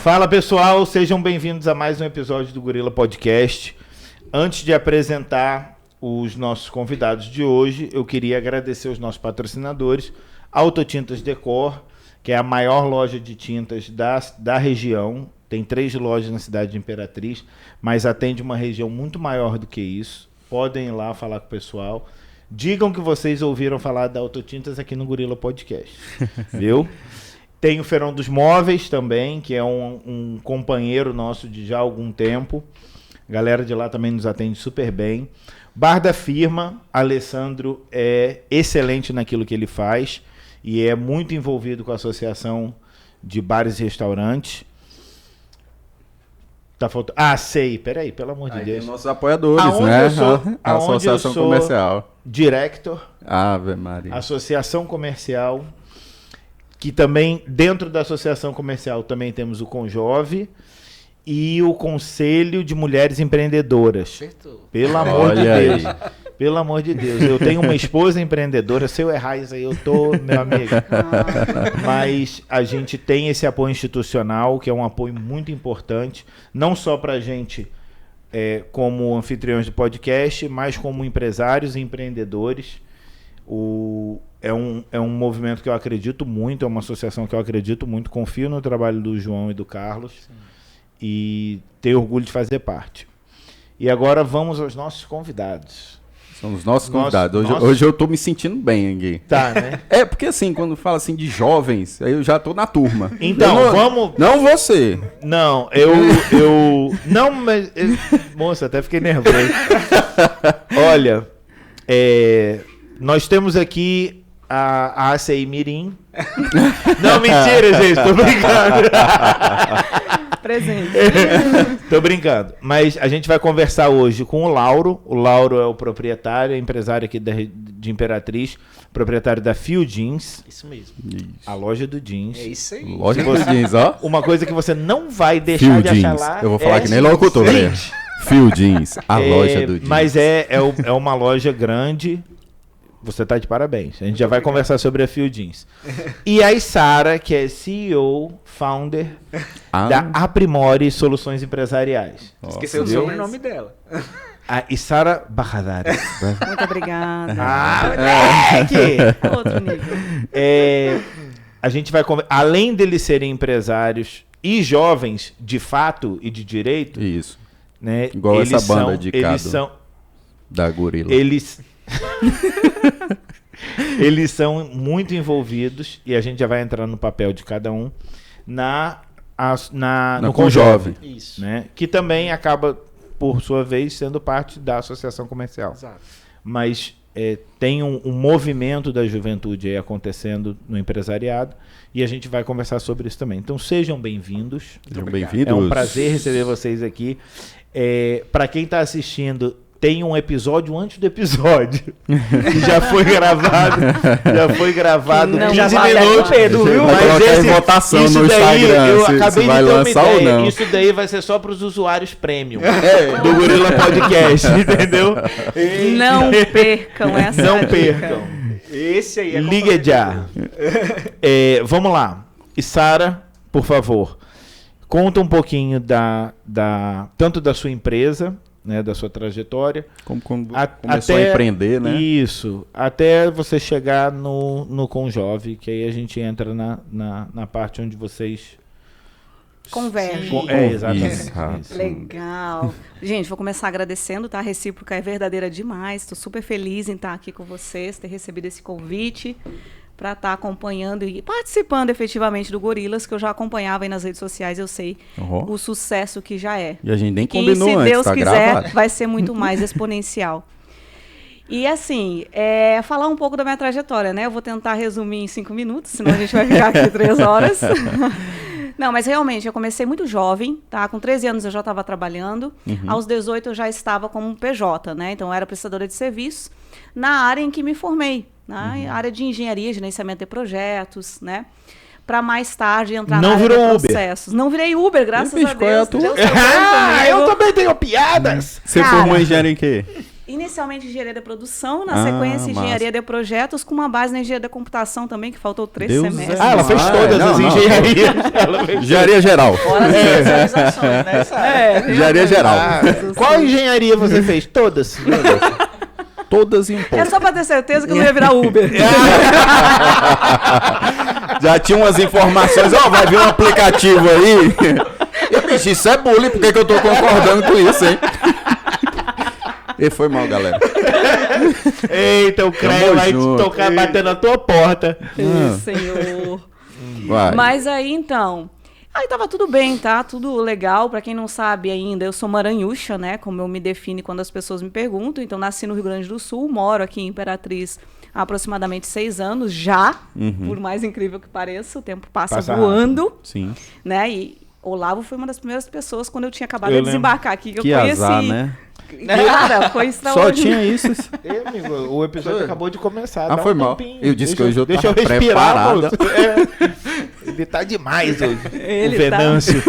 Fala pessoal, sejam bem-vindos a mais um episódio do Gorila Podcast. Antes de apresentar os nossos convidados de hoje, eu queria agradecer os nossos patrocinadores, Autotintas Decor, que é a maior loja de tintas da região. Tem 3 lojas na cidade de Imperatriz, mas atende uma região muito maior do que isso. Podem ir lá falar com o pessoal. Digam que vocês ouviram falar da Autotintas aqui no Gorila Podcast, viu? Tem o Feirão dos Móveis também, que é um companheiro nosso de já algum tempo. A galera de lá também nos atende super bem. Bar da Firma, Alessandro é excelente naquilo que ele faz e é muito envolvido com a Associação de Bares e Restaurantes. Tá faltando... Ah, sei. Peraí, pelo amor de Deus. Tem nossos apoiadores, né? A Associação Comercial. Director. Ave Maria. Associação Comercial. Que também, dentro da Associação Comercial, também temos o Conjove e o Conselho de Mulheres Empreendedoras. Pelo amor de Deus. Pelo amor de Deus. Eu tenho uma esposa empreendedora. Se eu errar isso aí, eu tô, meu amigo. Mas a gente tem esse apoio institucional, que é um apoio muito importante, não só para a gente como anfitriões do podcast, mas como empresários e empreendedores. É um movimento que eu acredito muito, é uma associação que eu acredito muito, confio no trabalho do João e do Carlos. Sim. E tenho orgulho de fazer parte. E agora vamos aos nossos convidados. São os nossos convidados. Hoje eu tô me sentindo bem aqui. Tá, né? É, porque assim, quando fala assim de jovens, aí eu já tô na turma. Então, vamos... Não você. Não, Não, mas... Moça, até fiquei nervoso. Olha, nós temos aqui a ACI Mirim. Não, mentira, gente, tô brincando. Presente. Tô brincando. Mas a gente vai conversar hoje com o Lauro. O Lauro é o proprietário, é empresário aqui de Imperatriz, proprietário da Fio Jeans. Isso mesmo. A loja do jeans. É isso aí. Loja do jeans, ó. Uma coisa que você não vai deixar de achar lá. Eu vou falar que nem locutor, né? Fio Jeans, a loja do jeans. Mas é uma loja grande. Você tá de parabéns. A gente já vai conversar sobre a Fio Jeans. E a Isara, que é CEO, founder da Aprimore Soluções Empresariais. Esqueceu o sobrenome dela. A Isara Barradari. Muito obrigada. Moleque! Outro nível. A gente vai além deles serem empresários e jovens de fato e de direito. Isso. Né, igual essa banda de da Gorila. Eles são muito envolvidos, e a gente já vai entrar no papel de cada um, no Conjove. Isso. Né, que também acaba, por sua vez, sendo parte da associação comercial. Exato. Mas tem um movimento da juventude aí acontecendo no empresariado, e a gente vai conversar sobre isso também. Então sejam bem-vindos. Sejam bem-vindos. É um prazer receber vocês aqui. Para quem está assistindo, tem um episódio antes do episódio que já foi gravado. Não 15 vale minutos. Mas esse votação isso no daí, Instagram, eu se acabei de vai ter uma lançar ou ideia. não. Isso daí vai ser só para os usuários premium do Gorila Podcast, entendeu? Não percam essa Não dica. percam. Esse aí é Liga já. Vamos lá. Isara, por favor, conta um pouquinho tanto da sua empresa, né, da sua trajetória. Como começou a empreender, né? Isso, até você chegar no Conjove, que aí a gente entra na parte onde vocês... Convergem. Exatamente. Isso. Legal. Gente, vou começar agradecendo, tá? A recíproca é verdadeira demais. Estou super feliz em estar aqui com vocês, ter recebido esse convite para estar acompanhando e participando efetivamente do Gorilas, que eu já acompanhava aí nas redes sociais, eu sei o sucesso que já é. E a gente nem que, combinou se antes, Deus tá quiser, gravado. vai ser muito mais exponencial. E assim, falar um pouco da minha trajetória, né? Eu vou tentar resumir em 5 minutos, senão a gente vai ficar aqui 3 horas. Não, mas realmente, eu comecei muito jovem, tá? Com 13 anos eu já estava trabalhando. Aos 18 eu já estava como PJ, né? Então eu era prestadora de serviços na área em que me formei, na área de engenharia, gerenciamento de projetos, né? Para mais tarde entrar na área de processos. Não virei Uber, graças a Deus. Eu também tenho piadas! Você formou em engenharia em quê? Inicialmente engenharia da produção, na sequência engenharia de projetos, com uma base na engenharia da computação também, que faltou 3 semestres. Ela fez todas as engenharias. Engenharia geral. Fora as especializações, né? Sabe? Engenharia geral. Qual engenharia você fez? Todas. Todas em pouco. É só pra ter certeza que eu não ia virar Uber. Já tinha umas informações, vai vir um aplicativo aí. E, bicho, isso é bullying, por que eu tô concordando com isso, hein? E foi mal, galera. Eita, o Creio vai te tocar, bater na tua porta. Senhor. Vai. Mas aí, então... Aí tava tudo bem, tá? Tudo legal. Pra quem não sabe ainda, eu sou maranhucha, né? Como eu me defino quando as pessoas me perguntam. Então, nasci no Rio Grande do Sul, moro aqui em Imperatriz há aproximadamente 6 anos já. Por mais incrível que pareça, o tempo passa voando. Sim. Né? E Olavo foi uma das primeiras pessoas quando eu tinha acabado de desembarcar aqui que eu conheci. Azar, né? Cara, foi extraordinário. Só tinha isso. Amigo, o episódio acabou de começar. Foi mal. Eu disse que hoje eu deixa tava eu respirar, preparado. Ele tá demais hoje. Ele o Venâncio.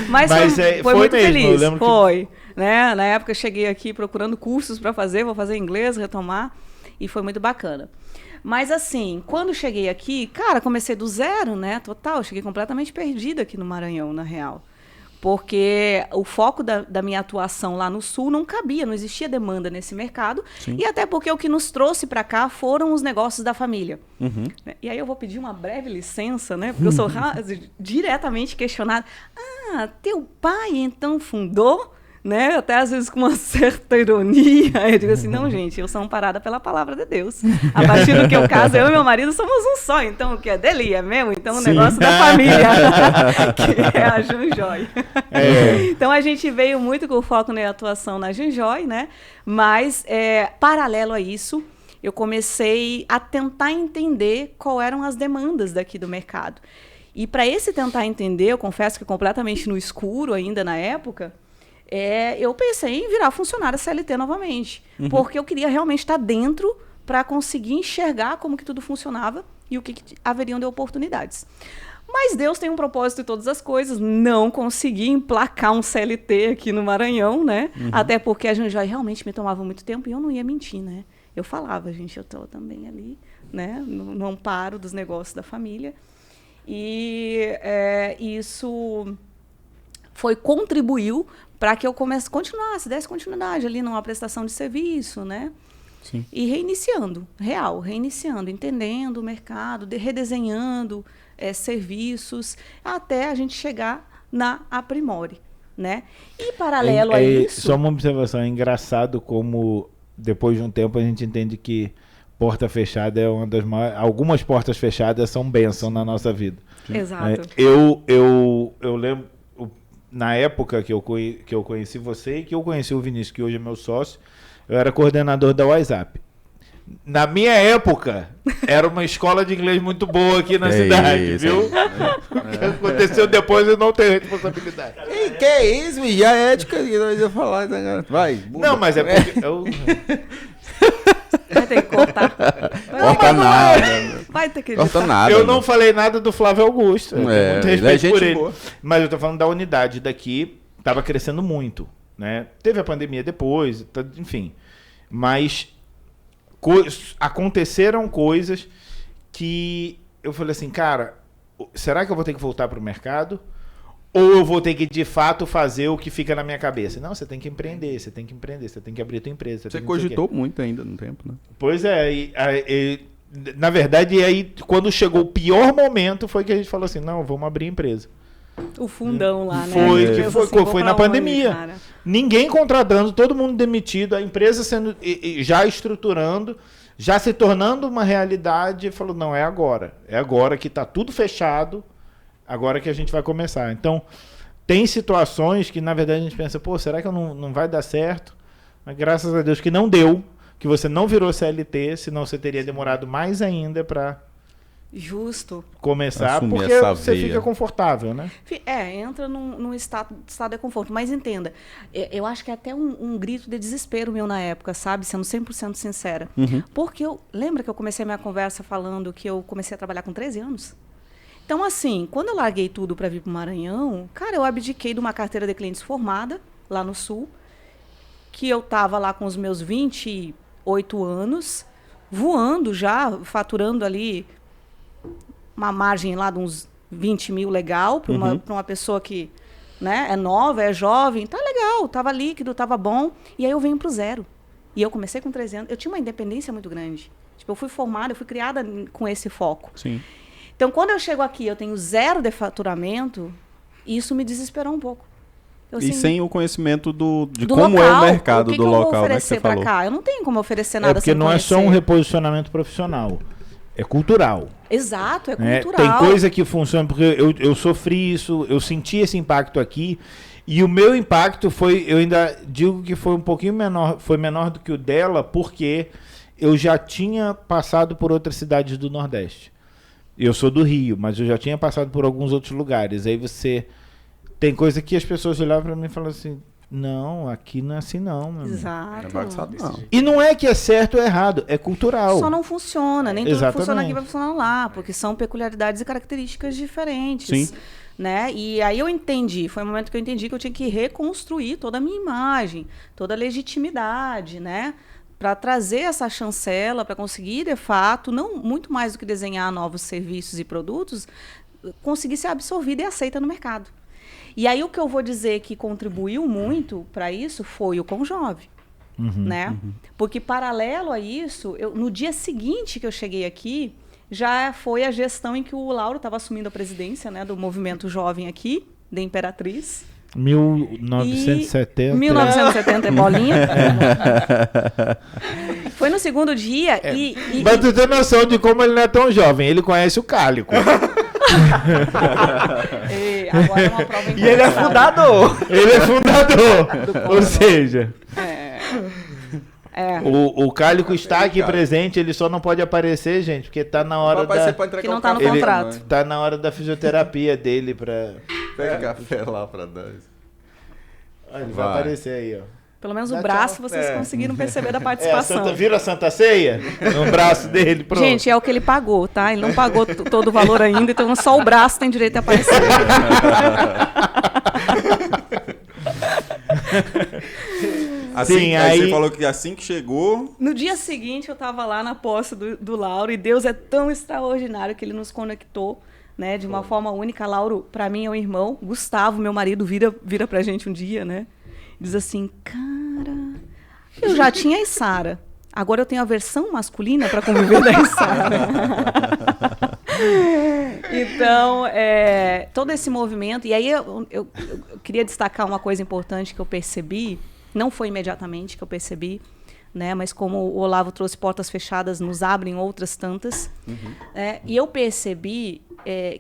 Mas foi muito mesmo, feliz. Eu foi. Né? Na época eu cheguei aqui procurando cursos para fazer, vou fazer inglês, retomar. E foi muito bacana. Mas assim, quando cheguei aqui, cara, comecei do zero, né? Total, cheguei completamente perdida aqui no Maranhão, na real. Porque o foco da minha atuação lá no Sul não cabia, não existia demanda nesse mercado. Sim. E até porque o que nos trouxe para cá foram os negócios da família. E aí eu vou pedir uma breve licença, né? Porque eu sou diretamente questionada. Ah, teu pai então fundou? Né? Até às vezes com uma certa ironia. Eu digo assim, não, gente, eu sou amparada pela palavra de Deus. A partir do que eu caso, eu e meu marido somos um só. Então, o que é dele é meu. Então, o negócio da família, que é a Junjoy. Então, a gente veio muito com foco na atuação na Junjoy, né? Mas, paralelo a isso, eu comecei a tentar entender quais eram as demandas daqui do mercado. E para esse tentar entender, eu confesso que completamente no escuro ainda na época... eu pensei em virar funcionária CLT novamente, porque eu queria realmente estar dentro para conseguir enxergar como que tudo funcionava e o que haveriam de oportunidades. Mas Deus tem um propósito em todas as coisas, não consegui emplacar um CLT aqui no Maranhão, né? Até porque a Junjoy realmente me tomava muito tempo e eu não ia mentir, né? Eu falava, gente, eu estou também ali, né? No amparo dos negócios da família. E isso contribuiu para que eu continuasse, desse continuidade ali numa prestação de serviço, né? Sim. E reiniciando, entendendo o mercado, redesenhando serviços, até a gente chegar na Aprimore, né? E paralelo a isso... Só uma observação, é engraçado como depois de um tempo a gente entende que porta fechada é uma das maiores... Algumas portas fechadas são bênção na nossa vida. Exato. Eu lembro... Na época que eu conheci você e que eu conheci o Vinícius, que hoje é meu sócio, eu era coordenador da WhatsApp. Na minha época, era uma escola de inglês muito boa aqui na cidade, viu? O que aconteceu depois eu não tenho responsabilidade. E que é isso, bicho? A ética que nós ia falar. Vai, muda. Não, mas é porque... Vai ter que cortar. Corta nada. Vai ter que editar. Corta nada. Eu não falei nada do Flávio Augusto. Eu tenho muito respeito por ele. Boa. Mas eu tô falando da unidade daqui. Tava crescendo muito, né? Teve a pandemia depois, enfim. Mas aconteceram coisas que eu falei assim, cara, será que eu vou ter que voltar pro mercado? Ou eu vou ter que, de fato, fazer o que fica na minha cabeça? Não, você tem que empreender, você tem que abrir a tua empresa. Você cogitou muito ainda no tempo, né? Pois é, na verdade, aí quando chegou o pior momento foi que a gente falou assim, não, vamos abrir a empresa. O fundão lá, né? Foi na pandemia. Ninguém contratando, todo mundo demitido, a empresa já estruturando, já se tornando uma realidade, falou, não, é agora que está tudo fechado, agora que a gente vai começar. Então, tem situações que, na verdade, a gente pensa, pô, será que não vai dar certo? Mas graças a Deus que não deu, que você não virou CLT, senão você teria demorado mais ainda para começar, assumir porque você fica confortável, né? Entra num estado de conforto. Mas entenda, eu acho que é até um grito de desespero meu na época, sabe? Sendo 100% sincera. Porque lembra que eu comecei a minha conversa falando que eu comecei a trabalhar com 13 anos? Então, assim, quando eu larguei tudo para vir para o Maranhão, cara, eu abdiquei de uma carteira de clientes formada lá no Sul que eu estava lá com os meus 28 anos, voando já, faturando ali uma margem lá de uns 20 mil legal para uma pessoa que, né, é nova, é jovem, tá legal, tava líquido, tava bom. E aí eu venho pro zero. E eu comecei com 13 anos. Eu tinha uma independência muito grande. Tipo, eu fui formada, eu fui criada com esse foco. Sim. Então, quando eu chego aqui, eu tenho 0 de faturamento, isso me desesperou um pouco. Eu, E assim, sem o conhecimento de do como local, é o mercado o que do que eu vou local, né, que oferecer você pra falou. cá? Eu não tenho como oferecer nada porque sem não é só um conhecer. reposicionamento profissional, é cultural. Exato, é Né? cultural. Tem coisa que funciona, porque eu sofri isso, eu senti esse impacto aqui, e o meu impacto foi, eu ainda digo que foi um pouquinho menor, foi menor do que o dela, porque eu já tinha passado por outras cidades do Nordeste. Eu sou do Rio, mas eu já tinha passado por alguns outros lugares. Aí você... Tem coisa que as pessoas olhavam pra mim e falavam assim, não, aqui não é assim não, meu amigo. Exato. Não é bagunçado, não. E não é que é certo ou errado, é cultural. Só não funciona, nem tudo que Exatamente. funciona aqui vai funcionar lá, porque são peculiaridades e características diferentes. Sim. Né? E aí eu entendi, foi o momento que eu entendi que eu tinha que reconstruir toda a minha imagem, toda a legitimidade, né? Para trazer essa chancela, para conseguir, de fato, não muito mais do que desenhar novos serviços e produtos, conseguir ser absorvida e aceita no mercado. E aí o que eu vou dizer que contribuiu muito para isso foi o Conjove. Né? Porque paralelo a isso, no dia seguinte que eu cheguei aqui, já foi a gestão em que o Lauro estava assumindo a presidência, né, do movimento jovem aqui, da Imperatriz. 1970. 1970 é bolinha. Foi no segundo dia Mas tu tem noção de como ele não é tão jovem, ele conhece o Cálico. agora é uma prova E ele é fundador. Ele é fundador. Ou seja, o Cálico está aqui presente, ele só não pode aparecer, gente, porque tá na hora Que não tá no Ele- contrato. tá na hora da fisioterapia dele pra... Pega café lá pra dar. Olha, ele vai Vai. aparecer aí, ó. Pelo menos Dá o braço tchau. vocês conseguiram perceber da É, participação. viram a Santa Ceia? No braço dele, pronto. Gente, é o que ele pagou, tá? Ele não pagou todo o valor ainda, então só o braço tem direito a aparecer. Assim, Sim, aí você aí- falou que assim que chegou... No dia seguinte, eu estava lá na posse do Lauro, e Deus é tão extraordinário que ele nos conectou, né, de uma forma única. Lauro, para mim, é um irmão. Gustavo, meu marido, vira pra gente um dia, né? Diz assim, cara, eu já tinha a Isara. Agora eu tenho a versão masculina para conviver da Isara. Então, todo esse movimento... E aí eu queria destacar uma coisa importante que eu percebi. Não foi imediatamente que eu percebi, né? Mas como o Olavo trouxe portas fechadas, nos abrem outras tantas. E eu percebi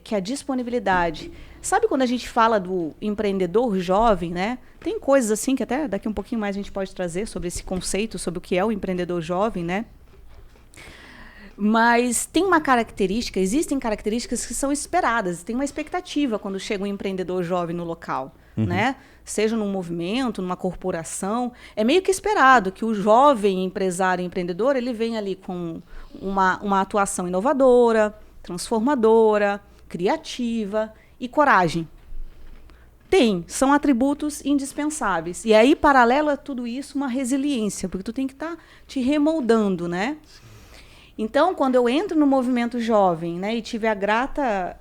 que a disponibilidade... Sabe quando a gente fala do empreendedor jovem, né? Tem coisas assim que até daqui um pouquinho mais a gente pode trazer sobre esse conceito, sobre o que é o empreendedor jovem, né? Mas tem uma característica, existem características que são esperadas, tem uma expectativa quando chega um empreendedor jovem no local, né? Seja num movimento, numa corporação, é meio que esperado que o jovem empresário e empreendedor, ele venha ali com uma atuação inovadora, transformadora, criativa e coragem. São atributos indispensáveis. E aí, paralelo a tudo isso, uma resiliência, porque tu tem que estar te remoldando, né? Então, quando eu entro no movimento jovem, né, e tive a grata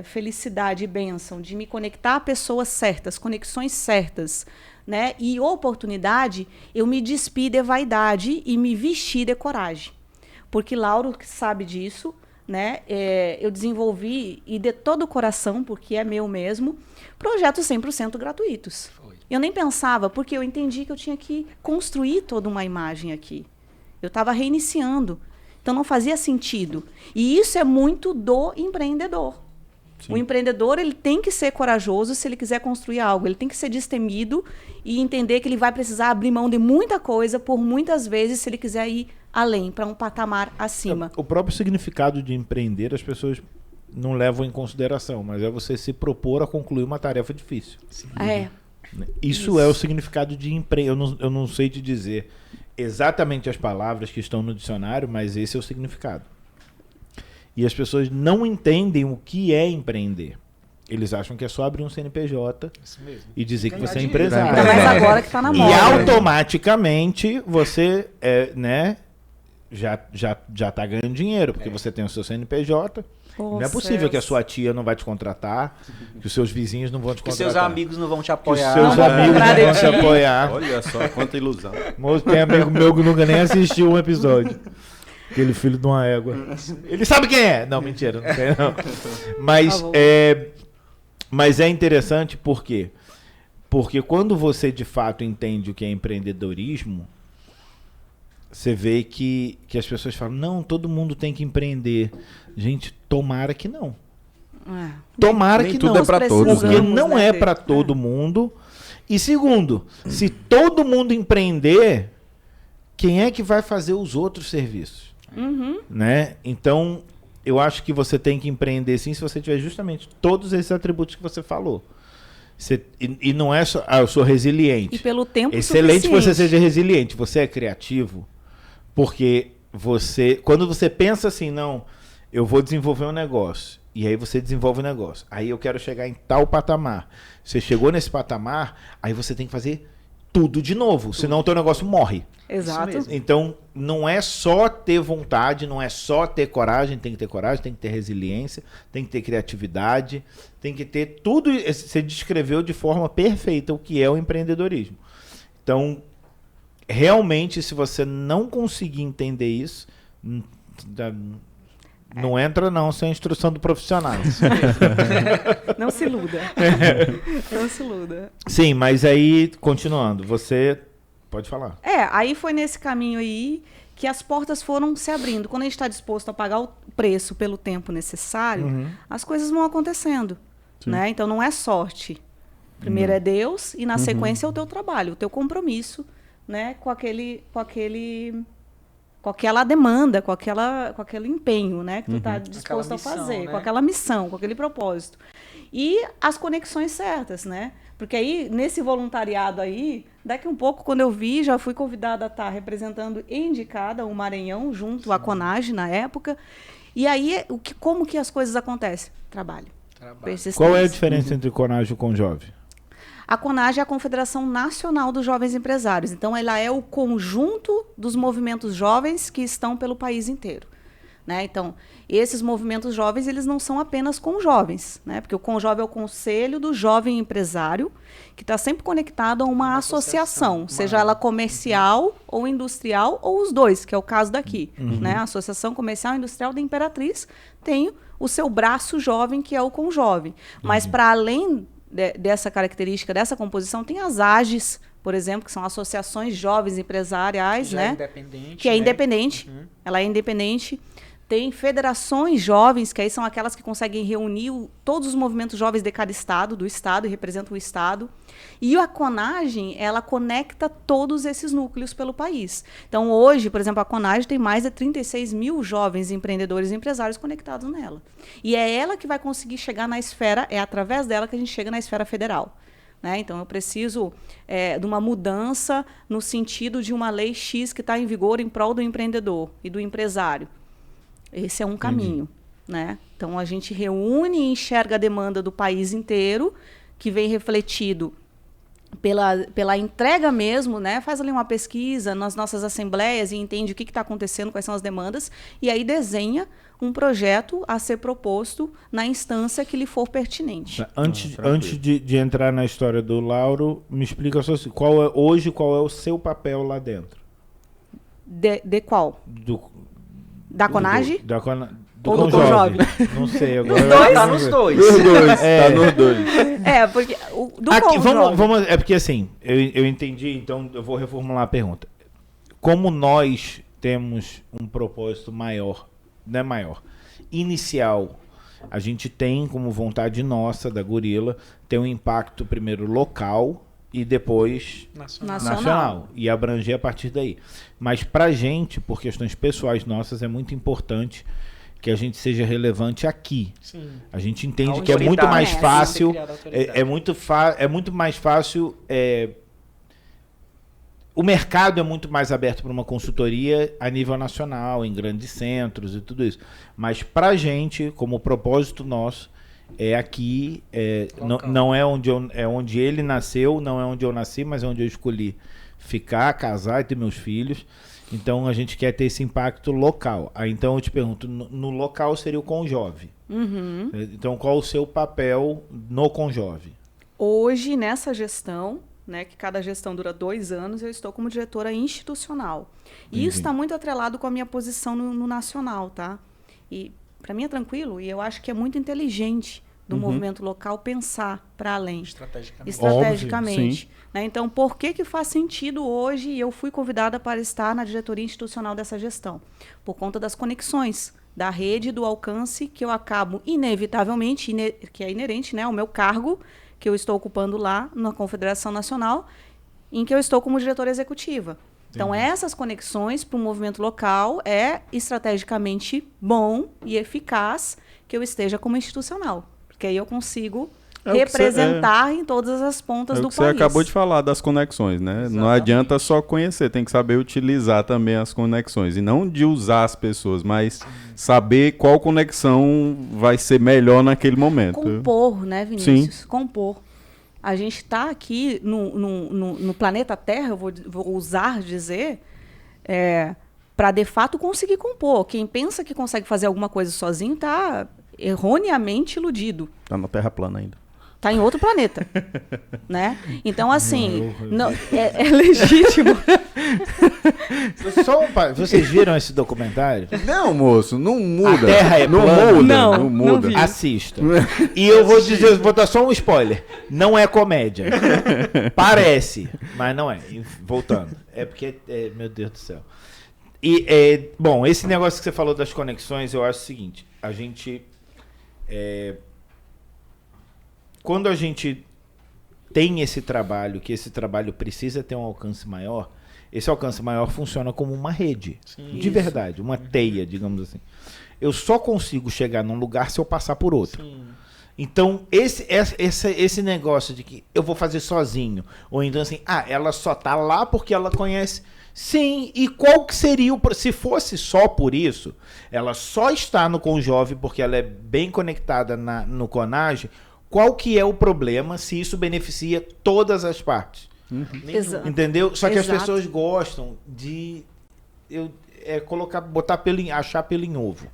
felicidade e bênção de me conectar a pessoas certas, conexões certas, né, e oportunidade, eu me despi de vaidade e me vesti de coragem. Porque Lauro sabe disso, né, eu desenvolvi, e de todo o coração, porque é meu mesmo, projetos 100% gratuitos. Eu nem pensava, porque eu entendi que eu tinha que construir toda uma imagem aqui. Eu estava reiniciando. Então não fazia sentido. E isso é muito do empreendedor. Sim. O empreendedor, ele tem que ser corajoso se ele quiser construir algo. Ele tem que ser destemido e entender que ele vai precisar abrir mão de muita coisa por muitas vezes se ele quiser ir além, para um patamar acima. O próprio significado de empreender as pessoas não levam em consideração, mas é você se propor a concluir uma tarefa difícil. Sim. Isso é o significado de empreender. Eu não sei te dizer exatamente as palavras que estão no dicionário, mas esse é o significado. E as pessoas não entendem o que é empreender. Eles acham que é só abrir um CNPJ Isso mesmo. e dizer que Ganhar você é dinheiro. empresário. Ainda mais agora que tá na E moda. automaticamente você já tá ganhando dinheiro, porque você tem o seu CNPJ. Não é possível que a sua tia não vai te contratar, que os seus vizinhos não vão te Que contratar. seus amigos não vão te que os apoiar. seus amigos não vão te apoiar. Olha só, quanta ilusão. Moço, tem amigo meu que nunca nem assistiu um episódio. Aquele filho de uma égua. Ele sabe quem é. Não, mentira, não tem não. Mas é interessante por quê? Porque quando você de fato entende o que é empreendedorismo, você vê que as pessoas falam, não, todo mundo tem que empreender. Gente, tomara que não. Tomara Nem que tudo não. é pra todos, Porque né? não é para todo mundo. E segundo, se todo mundo empreender, quem é que vai fazer os outros serviços? Né? Então, eu acho que você tem que empreender sim se você tiver justamente todos esses atributos que você falou. E não é só, eu sou resiliente. E pelo tempo Excelente que você suficiente. seja resiliente. Você é criativo, porque quando você pensa assim, não, eu vou desenvolver um negócio, e aí você desenvolve um negócio, aí eu quero chegar em tal patamar. Você chegou nesse patamar, aí você tem que fazer tudo de novo, senão o teu negócio morre. Exato. Então, não é só ter vontade, não é só ter coragem, tem que ter resiliência, tem que ter criatividade, tem que ter tudo. Você descreveu de forma perfeita o que é o empreendedorismo. Então, realmente, se você não conseguir entender isso, não entra não sem instrução do profissional. Não se iluda. Não se iluda. Sim, mas aí, continuando, você pode falar. Aí foi nesse caminho aí que as portas foram se abrindo. Quando a gente está disposto a pagar o preço pelo tempo necessário, as coisas vão acontecendo. Né? Então não é sorte. Primeiro é Deus e na sequência é o teu trabalho, o teu compromisso, né? com aquela demanda, com aquele empenho, né, que tu está disposto Aquela a fazer, missão, né? com aquela missão, com aquele propósito. E as conexões certas, né? Porque aí, nesse voluntariado aí, daqui um pouco, quando eu vi, já fui convidada a estar representando e indicada o Maranhão, junto à Conage, na época. E aí, como que as coisas acontecem? Trabalho. Persistência. Qual é a diferença entre Conage e Conjove? A Conage é a Confederação Nacional dos Jovens Empresários. Então, ela é o conjunto dos movimentos jovens que estão pelo país inteiro. Né? Então, esses movimentos jovens, eles não são apenas com jovens, né? Porque o Conjove é o Conselho do Jovem Empresário, que está sempre conectado a uma associação, seja ela comercial ou industrial, ou os dois, que é o caso daqui. Né? A Associação Comercial e Industrial da Imperatriz tem o seu braço jovem, que é o Conjove. Mas, para além dessa característica, dessa composição, tem as AGES, por exemplo, que são associações jovens empresariais, Já né? é independente, que é né? independente, ela é independente. Tem federações jovens, que aí são aquelas que conseguem reunir todos os movimentos jovens de cada estado, do estado, e representam o estado. E a Conage, ela conecta todos esses núcleos pelo país. Então, hoje, por exemplo, a Conage tem mais de 36 mil jovens empreendedores e empresários conectados nela. E é ela que vai conseguir chegar na esfera, é através dela que a gente chega na esfera federal. Né? Então, eu preciso de uma mudança no sentido de uma lei X que está em vigor em prol do empreendedor e do empresário. Esse é um caminho, né? Então, a gente reúne e enxerga a demanda do país inteiro, que vem refletido pela entrega mesmo, né? Faz ali uma pesquisa nas nossas assembleias e entende o que está acontecendo, quais são as demandas, e aí desenha um projeto a ser proposto na instância que lhe for pertinente. Antes de entrar na história do Lauro, me explica só qual é o seu papel lá dentro? De qual? Da Conage? Do Ou do Conjove. Não sei agora. Tá nos dois. Os dois, tá nos dois. Porque do Aqui, Conjove... vamos, é porque assim, eu entendi, então eu vou reformular a pergunta. Como nós temos um propósito maior, não é maior, inicial, a gente tem como vontade nossa, da Gorila, ter um impacto primeiro local e depois nacional. E abranger a partir daí. Mas pra gente, por questões pessoais nossas, é muito importante que a gente seja relevante aqui. Sim. A gente entende A que é muito autoridade, mais né? fácil, Ser criada a autoridade. é muito mais fácil, o mercado é muito mais aberto para uma consultoria a nível nacional, em grandes centros e tudo isso. Mas pra gente, como propósito nosso, é aqui, não é onde ele nasceu, não é onde eu nasci, mas é onde eu escolhi ficar, casar e ter meus filhos. Então a gente quer ter esse impacto local. Aí então eu te pergunto, no local seria o Conjove. Uhum. Então qual o seu papel no Conjove? Hoje, nessa gestão, né, que cada gestão dura 2 anos, eu estou como diretora institucional. E isso está muito atrelado com a minha posição no nacional, tá? E para mim é tranquilo, e eu acho que é muito inteligente do movimento local pensar para além. Estrategicamente. Óbvio, né? Então, por que faz sentido hoje eu fui convidada para estar na diretoria institucional dessa gestão? Por conta das conexões da rede, do alcance que eu acabo, inevitavelmente, que é inerente, né, ao meu cargo, que eu estou ocupando lá na Confederação Nacional, em que eu estou como diretora executiva. Então, essas conexões para o movimento local é estrategicamente bom e eficaz que eu esteja como institucional. Porque aí eu consigo representar em todas as pontas do país. Você acabou de falar das conexões, né? Exatamente. Não adianta só conhecer, tem que saber utilizar também as conexões. E não de usar as pessoas, mas saber qual conexão vai ser melhor naquele momento. Compor, né, Vinícius? Compor. A gente está aqui no planeta Terra, eu vou ousar dizer, para de fato conseguir compor. Quem pensa que consegue fazer alguma coisa sozinho está erroneamente iludido. Tá na Terra plana ainda. Tá em outro planeta, né? Então, assim, é legítimo. Vocês viram esse documentário? Não, moço, não muda. A Terra é não plana? muda, Não, não muda. não vi. Assista. E eu vou dar só um spoiler. Não é comédia. Parece, mas não é. Voltando. É porque, meu Deus do céu. E, bom, esse negócio que você falou das conexões, eu acho o seguinte. A gente... quando a gente tem esse trabalho, que esse trabalho precisa ter um alcance maior, esse alcance maior funciona como uma rede. Sim, de verdade, uma teia, digamos assim. Eu só consigo chegar num lugar se eu passar por outro. Sim. Então, esse negócio de que eu vou fazer sozinho, ou então assim, ela só tá lá porque ela conhece... Sim, e qual que seria se fosse só por isso, ela só está no Conjove porque ela é bem conectada no Conage, qual que é o problema se isso beneficia todas as partes? Exato. Entendeu? Só que as Exato. pessoas gostam de botar achar pelo em ovo,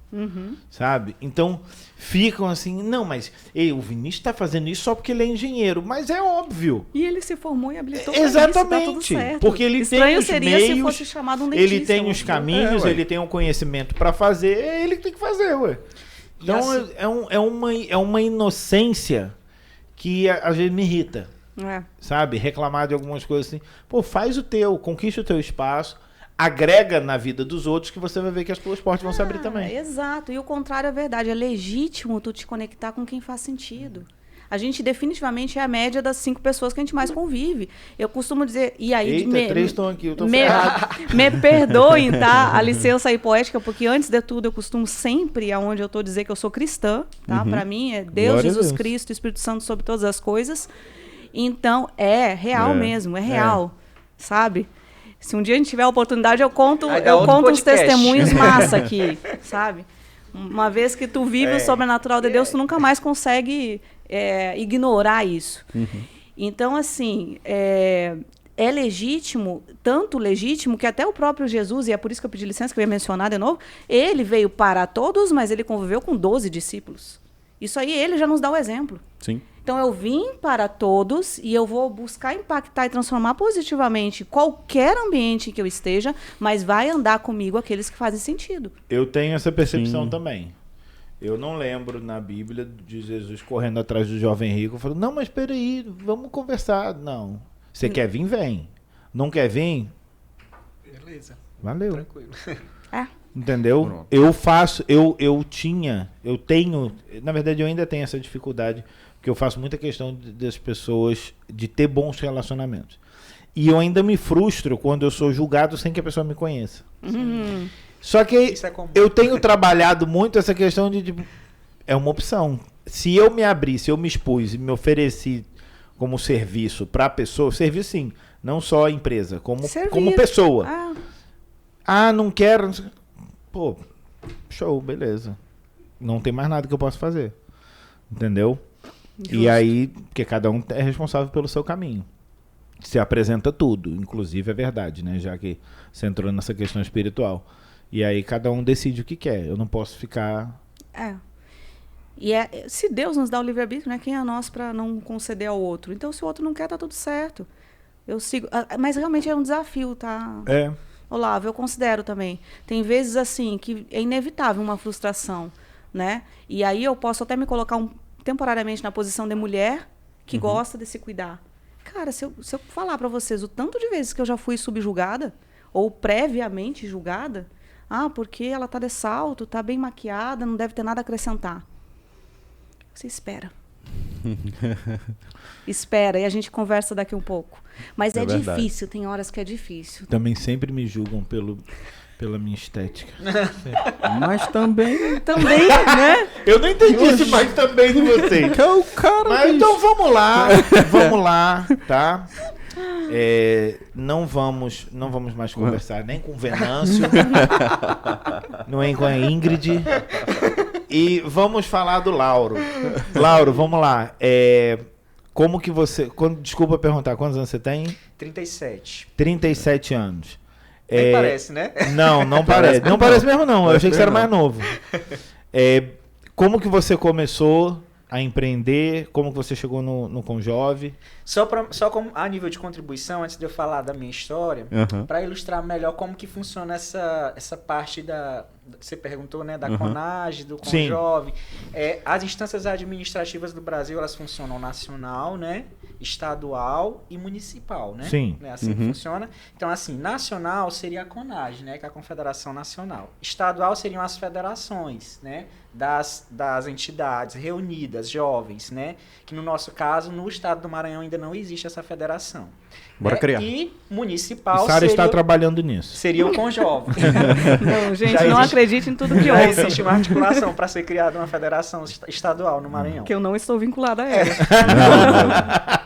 sabe? Então ficam assim, não, mas o Vinícius está fazendo isso só porque ele é engenheiro, mas é óbvio. E ele se formou e habilitou Exatamente, para isso, tá tudo certo. porque ele Estranho tem os seria meios, se fosse chamado um dentista. ele tem os caminhos, ué. ele tem o conhecimento para fazer, é ele que tem que fazer, ué. Então assim- é uma inocência que às vezes me irrita, É. sabe? Reclamar de algumas coisas assim. Pô, faz o teu, conquista o teu espaço, agrega na vida dos outros que você vai ver que as tuas portas vão se abrir também. Exato. E o contrário é verdade. É legítimo tu te conectar com quem faz sentido. A gente definitivamente é a média das 5 pessoas que a gente mais convive. Eu costumo dizer... E aí, Eita, 3 estão aqui, eu tô me, ferrado. me perdoem, tá? A licença aí poética, porque antes de tudo eu costumo sempre, aonde eu tô, dizer que eu sou cristã, tá? Para mim é Deus, Glória a Jesus Deus. Cristo, Espírito Santo sobre todas as coisas. Então, é real mesmo, é real, sabe? Se um dia a gente tiver a oportunidade, eu conto Aí dá outro uns podcast. testemunhos massa aqui, sabe? Uma vez que tu vive o sobrenatural de Deus, tu nunca mais consegue ignorar isso. Então, assim, é legítimo, tanto legítimo, que até o próprio Jesus, e é por isso que eu pedi licença, que eu ia mencionar de novo, ele veio para todos, mas ele conviveu com 12 discípulos. Isso aí, ele já nos dá o exemplo. Sim. Então, eu vim para todos e eu vou buscar impactar e transformar positivamente qualquer ambiente em que eu esteja, mas vai andar comigo aqueles que fazem sentido. Eu tenho essa percepção Sim. também. Eu não lembro na Bíblia de Jesus correndo atrás do jovem rico, falando, não, mas peraí, vamos conversar. Não. Você quer vir, vem. Não quer vir? Beleza, Valeu. tranquilo. Entendeu? Pronto. Eu tenho, na verdade eu ainda tenho essa dificuldade, porque eu faço muita questão das pessoas de ter bons relacionamentos. E eu ainda me frustro quando eu sou julgado sem que a pessoa me conheça. Só que Isso é comum. eu tenho trabalhado muito essa questão de é uma opção. Se eu me abri, se eu me expus e me ofereci como serviço para a pessoa, serviço sim, não só a empresa, como pessoa. Não quero. Não sei. Pô, show, beleza. Não tem mais nada que eu possa fazer. Entendeu? E Justo. aí, porque cada um é responsável pelo seu caminho. Se apresenta tudo, inclusive é verdade, né? Já que você entrou nessa questão espiritual. E aí cada um decide o que quer. Eu não posso ficar... É. E se Deus nos dá o livre-arbítrio, né? Quem é nós para não conceder ao outro? Então, se o outro não quer, tá tudo certo. Eu sigo. Mas realmente é um desafio, tá? É. Olavo, eu considero também. Tem vezes assim que é inevitável uma frustração, né? E aí eu posso até me colocar temporariamente na posição de mulher que gosta de se cuidar. Cara, se eu falar para vocês o tanto de vezes que eu já fui subjugada ou previamente julgada, porque ela tá de salto, tá bem maquiada, não deve ter nada a acrescentar. Você espera. Espera, e a gente conversa daqui um pouco. Mas é verdade. difícil, tem horas que é difícil. Também sempre me julgam pela minha estética. Mas também... Também, né? Eu não entendi isso, mas também de vocês. Que é o cara, Mas bicho. então vamos lá, tá? Não vamos mais conversar nem com o Venâncio, nem com a Ingrid. E vamos falar do Lauro. Lauro, vamos lá. Como que você... Desculpa perguntar, quantos anos você tem? 37. 37 anos. Nem parece, né? Não parece. Não parece mesmo, não. Eu achei que você era mais novo. Como que você começou a empreender? Como que você chegou no Conjove? Só como a nível de contribuição, antes de eu falar da minha história, para ilustrar melhor como que funciona essa parte da... Você perguntou, né? Da CONAGE, do Conjove. As instâncias administrativas do Brasil, elas funcionam nacional, né? Estadual e municipal, né? Sim. É assim que funciona. Então, assim, nacional seria a CONAGE, né? Que é a Confederação Nacional. Estadual seriam as federações, né? Das entidades reunidas, jovens, né? Que no nosso caso, no estado do Maranhão ainda não existe essa federação. Bora criar. E municipal Sara está trabalhando nisso. seria o Conjove. Não, gente, Já não existe- acredite em tudo que Já ouço. existe uma articulação para ser criada uma federação estadual no Maranhão. Que eu não estou vinculada a ela.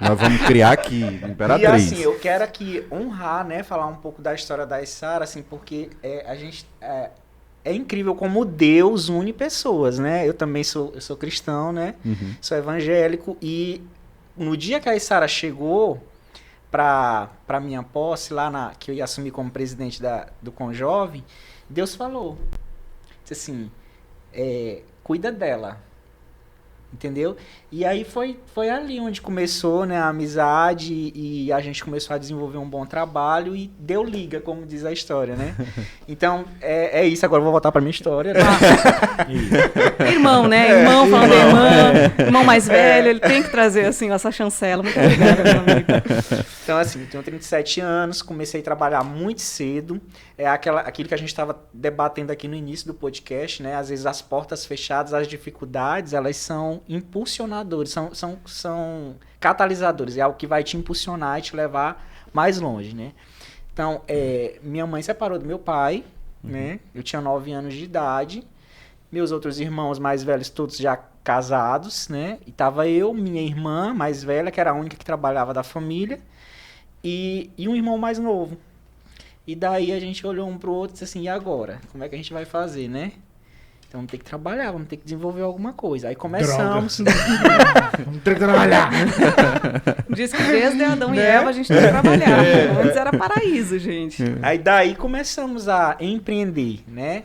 Não, nós vamos criar aqui, Imperatriz. E assim, eu quero aqui honrar, né, falar um pouco da história da Sara, assim, porque a gente é incrível como Deus une pessoas, né? Eu também sou cristão, né? Sou evangélico e no dia que a Sara chegou para minha posse lá que eu ia assumir como presidente do Conjove, Deus falou, disse assim, cuida dela. Entendeu? E aí foi ali onde começou, né, a amizade e a gente começou a desenvolver um bom trabalho e deu liga, como diz a história, né? Então, é isso. Agora eu vou voltar para minha história. Né? Irmão, né? Irmão falando irmão mais velho, ele tem que trazer, assim, essa chancela. Muito obrigada, meu amigo. Então, assim, tenho 37 anos, comecei a trabalhar muito cedo. Aquilo que a gente estava debatendo aqui no início do podcast, né? Às vezes as portas fechadas, as dificuldades, elas são impulsionadores, são catalisadores. É algo que vai te impulsionar e te levar mais longe, né? Então, minha mãe separou do meu pai, né? Eu tinha 9 anos de idade. Meus outros irmãos mais velhos, todos já casados, né? E tava eu, minha irmã mais velha, que era a única que trabalhava da família, e um irmão mais novo. E daí a gente olhou um pro outro e disse assim, e agora? Como é que a gente vai fazer, né? Então vamos ter que trabalhar, vamos ter que desenvolver alguma coisa. Aí começamos... Vamos ter que trabalhar. Diz que desde Adão e Eva a gente tem que trabalhar. Antes era paraíso, gente. Aí daí começamos a empreender, né?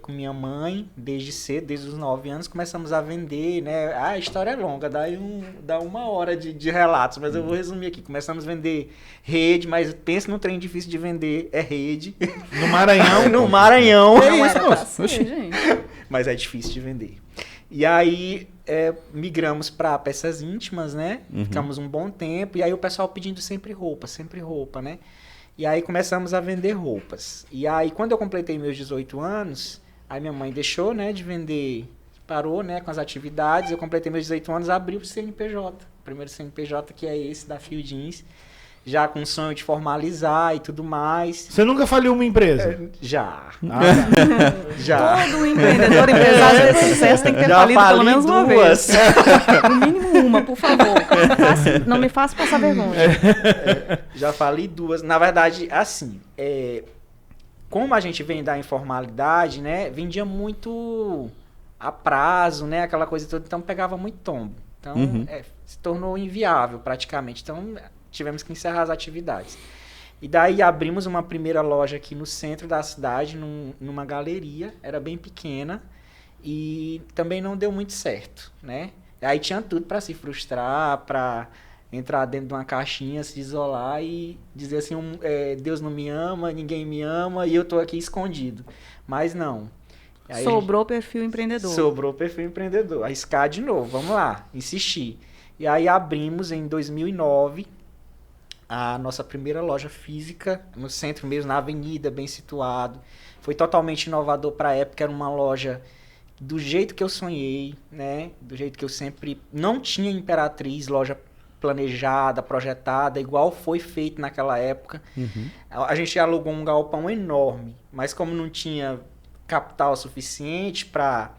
Com minha mãe, desde cedo, desde os 9 anos, começamos a vender, né? A história é longa, dá 1 hora de relatos, mas eu vou resumir aqui. Começamos a vender rede, mas pensa num trem difícil de vender, rede. No Maranhão? No Maranhão. Não era pra ser, gente. Mas é difícil de vender. E aí, migramos para peças íntimas, né? Ficamos um bom tempo, e aí o pessoal pedindo sempre roupa, né? E aí começamos a vender roupas. E aí, quando eu completei meus 18 anos, aí minha mãe deixou, né, de vender, parou, né, com as atividades. Eu completei meus 18 anos, abri o CNPJ. O primeiro CNPJ que é esse, da Fio Jeans. Já com o sonho de formalizar e tudo mais. Você nunca faliu uma empresa? Já. Já. Todo empreendedor, empresário de sucesso tem que ter falido pelo menos uma vez. No mínimo uma, por favor. Não me faça passar vergonha. Já falei 2. Na verdade, assim, como a gente vem da informalidade, né, vendia muito a prazo, né? Aquela coisa toda, então pegava muito tombo. Então, se tornou inviável praticamente. Então, tivemos que encerrar as atividades. E daí abrimos uma primeira loja aqui no centro da cidade, numa galeria, era bem pequena, e também não deu muito certo, né? Aí tinha tudo para se frustrar, para entrar dentro de uma caixinha, se isolar e dizer assim, Deus não me ama, ninguém me ama e eu tô aqui escondido. Mas não. Aí sobrou perfil empreendedor. Sobrou perfil empreendedor. Arriscar de novo, vamos lá, insistir. E aí abrimos em 2009 a nossa primeira loja física, no centro mesmo, na avenida, bem situado. Foi totalmente inovador para a época, era uma loja do jeito que eu sonhei, né? Do jeito que eu sempre... Não tinha Imperatriz, loja planejada, projetada, igual foi feito naquela época. A gente alugou um galpão enorme, mas como não tinha capital suficiente para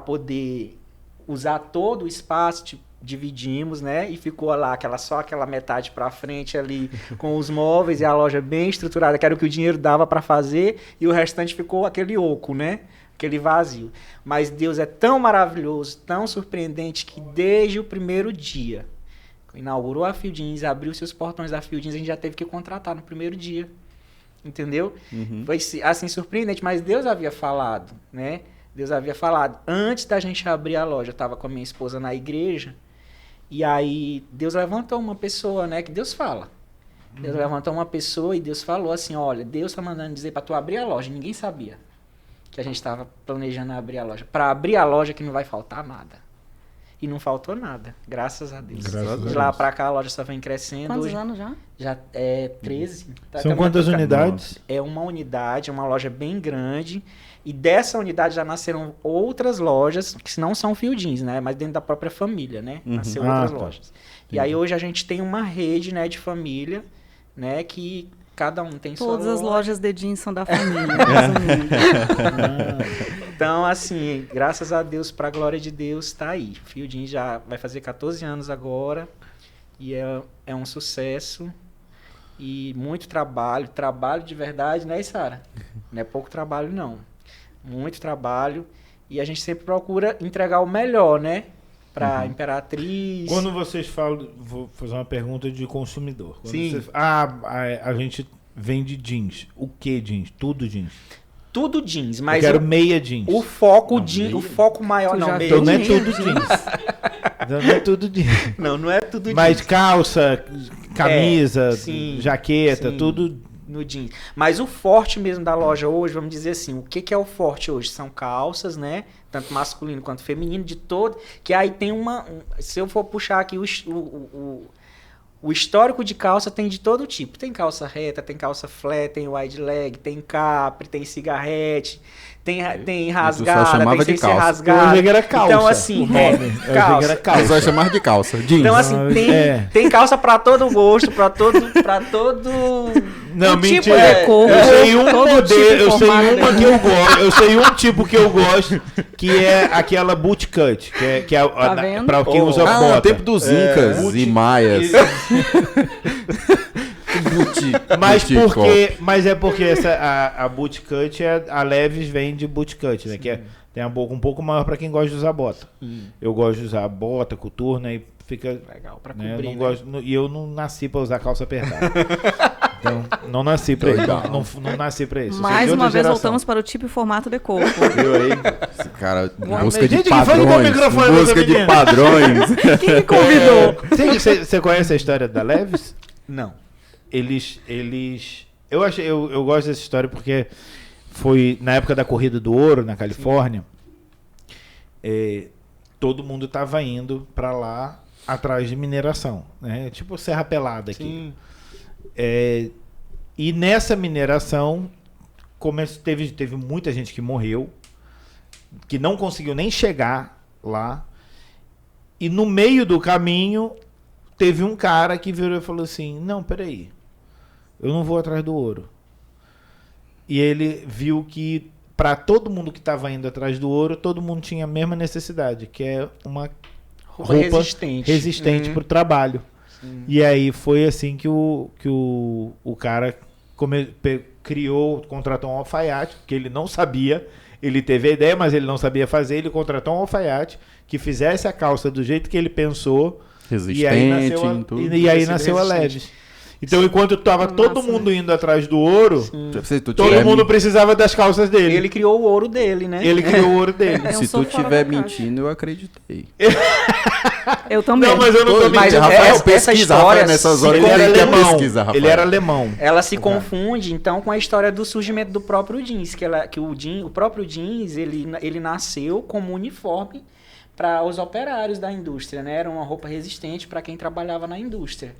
poder usar todo o espaço, tipo, dividimos, né? E ficou lá só aquela metade para frente ali com os móveis e a loja bem estruturada, que era o que o dinheiro dava para fazer, e o restante ficou aquele oco, né? Aquele vazio. Mas Deus é tão maravilhoso, tão surpreendente, que desde o primeiro dia, inaugurou a Field Jeans, abriu seus portões da Field Jeans, a gente já teve que contratar no primeiro dia. Entendeu? Foi assim surpreendente, mas Deus havia falado, né? Deus havia falado. Antes da gente abrir a loja, eu estava com a minha esposa na igreja, e aí Deus levantou uma pessoa, né? Que Deus fala. Deus levantou uma pessoa e Deus falou assim, olha, Deus está mandando dizer para tu abrir a loja. Ninguém sabia que a gente estava planejando abrir a loja. Para abrir a loja que não vai faltar nada. E não faltou nada, graças a Deus. De lá para cá a loja só vem crescendo. Quantos hoje, anos já? Já é 13. São quantas unidades? É uma unidade, é uma loja bem grande. E dessa unidade já nasceram outras lojas, que não são Field Jeans, né? Mas dentro da própria família, né? Nasceu outras lojas. E aí hoje a gente tem uma rede, né, de família, né? Que cada um tem Todas sua as loja. lojas de jeans são da família. Então, assim, graças a Deus, pra glória de Deus, tá aí. Field Jeans já vai fazer 14 anos agora. E é um sucesso. E muito trabalho de verdade, né, Sara? Não é pouco trabalho, não. Muito trabalho. E a gente sempre procura entregar o melhor, né? Pra Imperatriz. Quando vocês falam, vou fazer uma pergunta de consumidor. Quando Sim. vocês, a gente vende jeans. O que jeans? Tudo jeans. Tudo jeans, mas eu quero meia jeans. o foco Não, jeans, meia? o foco maior Tu não, já meia Então não é meia tudo jeans. jeans. Então não é tudo jeans. Não é tudo Mas jeans. calça, camisa, sim, jaqueta, sim. tudo. No jeans. Mas o forte mesmo da loja hoje, vamos dizer assim, o que é o forte hoje? São calças, né? Tanto masculino quanto feminino, de todo. Que aí tem se eu for puxar aqui o histórico de calça, tem de todo tipo. Tem calça reta, tem calça flat, tem wide leg, tem capri, tem cigarrete, tem rasgada, chamava tem sem de ser calça. rasgada. Eu achei que era calça. Então assim, o nome. Eu achei que calça. era Mas calça. vai chamar de calça. Jeans. Então, assim, Não, tem calça pra todo gosto, pra todo Não, o mentira. tipo de cor. Eu sei um Todo modelo, tipo de eu sei formato, uma que eu gosto. Eu sei um tipo que eu gosto, que é aquela boot cut, que é Tá vendo? pra quem usa Ah, bota. no tempo dos Incas boot- e Maias. Mas é porque a boot cut, a Levi's vem de boot cut, né? Que tem a boca um pouco maior pra quem gosta de usar bota. Eu gosto de usar bota, coturna e fica Legal, pra né? cobrir, Eu não né? gosto, e eu não nasci pra usar calça apertada. Então, não nasci pra isso. Legal. Não nasci pra isso. Eu sou Mais de outra uma vez geração. voltamos para o tipo e formato de corpo. Viu aí? Esse cara, Mas, busca de gente, que foi no meu padrões. microfone, Busca você de menina? padrões. Quem me convidou? Você conhece a história da Levi's? Não. Eles eu gosto dessa história porque foi na época da Corrida do Ouro na Califórnia. Todo mundo estava indo para lá atrás de mineração, né? Tipo Serra Pelada aqui. Sim. E nessa mineração teve muita gente que morreu, que não conseguiu nem chegar lá. E no meio do caminho teve um cara que virou e falou assim: não, peraí, eu não vou atrás do ouro. E ele viu que para todo mundo que estava indo atrás do ouro, todo mundo tinha a mesma necessidade, que é uma roupa resistente para o trabalho. E aí foi assim que o cara contratou um alfaiate, porque ele não sabia, ele teve a ideia, mas ele não sabia fazer, ele contratou um alfaiate que fizesse a calça do jeito que ele pensou, Resistente, e aí nasceu a Leves. Então, enquanto estava todo mundo indo atrás do ouro, todo mundo precisava das calças dele. Ele criou o ouro dele, né? Ele criou o ouro dele. Se tu estiver mentindo, eu acreditei. Eu também. Não, mas eu não tô Mas mentindo. Rafael, essa história, Rafael, nessas horas Ele era que alemão. pesquisa, Rafael. Ele era alemão. Ela se confunde, então, com a história do surgimento do próprio jeans, que o próprio jeans, ele nasceu como uniforme para os operários da indústria, né? Era uma roupa resistente para quem trabalhava na indústria.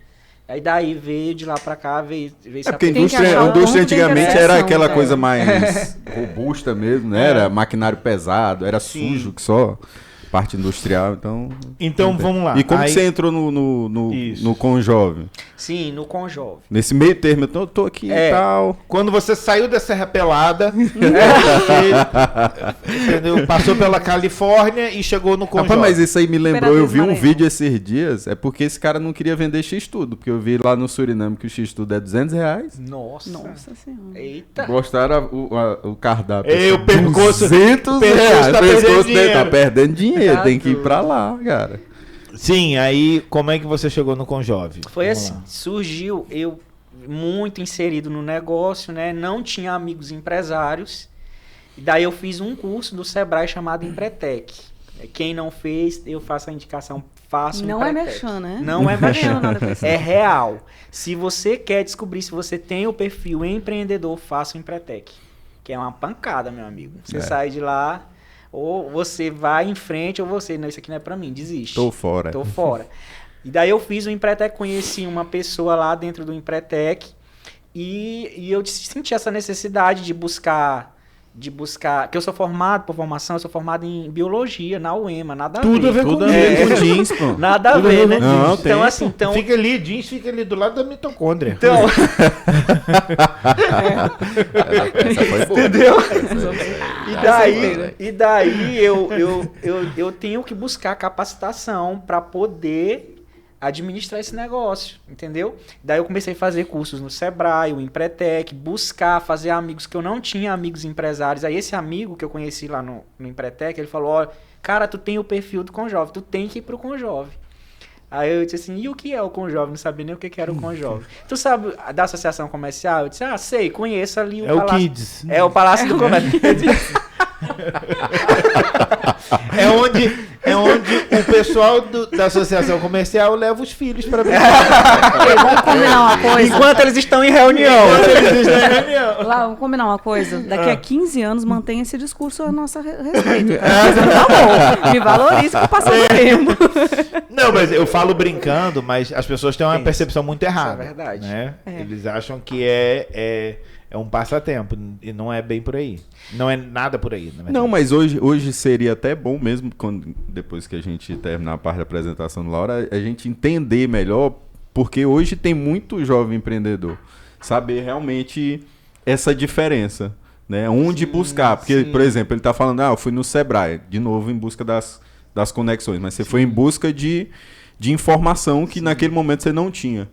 Aí daí veio de lá pra cá, veio porque a Tem que indústria achar antigamente interessante, era aquela né? coisa mais robusta mesmo, né? Era maquinário pesado, era sujo que só. Parte industrial, então... Então, vamos lá. E como Aí- você entrou no Conjovem? Sim, no Conjovem. Nesse meio termo, eu tô aqui e tal... Quando você saiu da Serra Pelada, você, entendeu? Passou pela Califórnia e chegou no Conjovem. Rapaz, mas isso aí me lembrou, eu vi um Imperatriz vídeo esses dias, é porque esse cara não queria vender X-Tudo, porque eu vi lá no Suriname que o X-Tudo é R$200. Nossa. Nossa Senhora. Eita. Gostaram o cardápio. Ei, o pescoço- R$200, pescoço tá perdendo pescoço dele dinheiro. tá perdendo dinheiro, Tá tem que ir doido. pra lá, cara. Sim, aí como é que você chegou no Conjovem? Foi Vamos assim, lá. surgiu eu muito inserido no negócio, né? Não tinha amigos empresários. E daí eu fiz um curso do Sebrae chamado Empretec. Quem não fez, eu faço a indicação, faça o Não é Empretec. merchan, né? Não é Não merchan. nada pra isso. É real. Se você quer descobrir se você tem o perfil empreendedor, faça o Empretec. Que é uma pancada, meu amigo. Você sai de lá, ou você vai em frente, ou você, não, isso aqui não é pra mim, desiste. Tô fora. Tô fora. E daí eu fiz o Empretec, conheci uma pessoa lá dentro do Empretec e eu senti essa necessidade de buscar, que eu sou formado, por formação, eu sou formado em biologia, na UEMA, nada a ver. Tudo a ver Tudo com a ver jeans. com jeans, pô. Nada a Tudo a ver, ver né? com Não, jeans. tem, Então, assim, então... Fica ali, jeans fica ali do lado da mitocôndria. Então, Essa foi boa. entendeu? certeza. E daí eu tenho que buscar capacitação para poder administrar esse negócio, entendeu? Daí eu comecei a fazer cursos no Sebrae, o Empretec, buscar fazer amigos que eu não tinha, amigos empresários. Aí esse amigo que eu conheci lá no Empretec, ele falou, olha, cara, tu tem o perfil do Conjovem, tu tem que ir pro Conjovem. Aí eu disse assim, e o que é o Conjovem? Não sabia nem o que era o Conjovem. Tu sabe da associação comercial? Eu disse, sei, conheço ali o É o Palácio. Kids. É o Palácio do Comércio. É onde o pessoal da associação comercial leva os filhos para brincar. Ei, vamos combinar uma coisa. Enquanto eles estão em reunião. Eles estão em reunião. Lá, vamos combinar uma coisa. Daqui a 15 anos, mantenha esse discurso a nosso respeito. Tá bom. Me valorize com o passar do tempo. Não, mas eu falo brincando, mas as pessoas têm uma Sim, percepção muito errada. é verdade. Né? É. Eles acham que é um passatempo e não é bem por aí. Não é nada por aí, na verdade. Não, mas hoje seria até bom mesmo, depois que a gente terminar a parte da apresentação do Laura, a gente entender melhor, porque hoje tem muito jovem empreendedor. Saber realmente essa diferença, né? Onde buscar. Porque, por exemplo, ele está falando, eu fui no Sebrae, de novo, em busca das conexões, mas você foi em busca de informação que naquele momento você não tinha.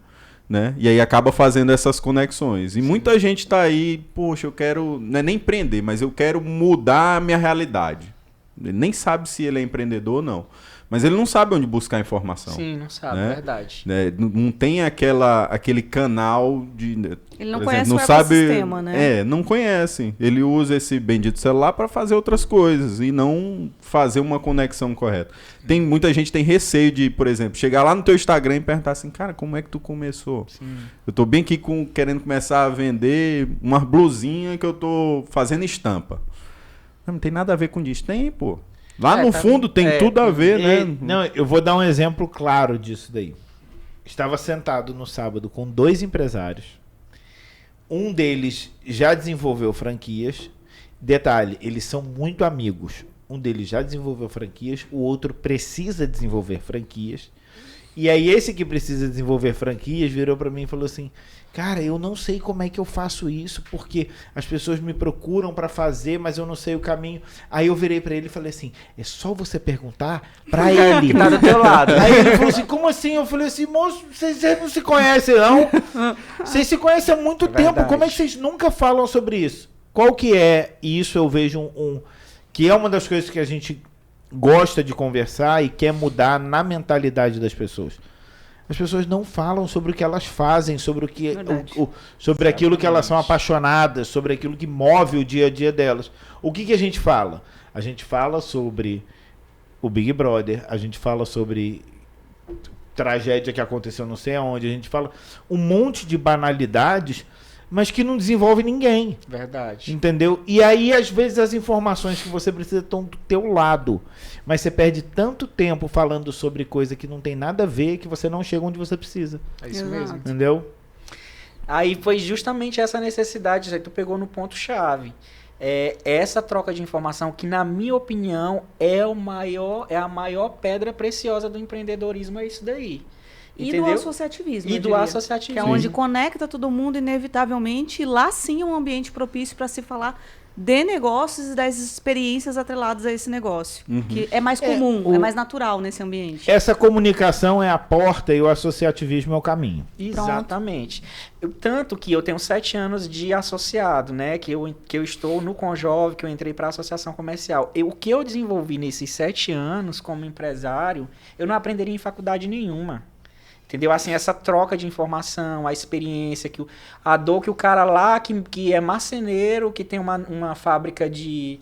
Né? E aí acaba fazendo essas conexões. E muita gente tá aí, poxa, eu quero, não é nem empreender, mas eu quero mudar a minha realidade. Ele nem sabe se ele é empreendedor ou não. Mas ele não sabe onde buscar informação. Sim, não sabe, Né? verdade. Né? Não tem aquele canal de... Ele não por conhece exemplo, o ecossistema, né? Não conhece. Ele usa esse bendito celular para fazer outras coisas e não fazer uma conexão correta. Muita gente tem receio de, por exemplo, chegar lá no teu Instagram e perguntar assim, cara, como é que tu começou? Sim. Eu tô bem aqui querendo começar a vender uma blusinha que eu tô fazendo estampa. Não tem nada a ver com isso. Tem, pô. Lá no fundo tem tudo a ver, né? Não, eu vou dar um exemplo claro disso daí. Estava sentado no sábado com 2 empresários. Um deles já desenvolveu franquias. Detalhe, eles são muito amigos. Um deles já desenvolveu franquias, o outro precisa desenvolver franquias. E aí esse que precisa desenvolver franquias virou para mim e falou assim, cara, eu não sei como é que eu faço isso, porque as pessoas me procuram para fazer, mas eu não sei o caminho. Aí eu virei para ele e falei assim, é só você perguntar para ele. Que tá do teu lado. Aí ele falou assim, como assim? Eu falei assim, moço, vocês não se conhecem não? Vocês se conhecem há muito tempo, verdade. como é que vocês nunca falam sobre isso? Qual que é, e isso eu vejo que é uma das coisas que a gente gosta de conversar e quer mudar na mentalidade das pessoas. As pessoas não falam sobre o que elas fazem, sobre o que sobre aquilo que elas são apaixonadas, sobre aquilo que move o dia a dia delas. O que a gente fala? A gente fala sobre o Big Brother, a gente fala sobre tragédia que aconteceu não sei aonde, a gente fala um monte de banalidades, mas que não desenvolve ninguém. Verdade. Entendeu? E aí, às vezes, as informações que você precisa estão do teu lado. Mas você perde tanto tempo falando sobre coisa que não tem nada a ver que você não chega onde você precisa. É isso Exato. mesmo. Entendeu? Aí foi justamente essa necessidade, aí tu pegou no ponto-chave. Essa troca de informação que, na minha opinião, é a maior pedra preciosa do empreendedorismo, é isso daí. E Entendeu? do associativismo. E eu do diria. associativismo. Que é onde conecta todo mundo inevitavelmente, e lá sim é um ambiente propício para se falar de negócios e das experiências atreladas a esse negócio. Que é mais comum, é mais natural nesse ambiente. Essa comunicação é a porta e o associativismo é o caminho. Exatamente. Tanto que eu tenho 7 anos de associado, né? Que eu estou no Conjove, que eu entrei para a associação comercial. O que eu desenvolvi nesses 7 anos como empresário, eu não aprenderia em faculdade nenhuma. Entendeu? Assim, essa troca de informação, a experiência, a dor que o cara lá, que é marceneiro, que tem uma fábrica de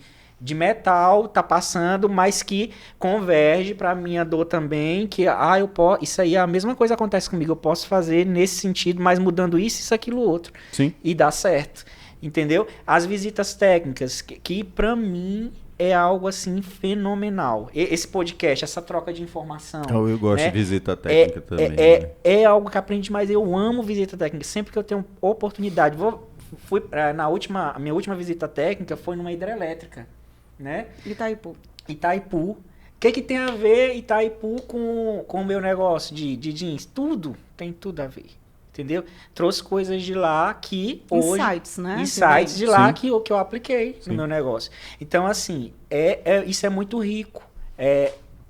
metal, tá passando, mas que converge para minha dor também, que eu posso, isso aí é a mesma coisa que acontece comigo, eu posso fazer nesse sentido, mas mudando isso, aquilo, outro. Sim. E dá certo. Entendeu? As visitas técnicas, que para mim é algo assim fenomenal. Esse podcast, essa troca de informação. Eu gosto, né? de visita técnica também. Né? É algo que aprende demais. Eu amo visita técnica. Sempre que eu tenho oportunidade. A minha última visita técnica foi numa hidrelétrica, né? Itaipu. O que tem a ver Itaipu com o meu negócio de jeans? Tudo. Tem tudo a ver. Entendeu? Trouxe coisas de lá que hoje... Insights, né? Insights de lá Sim. que eu apliquei no meu negócio. Então, assim, isso é muito rico.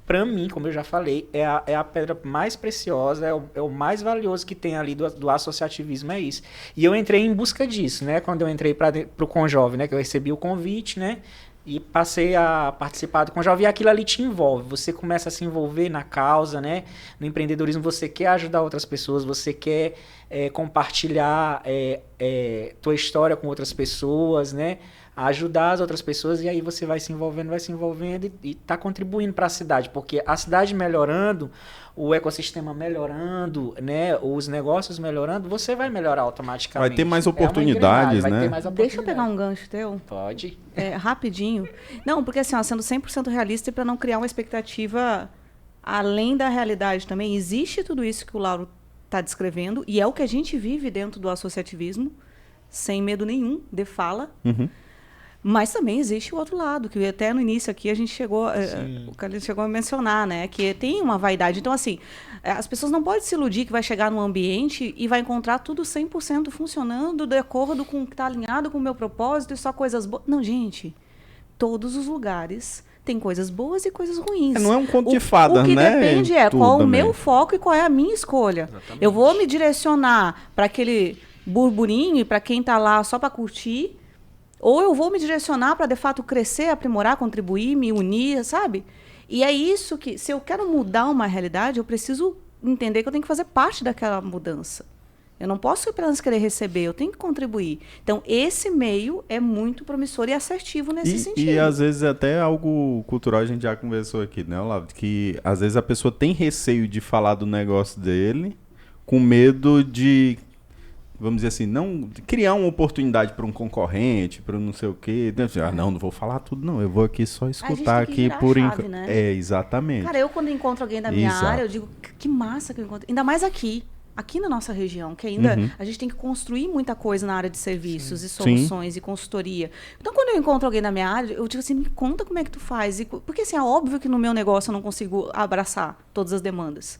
Para mim, como eu já falei, é a pedra mais preciosa, é o mais valioso que tem ali do associativismo, é isso. E eu entrei em busca disso, né? Quando eu entrei para o Conjove, né? Que eu recebi o convite, né? E passei a participar do Conjove, e aquilo ali te envolve. Você começa a se envolver na causa, né? No empreendedorismo, você quer ajudar outras pessoas, você quer compartilhar tua história com outras pessoas, né? Ajudar as outras pessoas, e aí você vai se envolvendo e está contribuindo para a cidade, porque a cidade melhorando, o ecossistema melhorando, né? Os negócios melhorando, você vai melhorar automaticamente. Vai ter mais oportunidades, né? Deixa eu pegar um gancho teu. Pode. Rapidinho. Não, porque assim, sendo 100% realista e para não criar uma expectativa além da realidade também, existe tudo isso que o Lauro está descrevendo, e é o que a gente vive dentro do associativismo, sem medo nenhum de fala. Mas também existe o outro lado, que até no início aqui a gente chegou, o Carlinhos chegou a mencionar, né? Que tem uma vaidade. Então, assim, as pessoas não podem se iludir que vai chegar num ambiente e vai encontrar tudo 100% funcionando de acordo com o que está alinhado com o meu propósito e só coisas boas. Não, gente. Todos os lugares têm coisas boas e coisas ruins. Não é um conto de fadas, né? O que depende qual também. o meu foco e qual é a minha escolha. Exatamente. Eu vou me direcionar para aquele burburinho e para quem está lá só para curtir, ou eu vou me direcionar para, de fato, crescer, aprimorar, contribuir, me unir, sabe? E é isso que, se eu quero mudar uma realidade, eu preciso entender que eu tenho que fazer parte daquela mudança. Eu não posso apenas querer receber, eu tenho que contribuir. Então, esse meio é muito promissor e assertivo nesse sentido. E, às vezes, até algo cultural, a gente já conversou aqui, né, Olavo? Que, às vezes, a pessoa tem receio de falar do negócio dele, com medo de... vamos dizer assim, não criar uma oportunidade para um concorrente, para não sei o quê. Não vou falar tudo, não. Eu vou aqui só escutar aqui por enquanto. Né? Exatamente. Cara, eu quando encontro alguém da minha área, eu digo, que massa que eu encontro. Ainda mais aqui na nossa região, que ainda a gente tem que construir muita coisa na área de serviços e soluções e consultoria. Então, quando eu encontro alguém da minha área, eu digo assim, me conta como é que tu faz. Porque assim, é óbvio que no meu negócio eu não consigo abraçar todas as demandas.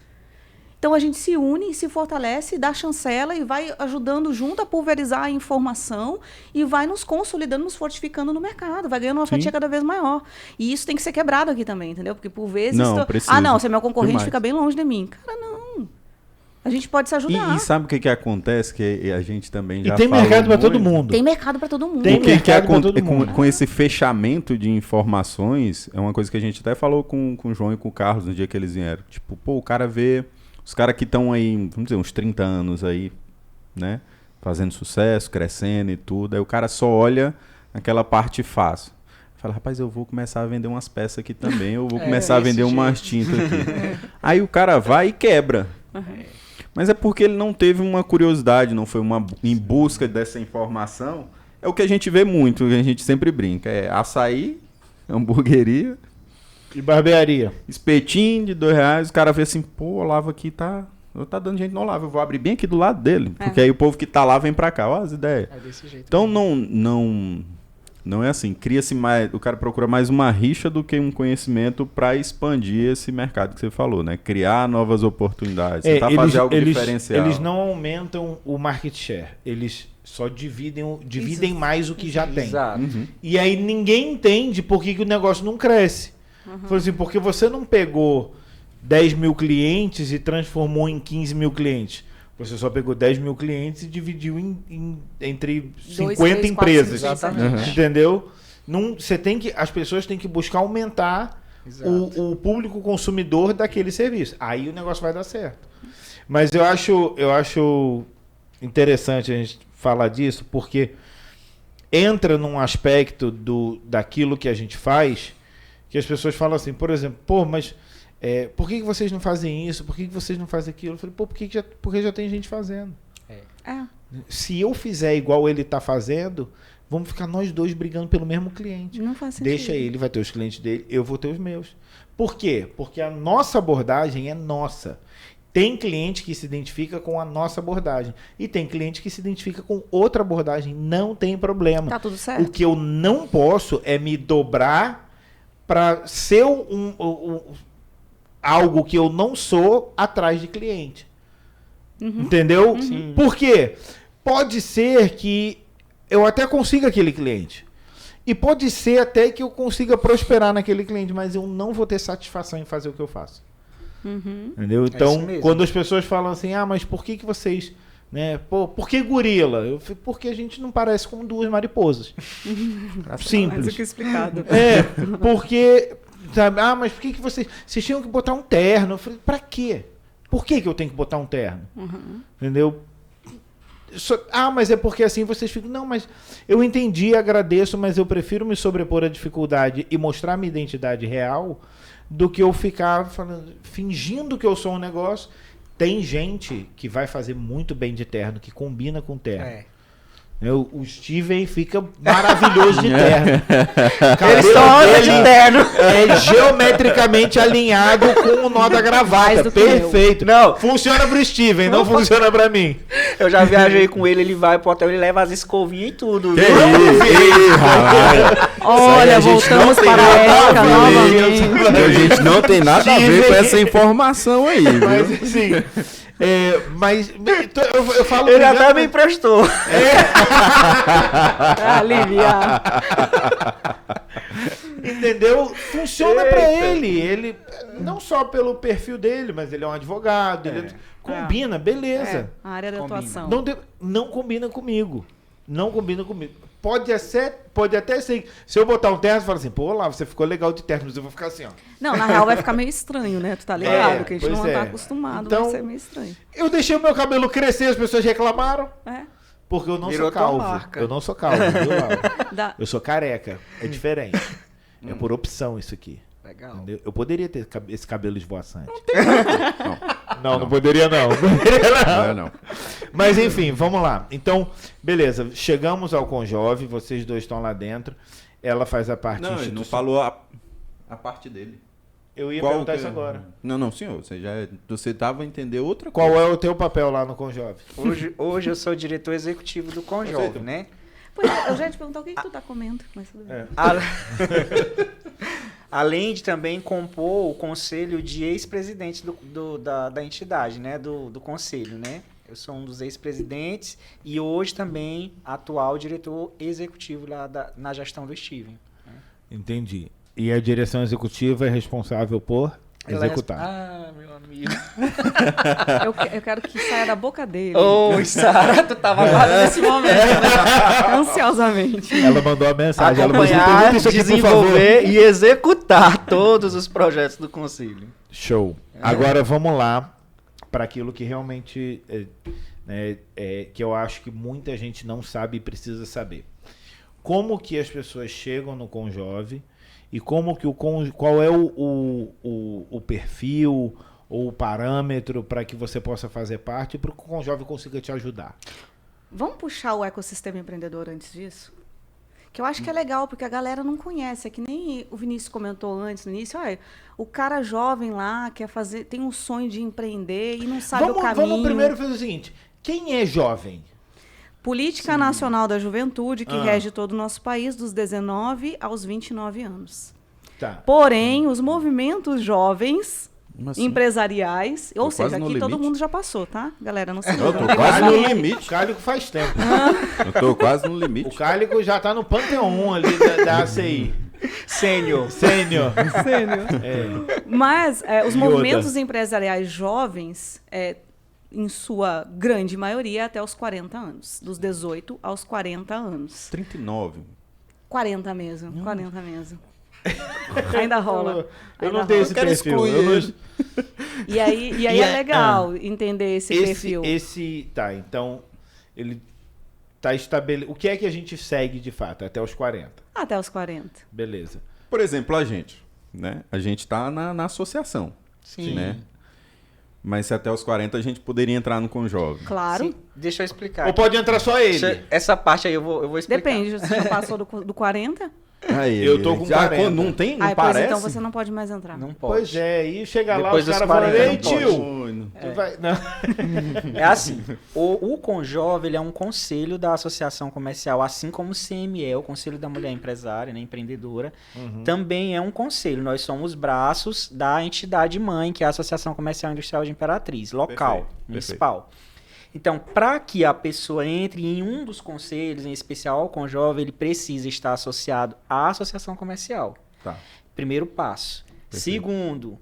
Então a gente se une, se fortalece, dá chancela e vai ajudando junto a pulverizar a informação e vai nos consolidando, nos fortificando no mercado, vai ganhando uma fatia cada vez maior. E isso tem que ser quebrado aqui também, entendeu? Porque por vezes... Precisa. Você é meu concorrente, Demais. fica bem longe de mim. Cara, não. A gente pode se ajudar. E sabe o que acontece? Que a gente também já E tem falou mercado para todo muito. mundo. Tem mercado para todo mundo. Tem O que mercado pra todo mundo. com esse fechamento de informações, é uma coisa que a gente até falou com o João e com o Carlos no dia que eles vieram. Tipo, o cara vê os caras que estão aí, vamos dizer, uns 30 anos aí, né? Fazendo sucesso, crescendo e tudo. Aí o cara só olha aquela parte fácil. Fala, rapaz, eu vou começar a vender umas peças aqui também, eu vou começar a vender umas tintas aqui. Aí o cara vai e quebra. Mas é porque ele não teve uma curiosidade, não foi em busca dessa informação. É o que a gente vê muito, que a gente sempre brinca. É açaí, hamburgueria, E barbearia. espetinho de R$2. O cara vê assim, pô, o Olavo aqui tá dando gente no Olavo. Eu vou abrir bem aqui do lado dele. Porque aí o povo que tá lá vem pra cá. Ó as ideias. É desse jeito. Então não é assim. Cria-se mais... O cara procura mais uma rixa do que um conhecimento para expandir esse mercado que você falou, né? Criar novas oportunidades. Tentar fazer algo diferencial. Eles não aumentam o market share. Eles só dividem mais o que já tem. Exato. E aí ninguém entende por que o negócio não cresce. Por assim, porque você não pegou 10 mil clientes e transformou em 15 mil clientes. Você só pegou 10 mil clientes e dividiu entre 50 3, empresas. 4, 5, Exatamente. Entendeu? As pessoas têm que buscar aumentar o público consumidor daquele serviço. Aí o negócio vai dar certo. Mas eu acho interessante a gente falar disso, porque entra num aspecto daquilo que a gente faz, que as pessoas falam assim, por exemplo, pô, mas por que vocês não fazem isso? Por que vocês não fazem aquilo? Eu falei, pô, porque já tem gente fazendo. Se eu fizer igual ele está fazendo, vamos ficar nós dois brigando pelo mesmo cliente. Não faz sentido. Deixa ele, vai ter os clientes dele, eu vou ter os meus. Por quê? Porque a nossa abordagem é nossa. Tem cliente que se identifica com a nossa abordagem. E tem cliente que se identifica com outra abordagem. Não tem problema. Tá tudo certo. O que eu não posso é me dobrar para ser algo que eu não sou atrás de cliente. Entendeu? Por quê? Pode ser que eu até consiga aquele cliente. E pode ser até que eu consiga prosperar naquele cliente, mas eu não vou ter satisfação em fazer o que eu faço. Entendeu? Então, mesmo. quando as pessoas falam assim, mas por que vocês... Né? Pô, por que gorila? Eu falei, porque a gente não parece com duas mariposas. Simples. Mais do que explicado. Porque... Sabe, mas por que vocês tinham que botar um terno? Eu falei, pra quê? Por que eu tenho que botar um terno? Entendeu? Mas é porque assim vocês ficam... Não, mas eu entendi, agradeço, mas eu prefiro me sobrepor à dificuldade e mostrar minha identidade real do que eu ficar fingindo que eu sou um negócio. Tem gente que vai fazer muito bem de terno, que combina com terno. O Steven fica maravilhoso de terno. Eles estão de terno. É geometricamente alinhado com o nó da gravata. Perfeito. Não. Funciona pro Steven, não funciona pra mim. Eu já viajei com ele vai pro hotel, ele leva as escovinhas e tudo. Viu? Olha, voltamos para a época novamente. A gente não tem nada a ver com essa informação aí, viu? Mas assim... eu falo... Ele até me emprestou. Aliviar. Entendeu? Funciona pra ele. Ele, não só pelo perfil dele, mas ele é um advogado. Ele combina, beleza. A área da atuação. Não combina comigo. Não combina comigo. Pode até ser. Se eu botar um terno, você fala assim, pô, lá, você ficou legal de terno, mas eu vou ficar assim, ó. Não, na real vai ficar meio estranho, né? Tu tá ligado? Que a gente não tá acostumado, então, vai ser meio estranho. Eu deixei o meu cabelo crescer, as pessoas reclamaram. Porque eu não sou calvo. Eu não sou calvo, viu, Laura? Eu sou careca. É diferente. É por opção isso aqui. Legal. Entendeu? Eu poderia ter esse cabelo esvoaçante. Não poderia não. Não. Mas enfim, vamos lá. Então, beleza. Chegamos ao Conjove, vocês dois estão lá dentro. Ela faz a parte Não, ele não falou a parte dele. Eu ia perguntar isso agora. Não, senhor. Você estava a entender outra Qual coisa. é o teu papel lá no Conjove? Hoje eu sou diretor executivo do Conjove, né? Pois é, eu já ia te perguntar o que tu tá comendo, mas tudo bem. Além de também compor o conselho de ex-presidentes da entidade, né? Do conselho, né? Eu sou um dos ex-presidentes e hoje também atual diretor executivo lá na gestão do Steven. Entendi. E a direção executiva é responsável por executar. Ah, meu amigo. Eu quero que saia da boca dele. Oi, Sara, tu tava lá nesse momento. Né? Ansiosamente. Ela mandou a mensagem. Ela falou assim, Acompanhar, pergunta isso aqui, por favor. desenvolver e executar todos os projetos do conselho. Show. Agora vamos lá para aquilo que realmente que eu acho que muita gente não sabe e precisa saber. Como que as pessoas chegam no Conjove e como que qual é o perfil ou o parâmetro para que você possa fazer parte e para que o Conjove consiga te ajudar? Vamos puxar o ecossistema empreendedor antes disso? Que eu acho que é legal, porque a galera não conhece. É que nem o Vinícius comentou antes, no início. Olha, o cara jovem lá tem um sonho de empreender e não sabe o caminho. Vamos primeiro fazer o seguinte. Quem é jovem? Política Nacional da Juventude, que rege todo o nosso país, dos 19 aos 29 anos. Tá. Porém, os movimentos jovens Assim? Empresariais, ou Tô quase seja, no aqui todo limite. mundo já passou, tá? Galera, não se Eu tô iluda. quase no O limite. Cálico faz tempo. Eu tô quase no O limite. Cálico já tá no Panteão ali da ACI. Sênior. Sênior. Mas os Yoda. movimentos empresariais jovens, em sua grande maioria, até os 40 anos. Dos 18 aos 40 anos. 39. 40 mesmo, 40 mesmo. Ainda rola. Eu Ainda não tenho rola. esse quero perfil. excluir Eu não- ele. E aí é legal entender esse perfil. Tá, então, ele tá estabelecido. O que é que a gente segue de fato? Até os 40. Até os 40. Beleza. Por exemplo, a gente, né? A gente tá na associação, Sim. né? Mas se até os 40 a gente poderia entrar no Conjove. Claro. Sim, deixa eu explicar. Ou pode entrar só ele? Essa parte aí eu vou explicar. Depende, você já passou do 40? Aí, Eu tô com já 40. Não tem? Não Pois parece? então você não pode mais entrar. Não pode. Pois é, e chega lá, Depois os dos caras falam, 40 ei não pode. tio, tu vai... Não. É assim, o Conjove ele é um conselho da associação comercial, assim como o CME, o Conselho da Mulher Empresária, né, Empreendedora, também é um conselho. Nós somos braços da entidade mãe, que é a Associação Comercial e Industrial de Imperatriz, local, Perfeito, municipal. Então, para que a pessoa entre em um dos conselhos, em especial ao Conjove, ele precisa estar associado à associação comercial. Tá. Primeiro passo. Perfeito. Segundo,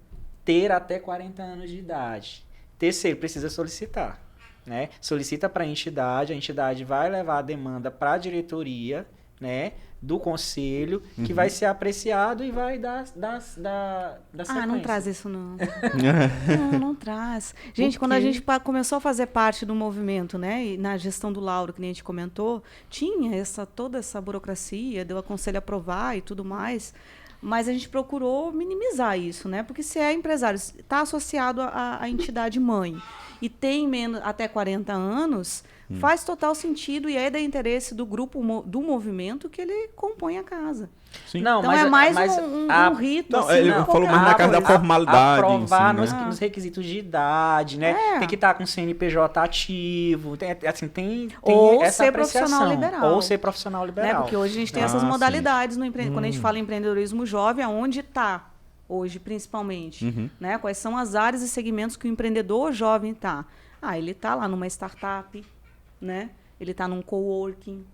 ter até 40 anos de idade. Terceiro, precisa solicitar. Né? Solicita para a entidade vai levar a demanda para a diretoria, né, do conselho, que vai ser apreciado e vai dar sequência. Não traz isso não. Não traz. Gente, quando a gente começou a fazer parte do movimento, né, e na gestão do Lauro, que nem a gente comentou, tinha toda essa burocracia, deu a conselho aprovar e tudo mais, mas a gente procurou minimizar isso, né, porque se é empresário, está associado à entidade mãe e tem até 40 anos, faz total sentido e é da interesse do grupo, do movimento que ele compõe a casa. Sim. Não, Então mas é mais mas um rito. Não, assim, ele não falou qualquer mais na casa da coisa. formalidade. Aprovar em si, né? nos requisitos de idade, né? É. Tem que estar com CNPJ ativo, tem Ou essa ser apreciação. profissional liberal. Ou ser profissional Né? liberal. Porque hoje a gente tem Ah, essas sim. modalidades quando a gente fala em empreendedorismo jovem, aonde está hoje, principalmente. Né? Quais são as áreas e segmentos que o empreendedor jovem está? Ele está lá numa startup, né? Ele está num coworking,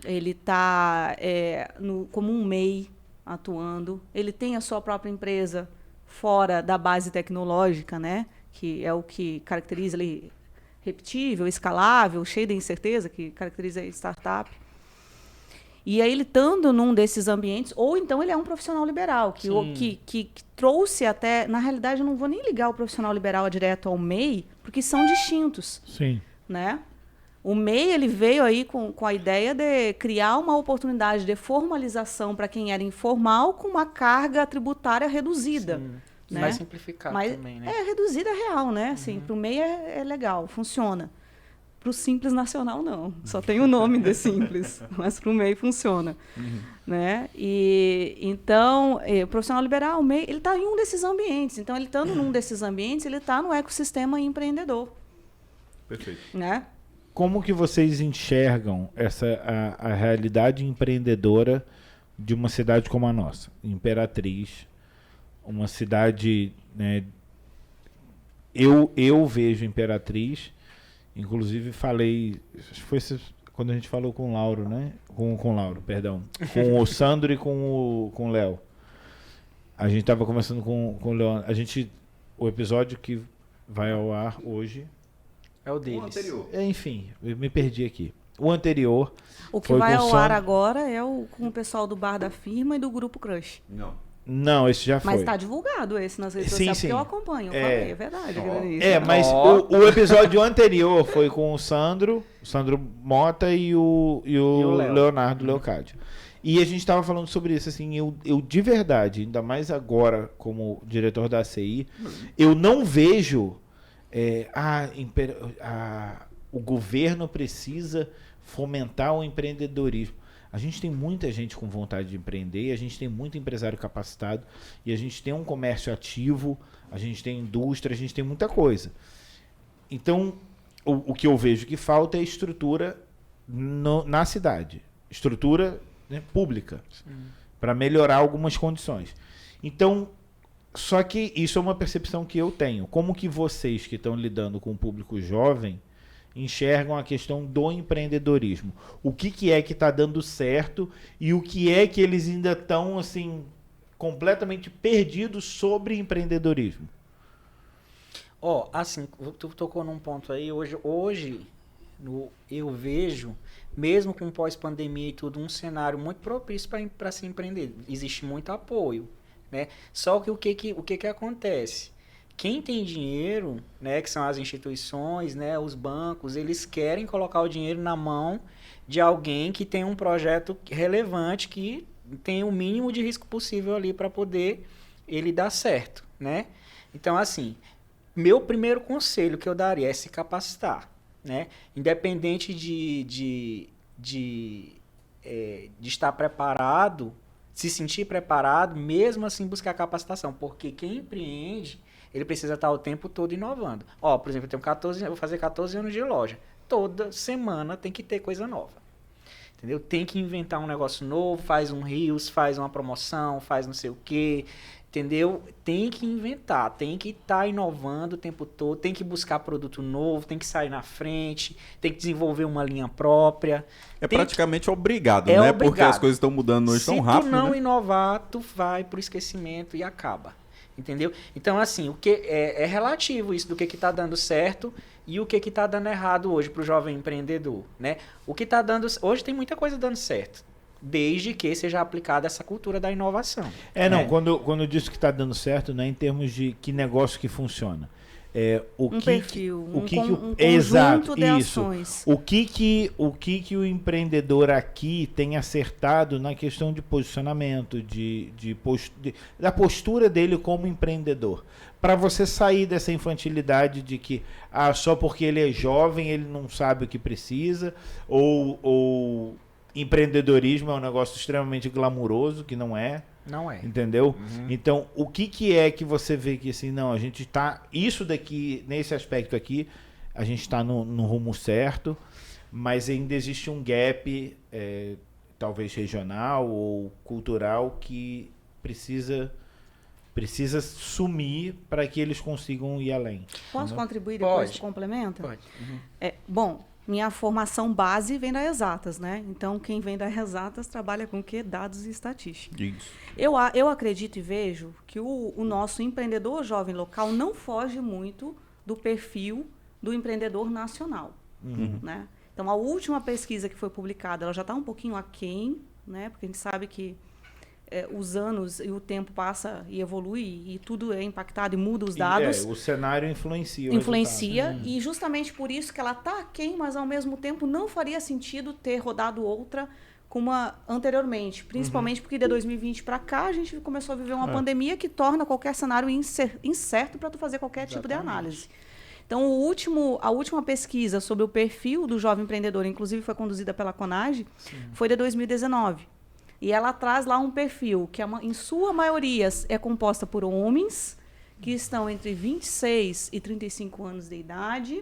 ele está como um MEI atuando, ele tem a sua própria empresa fora da base tecnológica, né? Que é o que caracteriza ali repetível, escalável, cheio de incerteza, que caracteriza a startup. E aí ele estando num desses ambientes, ou então ele é um profissional liberal, que trouxe até... Na realidade, eu não vou nem ligar o profissional liberal direto ao MEI, porque são distintos. Sim. Né? O MEI ele veio aí com a ideia de criar uma oportunidade de formalização para quem era informal com uma carga tributária reduzida. Sim. Né? Mais simplificado também, né? Reduzida real, né? Assim, para o MEI é legal, funciona. Para o Simples Nacional, não. Só tem o nome de Simples, mas para o MEI funciona. Né? E, então, o profissional liberal, o MEI, ele está em um desses ambientes. Então, ele estando num desses ambientes, ele está no ecossistema empreendedor. Perfeito. Né? Como que vocês enxergam a realidade empreendedora de uma cidade como a nossa, Imperatriz, uma cidade, né, eu vejo Imperatriz, inclusive falei, foi quando a gente falou com o Lauro, né? Com o Lauro, perdão. Com o Sandro e com o Léo. A gente estava conversando com o Leon. O episódio que vai ao ar hoje É o deles. O anterior. enfim, eu me perdi aqui. O anterior. O que foi vai com o ao ar Sandro. agora é com o pessoal do Bar da Firma e do Grupo Crush. Não, esse já foi. Mas está divulgado esse nas redes Sim, sociais, sim. porque eu acompanho. Eu É. falei, é verdade. Mas o episódio anterior foi com o Sandro Mota e o Léo. Leonardo Leocádio. E a gente estava falando sobre isso, assim, eu de verdade, ainda mais agora como diretor da ACI, eu não vejo o governo precisa fomentar o empreendedorismo. A gente tem muita gente com vontade de empreender, a gente tem muito empresário capacitado, e a gente tem um comércio ativo, a gente tem indústria, a gente tem muita coisa. Então, o que eu vejo que falta é estrutura na cidade. Estrutura, né, pública, para melhorar algumas condições. Então, só que isso é uma percepção que eu tenho. Como que vocês que estão lidando com o público jovem enxergam a questão do empreendedorismo? O que é que está dando certo e o que é que eles ainda estão assim completamente perdidos sobre empreendedorismo? Assim, tu tocou num ponto aí, hoje eu vejo, mesmo com pós-pandemia e tudo, um cenário muito propício para se empreender. Existe muito apoio, né? Só que o que acontece? Quem tem dinheiro, né, que são as instituições, né, os bancos, eles querem colocar o dinheiro na mão de alguém que tem um projeto relevante, que tem o mínimo de risco possível ali para poder ele dar certo, né? Então, assim, meu primeiro conselho que eu daria é se capacitar, né? Independente de estar preparado, se sentir preparado, mesmo assim buscar capacitação, porque quem empreende, ele precisa estar o tempo todo inovando. Por exemplo, eu vou fazer 14 anos de loja. Toda semana tem que ter coisa nova. Entendeu? Tem que inventar um negócio novo, faz um Reels, faz uma promoção, faz não sei o quê. Entendeu? Tem que inventar, tem que estar inovando o tempo todo, tem que buscar produto novo, tem que sair na frente, tem que desenvolver uma linha própria. Praticamente obrigado, né? obrigado. Porque as coisas estão mudando hoje tão rápido. Se tu não né? inovar, tu vai pro esquecimento e acaba. Entendeu? Então, assim, o que é relativo isso do que está dando certo e o que está dando errado hoje para o jovem empreendedor, né? O que está dando... Hoje tem muita coisa dando certo, desde que seja aplicada essa cultura da inovação. Quando eu disse que está dando certo, não é em termos de que negócio que funciona. Perfil, um conjunto exato, de isso. ações. O que o empreendedor aqui tem acertado na questão de posicionamento, da postura dele como empreendedor. Para você sair dessa infantilidade de que só porque ele é jovem ele não sabe o que precisa, ou empreendedorismo é um negócio extremamente glamuroso, que não é. Não é. Entendeu? Então, o que é que você vê que assim, não, a gente tá... Isso daqui, nesse aspecto aqui, a gente está no rumo certo, mas ainda existe um gap, talvez regional ou cultural, que precisa sumir para que eles consigam ir além. Posso contribuir depois? Pode. Tu complementa? Pode. Bom, minha formação base vem da Exatas, né? Então, quem vem da Exatas trabalha com o quê? Dados e estatística. Isso. Eu acredito e vejo que o nosso empreendedor jovem local não foge muito do perfil do empreendedor nacional, né? Então, a última pesquisa que foi publicada, ela já está um pouquinho aquém, né? Porque a gente sabe que os anos e o tempo passa e evolui e tudo é impactado e muda os dados. O cenário influencia. E justamente por isso que ela está aquém, mas ao mesmo tempo não faria sentido ter rodado outra como anteriormente, principalmente porque de 2020 para cá a gente começou a viver uma pandemia que torna qualquer cenário incerto para tu fazer qualquer tipo de análise. Então, a última pesquisa sobre o perfil do jovem empreendedor, inclusive foi conduzida pela Conage, foi de 2019. E ela traz lá um perfil que, em sua maioria, é composta por homens que estão entre 26 e 35 anos de idade,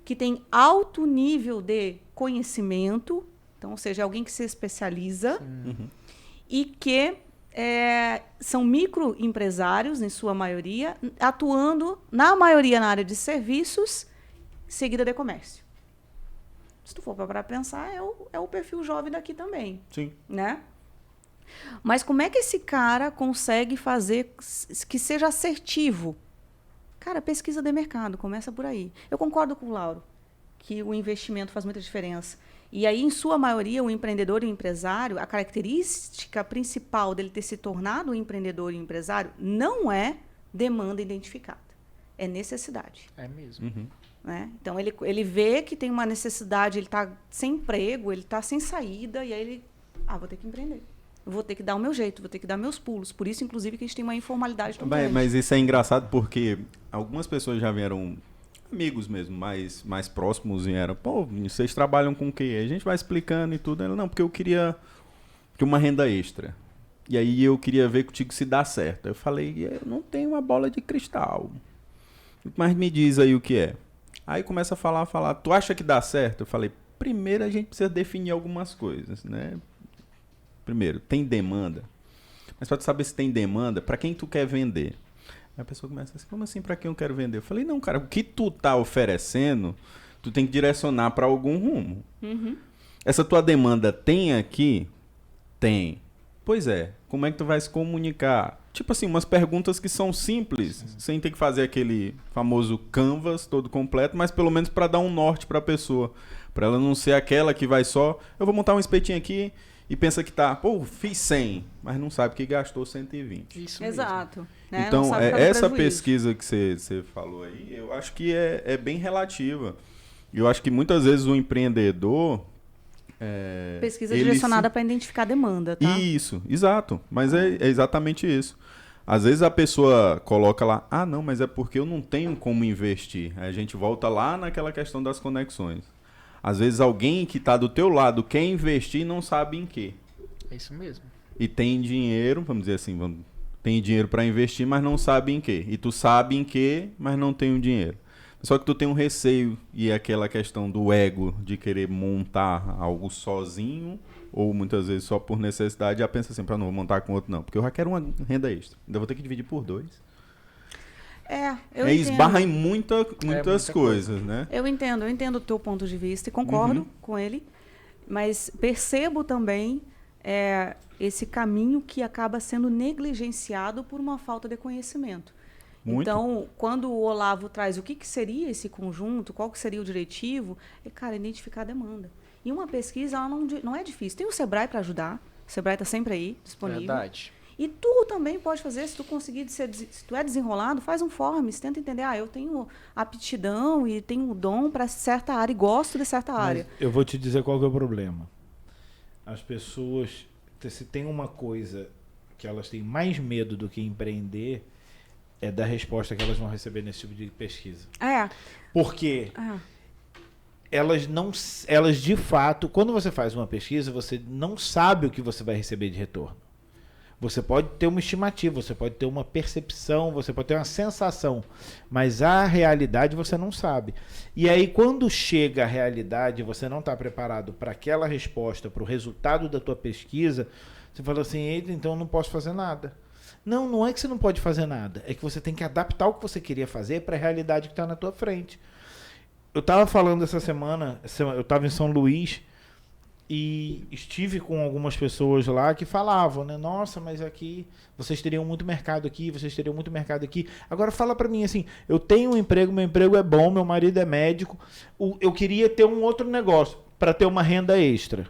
que tem alto nível de conhecimento, então, ou seja, alguém que se especializa, e que são microempresários, em sua maioria, atuando, na maioria, na área de serviços, seguida de comércio. Se tu for para pensar, é o perfil jovem daqui também. Sim. Né? Mas como é que esse cara consegue fazer que seja assertivo? Cara, pesquisa de mercado, começa por aí. Eu concordo com o Lauro, que o investimento faz muita diferença. E aí, em sua maioria, o empreendedor e o empresário, a característica principal dele ter se tornado um empreendedor e empresário não é demanda identificada, é necessidade. É mesmo. Uhum. Né? Então, ele vê que tem uma necessidade, ele está sem emprego, ele está sem saída, e aí ele, vou ter que empreender. Vou ter que dar o meu jeito, vou ter que dar meus pulos. Por isso, inclusive, que a gente tem uma informalidade tão grande. Mas isso é engraçado porque algumas pessoas já vieram, amigos mesmo, mais próximos, vieram, pô, vocês trabalham com o quê? A gente vai explicando e tudo. Ela, não, porque eu queria uma renda extra. E aí eu queria ver contigo se dá certo. Eu falei, eu não tenho uma bola de cristal. Mas me diz aí o que é. Aí começa a falar, tu acha que dá certo? Eu falei, primeiro a gente precisa definir algumas coisas, né? Primeiro, tem demanda. Mas para tu saber se tem demanda, para quem tu quer vender? Aí a pessoa começa assim, como assim para quem eu quero vender? Eu falei, não, cara, o que tu tá oferecendo, tu tem que direcionar para algum rumo. Uhum. Essa tua demanda tem aqui? Tem. Pois é, como é que tu vai se comunicar? Tipo assim, umas perguntas que são simples, sem ter que fazer aquele famoso canvas todo completo, mas pelo menos para dar um norte para a pessoa. Para ela não ser aquela que vai só, eu vou montar um espetinho aqui e pensa que tá, pô, fiz 100, mas não sabe que gastou 120. Isso mesmo. Exato. Né? Então, Não sabe cada essa prejuízo. pesquisa que você falou aí, eu acho que é bem relativa. Eu acho que muitas vezes o empreendedor... Pesquisa direcionada para identificar demanda, tá? Isso, exato. Mas é exatamente isso. Às vezes a pessoa coloca lá, não, mas é porque eu não tenho como investir. Aí a gente volta lá naquela questão das conexões. Às vezes alguém que está do teu lado quer investir e não sabe em quê. É isso mesmo. E tem dinheiro, vamos dizer assim, tem dinheiro para investir, mas não sabe em quê. E tu sabe em quê, mas não tem o dinheiro. Só que tu tem um receio e aquela questão do ego de querer montar algo sozinho ou muitas vezes só por necessidade, já pensa assim, não vou montar com outro não, porque eu já quero uma renda extra. Ainda vou ter que dividir por 2. Eu entendo. Esbarra em muitas muita coisas, né? Eu entendo o teu ponto de vista e concordo com ele, mas percebo também esse caminho que acaba sendo negligenciado por uma falta de conhecimento. Muito. Então, quando o Olavo traz o que seria esse conjunto, qual que seria o diretivo, identificar a demanda. E uma pesquisa, ela não é difícil. Tem o Sebrae para ajudar, o Sebrae está sempre aí, disponível. Verdade. E tu também pode fazer, se tu conseguir, se tu é desenrolado, faz um forms, tenta entender, eu tenho aptidão e tenho dom para certa área e gosto de certa área. Eu vou te dizer qual que é o problema. As pessoas, se tem uma coisa que elas têm mais medo do que empreender, é da resposta que elas vão receber nesse tipo de pesquisa. Porque elas de fato, quando você faz uma pesquisa, você não sabe o que você vai receber de retorno. Você pode ter uma estimativa, você pode ter uma percepção, você pode ter uma sensação, mas a realidade você não sabe. E aí, quando chega a realidade, você não está preparado para aquela resposta, para o resultado da tua pesquisa, você fala assim, eita, então eu não posso fazer nada. Não é que você não pode fazer nada, é que você tem que adaptar o que você queria fazer para a realidade que está na tua frente. Eu estava falando essa semana, eu estava em São Luís, e estive com algumas pessoas lá que falavam, né? Nossa, mas aqui vocês teriam muito mercado aqui, vocês teriam muito mercado aqui. Agora fala pra mim assim, eu tenho um emprego, meu emprego é bom, meu marido é médico, eu queria ter um outro negócio para ter uma renda extra.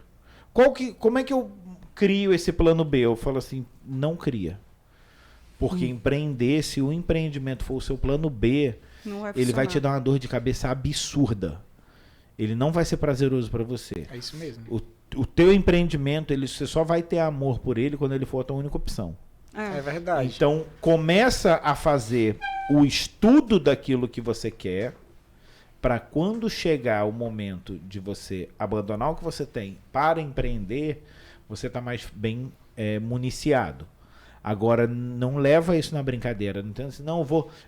Como é que eu crio esse plano B? Eu falo assim, não cria. Porque empreender, se o empreendimento for o seu plano B, ele vai te dar uma dor de cabeça absurda. Ele não vai ser prazeroso para você. É isso mesmo. O teu empreendimento, você só vai ter amor por ele quando ele for a tua única opção. É verdade. Então, começa a fazer o estudo daquilo que você quer, para quando chegar o momento de você abandonar o que você tem para empreender, você está mais bem municiado. Agora, não leva isso na brincadeira. Não tem assim, não,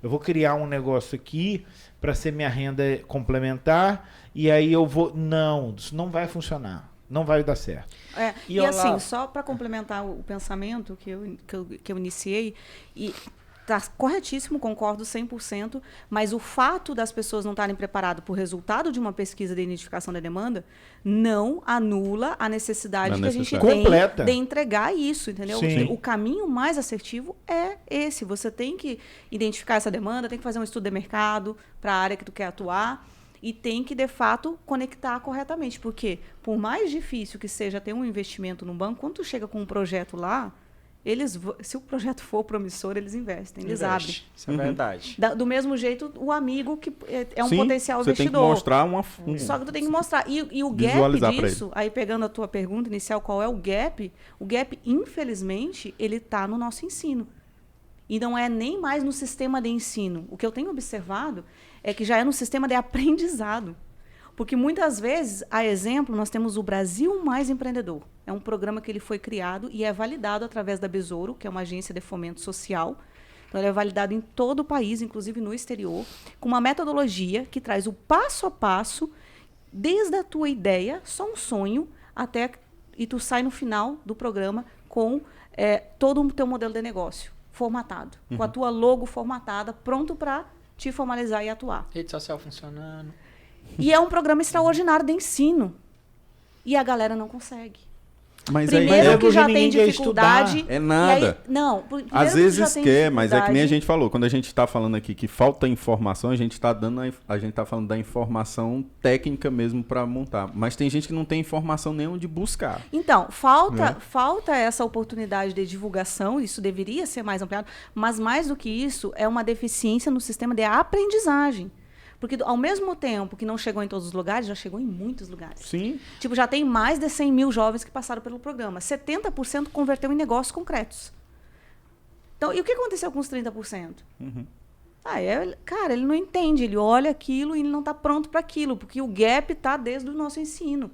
eu vou criar um negócio aqui para ser minha renda complementar e aí eu vou... Não, isso não vai funcionar. não vai dar certo. E assim, só para complementar o pensamento que eu iniciei, e tá corretíssimo, concordo 100%, mas o fato das pessoas não estarem preparadas por resultado de uma pesquisa de identificação da demanda não anula a necessidade que a gente tem de entregar isso, entendeu? Sim. O caminho mais assertivo é esse. Você tem que identificar essa demanda, tem que fazer um estudo de mercado para a área que tu quer atuar e tem que, de fato, conectar corretamente. Porque, por mais difícil que seja ter um investimento no banco, quando tu chega com um projeto lá, se o projeto for promissor, eles investem, eles abrem. Isso é verdade. Do mesmo jeito, o amigo que é um Sim, potencial você investidor. Tem que mostrar Só que tu tem que mostrar. E o gap disso, aí pegando a tua pergunta inicial, qual é o gap? O gap, infelizmente, ele está no nosso ensino. E não é nem mais no sistema de ensino. O que eu tenho observado é que já é no sistema de aprendizado. Porque muitas vezes, a exemplo, nós temos o Brasil Mais Empreendedor. É um programa que ele foi criado e é validado através da Besouro, que é uma agência de fomento social. Então, ele é validado em todo o país, inclusive no exterior, com uma metodologia que traz o passo a passo, desde a tua ideia, só um sonho, e tu sai no final do programa com todo o teu modelo de negócio formatado, com a tua logo formatada, pronto para te formalizar e atuar. Rede social funcionando. E é um programa extraordinário de ensino. E a galera não consegue. Mas primeiro que já tem dificuldade. É nada. Aí, não, às vezes quer, mas é que nem a gente falou. Quando a gente está falando aqui que falta informação, a gente está falando da informação técnica mesmo para montar. Mas tem gente que não tem informação nem onde buscar. Então, falta essa oportunidade de divulgação, isso deveria ser mais ampliado, mas mais do que isso, é uma deficiência no sistema de aprendizagem. Porque, ao mesmo tempo que não chegou em todos os lugares, já chegou em muitos lugares. Sim. Tipo, já tem mais de 100 mil jovens que passaram pelo programa. 70% converteu em negócios concretos. Então, e o que aconteceu com os 30%? Uhum. Cara, ele não entende. Ele olha aquilo e ele não está pronto para aquilo, porque o gap está desde o nosso ensino.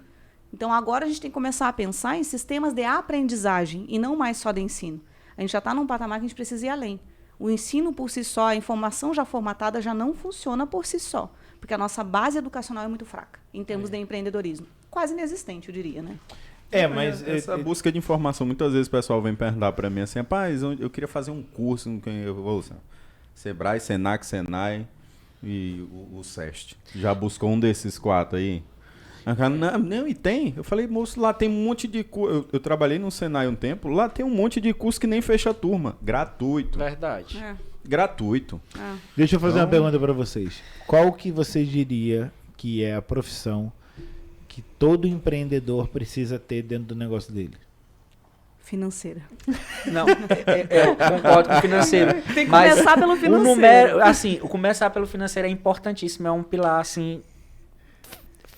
Então, agora a gente tem que começar a pensar em sistemas de aprendizagem e não mais só de ensino. A gente já está num patamar que a gente precisa ir além. O ensino por si só, a informação já formatada já não funciona por si só, porque a nossa base educacional é muito fraca, em termos de empreendedorismo. Quase inexistente, eu diria, né? Mas essa busca de informação, muitas vezes o pessoal vem perguntar para mim assim, rapaz, eu queria fazer um curso, Sebrae, Senac, Senai e o SEST. Já buscou um desses 4 aí? Não, e tem. Eu falei, moço, lá tem um monte de curso. Eu trabalhei no Senai um tempo, lá tem um monte de curso que nem fecha a turma. Gratuito. Verdade. Gratuito. Deixa eu fazer uma pergunta para vocês. Qual que você diria que é a profissão que todo empreendedor precisa ter dentro do negócio dele? Financeira. Não, eu concordo com o financeiro. Tem que começar pelo financeiro. O começar pelo financeiro é importantíssimo, é um pilar, assim,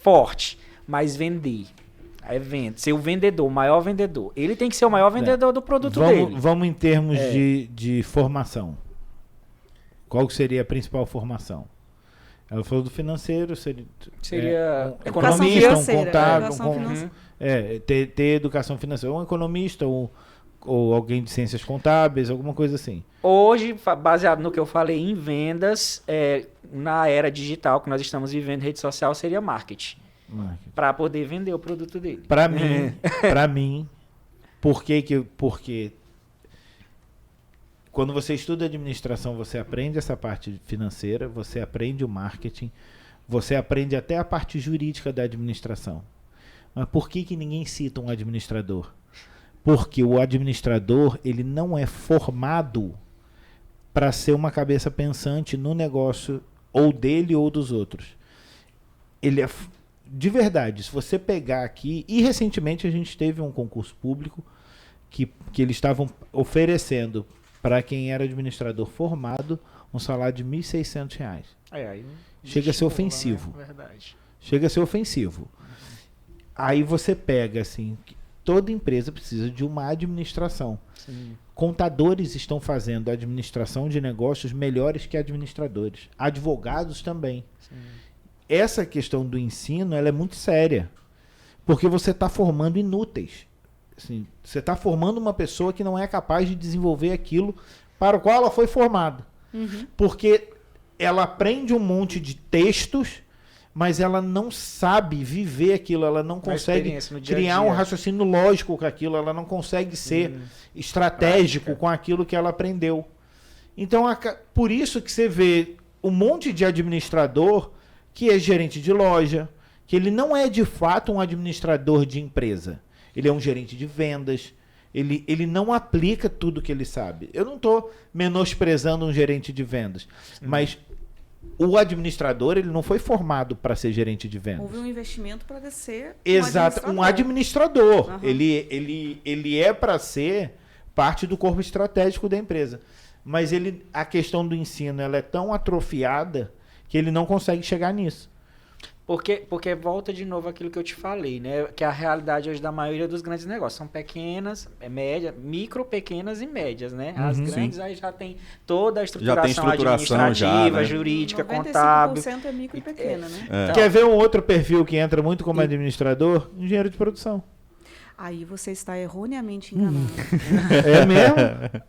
forte, mas vender. Ser o vendedor, o maior vendedor. Ele tem que ser o maior vendedor do produto dele. Vamos em termos de formação. Qual seria a principal formação? Ela falou do financeiro, seria um economista, um contábil, ter educação financeira, um economista ou alguém de ciências contábeis, alguma coisa assim. Hoje, baseado no que eu falei em vendas, na era digital que nós estamos vivendo, rede social seria marketing. Para poder vender o produto dele. Para mim, porque quando você estuda administração, você aprende essa parte financeira, você aprende o marketing, você aprende até a parte jurídica da administração. Mas por que ninguém cita um administrador? Porque o administrador, ele não é formado para ser uma cabeça pensante no negócio ou dele ou dos outros. Ele é, de verdade, se você pegar aqui, e recentemente a gente teve um concurso público que eles estavam oferecendo para quem era administrador formado um salário de R$ 1.600. Chega a ser ofensivo. Né? Verdade. Chega a ser ofensivo. Aí você pega assim, toda empresa precisa de uma administração. Sim. Contadores estão fazendo administração de negócios melhores que administradores. Advogados também. Sim. Essa questão do ensino, ela é muito séria. Porque você está formando inúteis. Assim, você está formando uma pessoa que não é capaz de desenvolver aquilo para o qual ela foi formada. Porque ela aprende um monte de textos, mas ela não sabe viver aquilo, ela não consegue experiência no dia a criar dia. um raciocínio lógico com aquilo, ela não consegue ser estratégico prática. com aquilo que ela aprendeu. Então, por isso que você vê um monte de administrador que é gerente de loja, que ele não é de fato um administrador de empresa. Ele é um gerente de vendas. Ele não aplica tudo que ele sabe. Eu não estou menosprezando um gerente de vendas, mas o administrador ele não foi formado para ser gerente de vendas. Houve um investimento para ser Exato, um administrador. Uhum. Ele é para ser parte do corpo estratégico da empresa. Mas a questão do ensino ela é tão atrofiada que ele não consegue chegar nisso. Porque volta de novo aquilo que eu te falei, né? Que a realidade hoje da maioria dos grandes negócios são pequenas, médias, micro, pequenas e médias, né? As grandes aí já tem toda a estruturação, administrativa, né? jurídica, 95% contábil. é micro e pequena, né? Então, Quer ver um outro perfil que entra muito como administrador? Engenheiro de produção. Aí você está erroneamente enganado. É mesmo?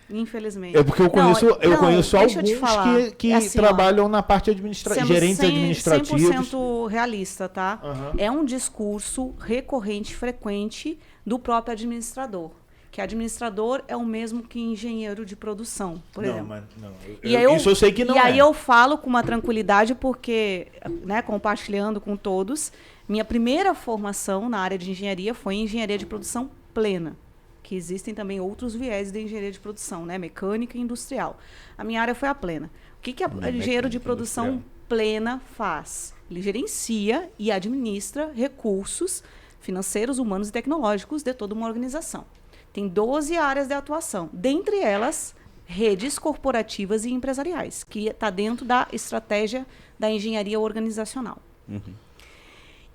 Infelizmente. É porque eu conheço deixa alguns eu te falar. que É assim, ó, trabalham na parte sendo gerentes administrativos. 100% realista, tá? Aham. É um discurso recorrente, frequente do próprio administrador. Que administrador é o mesmo que engenheiro de produção, por exemplo. Mas não. Isso eu sei que não e é. aí eu falo com uma tranquilidade porque, né, compartilhando com todos, minha primeira formação na área de engenharia foi em engenharia de produção plena, que existem também outros viés da engenharia de produção, né, mecânica e industrial. A minha área foi a plena. O que a engenheiro de produção plena faz? Ele gerencia e administra recursos financeiros, humanos e tecnológicos de toda uma organização. Tem 12 áreas de atuação, dentre elas redes corporativas e empresariais, que está dentro da estratégia da engenharia organizacional.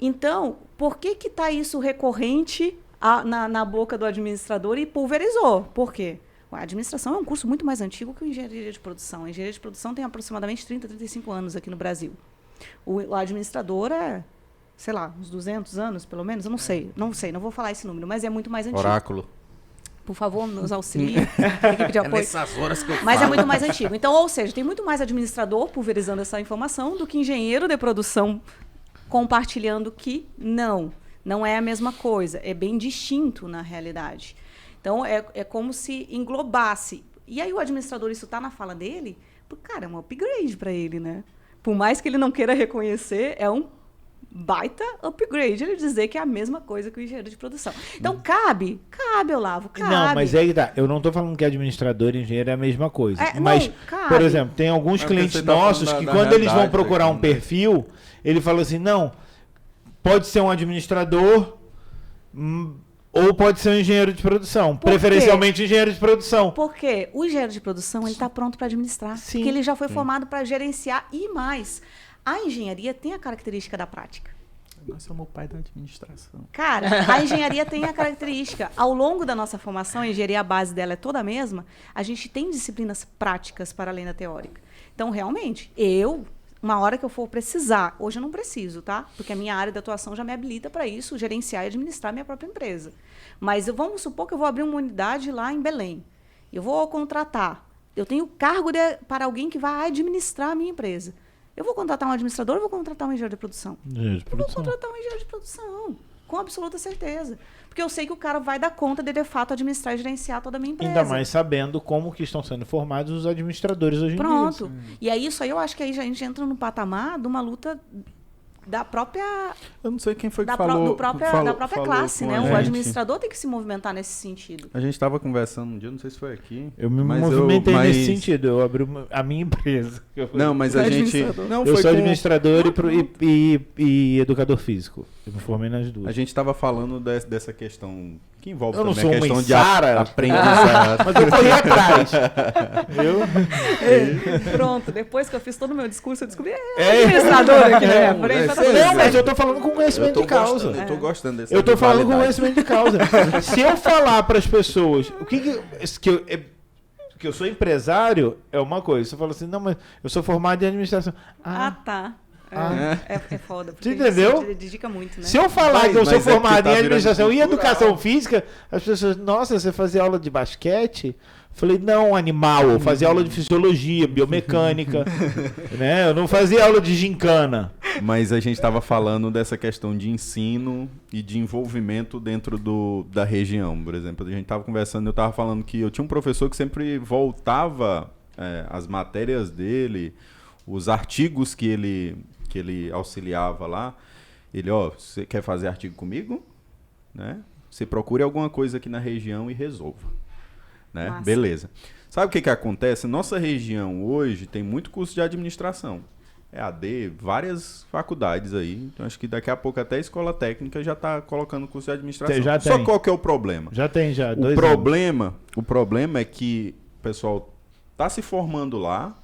Então, por que está isso recorrente na boca do administrador e pulverizou? Por quê? A administração é um curso muito mais antigo que a engenharia de produção. A engenharia de produção tem aproximadamente 30, 35 anos aqui no Brasil. O administrador é, sei lá, uns 200 anos, pelo menos? Eu não sei, não vou falar esse número, mas é muito mais antigo. Oráculo. Por favor, nos auxilie. Equipe de apoio. nessas horas que eu Mas é muito mais antigo. Então, ou seja, tem muito mais administrador pulverizando essa informação do que engenheiro de produção compartilhando que não é a mesma coisa. É bem distinto na realidade. Então, é como se englobasse. E aí o administrador, isso está na fala dele, cara, é um upgrade para ele, né? Por mais que ele não queira reconhecer, é um baita upgrade ele dizer que é a mesma coisa que o engenheiro de produção. Então, cabe, Olavo, cabe. Não, mas aí tá. Eu não estou falando que administrador e engenheiro é a mesma coisa. Mas, cabe. por exemplo, tem alguns clientes você tá nossos falando que da quando eles vão realidade procurar aqui, um né? perfil, ele fala assim, não, pode ser um administrador ou pode ser um engenheiro de produção. Por quê? Preferencialmente engenheiro de produção. Porque o engenheiro de produção ele está pronto para administrar. Sim. Porque ele já foi formado para gerenciar e mais. A engenharia tem a característica da prática. Nós somos o pai da administração. Cara, a engenharia tem a característica. Ao longo da nossa formação, a engenharia, a base dela é toda a mesma, a gente tem disciplinas práticas para além da teórica. Então, realmente, uma hora que eu for precisar, hoje eu não preciso, tá? Porque a minha área de atuação já me habilita para isso, gerenciar e administrar minha própria empresa. Mas vamos supor que eu vou abrir uma unidade lá em Belém. Eu vou contratar. Eu tenho cargo para alguém que vai administrar a minha empresa. Eu vou contratar um administrador ou vou contratar um engenheiro de produção? Engenheiro de Eu vou produção. contratar um engenheiro de produção, com absoluta certeza. Porque eu sei que o cara vai dar conta de fato, administrar e gerenciar toda a minha empresa. Ainda mais sabendo como que estão sendo formados os administradores hoje em dia. Pronto. E aí, isso aí eu acho que aí a gente entra no patamar de uma luta da própria... Eu não sei quem foi que da falou. própria classe, com né? a O gente. administrador tem que se movimentar nesse sentido. A gente estava conversando um dia, não sei se foi aqui. Eu me mas movimentei mas- nesse sentido. Eu abri a minha empresa. Não, mas a gente. Administrador. Não, Eu foi sou com- administrador e educador físico. Eu me formei nas duas. A gente estava falando dessa questão que envolve Eu não também a sou uma questão de Sara. aprendizado. Mas eu corri atrás. Pronto, depois que eu fiz todo o meu discurso, eu descobri, administrador aqui na minha frente. tá tudo Não, certo. mas eu tô falando com conhecimento de causa. Eu tô gostando dessa Eu tô falando com rivalidade. conhecimento de causa. Se eu falar para as pessoas o que eu sou empresário, é uma coisa. Você fala assim, não, mas eu sou formado em administração. Ah, tá. É foda. Porque Você entendeu? Você dedica muito, né? Se eu falar Mas- que eu sou mas é formado porque tá em administração e virando cultural. educação física, as pessoas, nossa, você fazia aula de basquete? Eu falei, não, animal, eu fazia aula de fisiologia, biomecânica, né? Eu não fazia aula de gincana. Mas a gente estava falando dessa questão de ensino e de envolvimento dentro da região. Por exemplo, a gente estava conversando, eu estava falando que eu tinha um professor que sempre voltava as matérias dele, os artigos que ele auxiliava lá. Ele, você quer fazer artigo comigo? Né? Você procure alguma coisa aqui na região e resolva. Né? Beleza. Sabe o que acontece? Nossa região hoje tem muito curso de administração. EAD, várias faculdades aí. Então acho que daqui a pouco até a escola técnica já está colocando curso de administração. Já Só tem. qual que é o problema? Já tem, já. O problema é que o pessoal está se formando lá,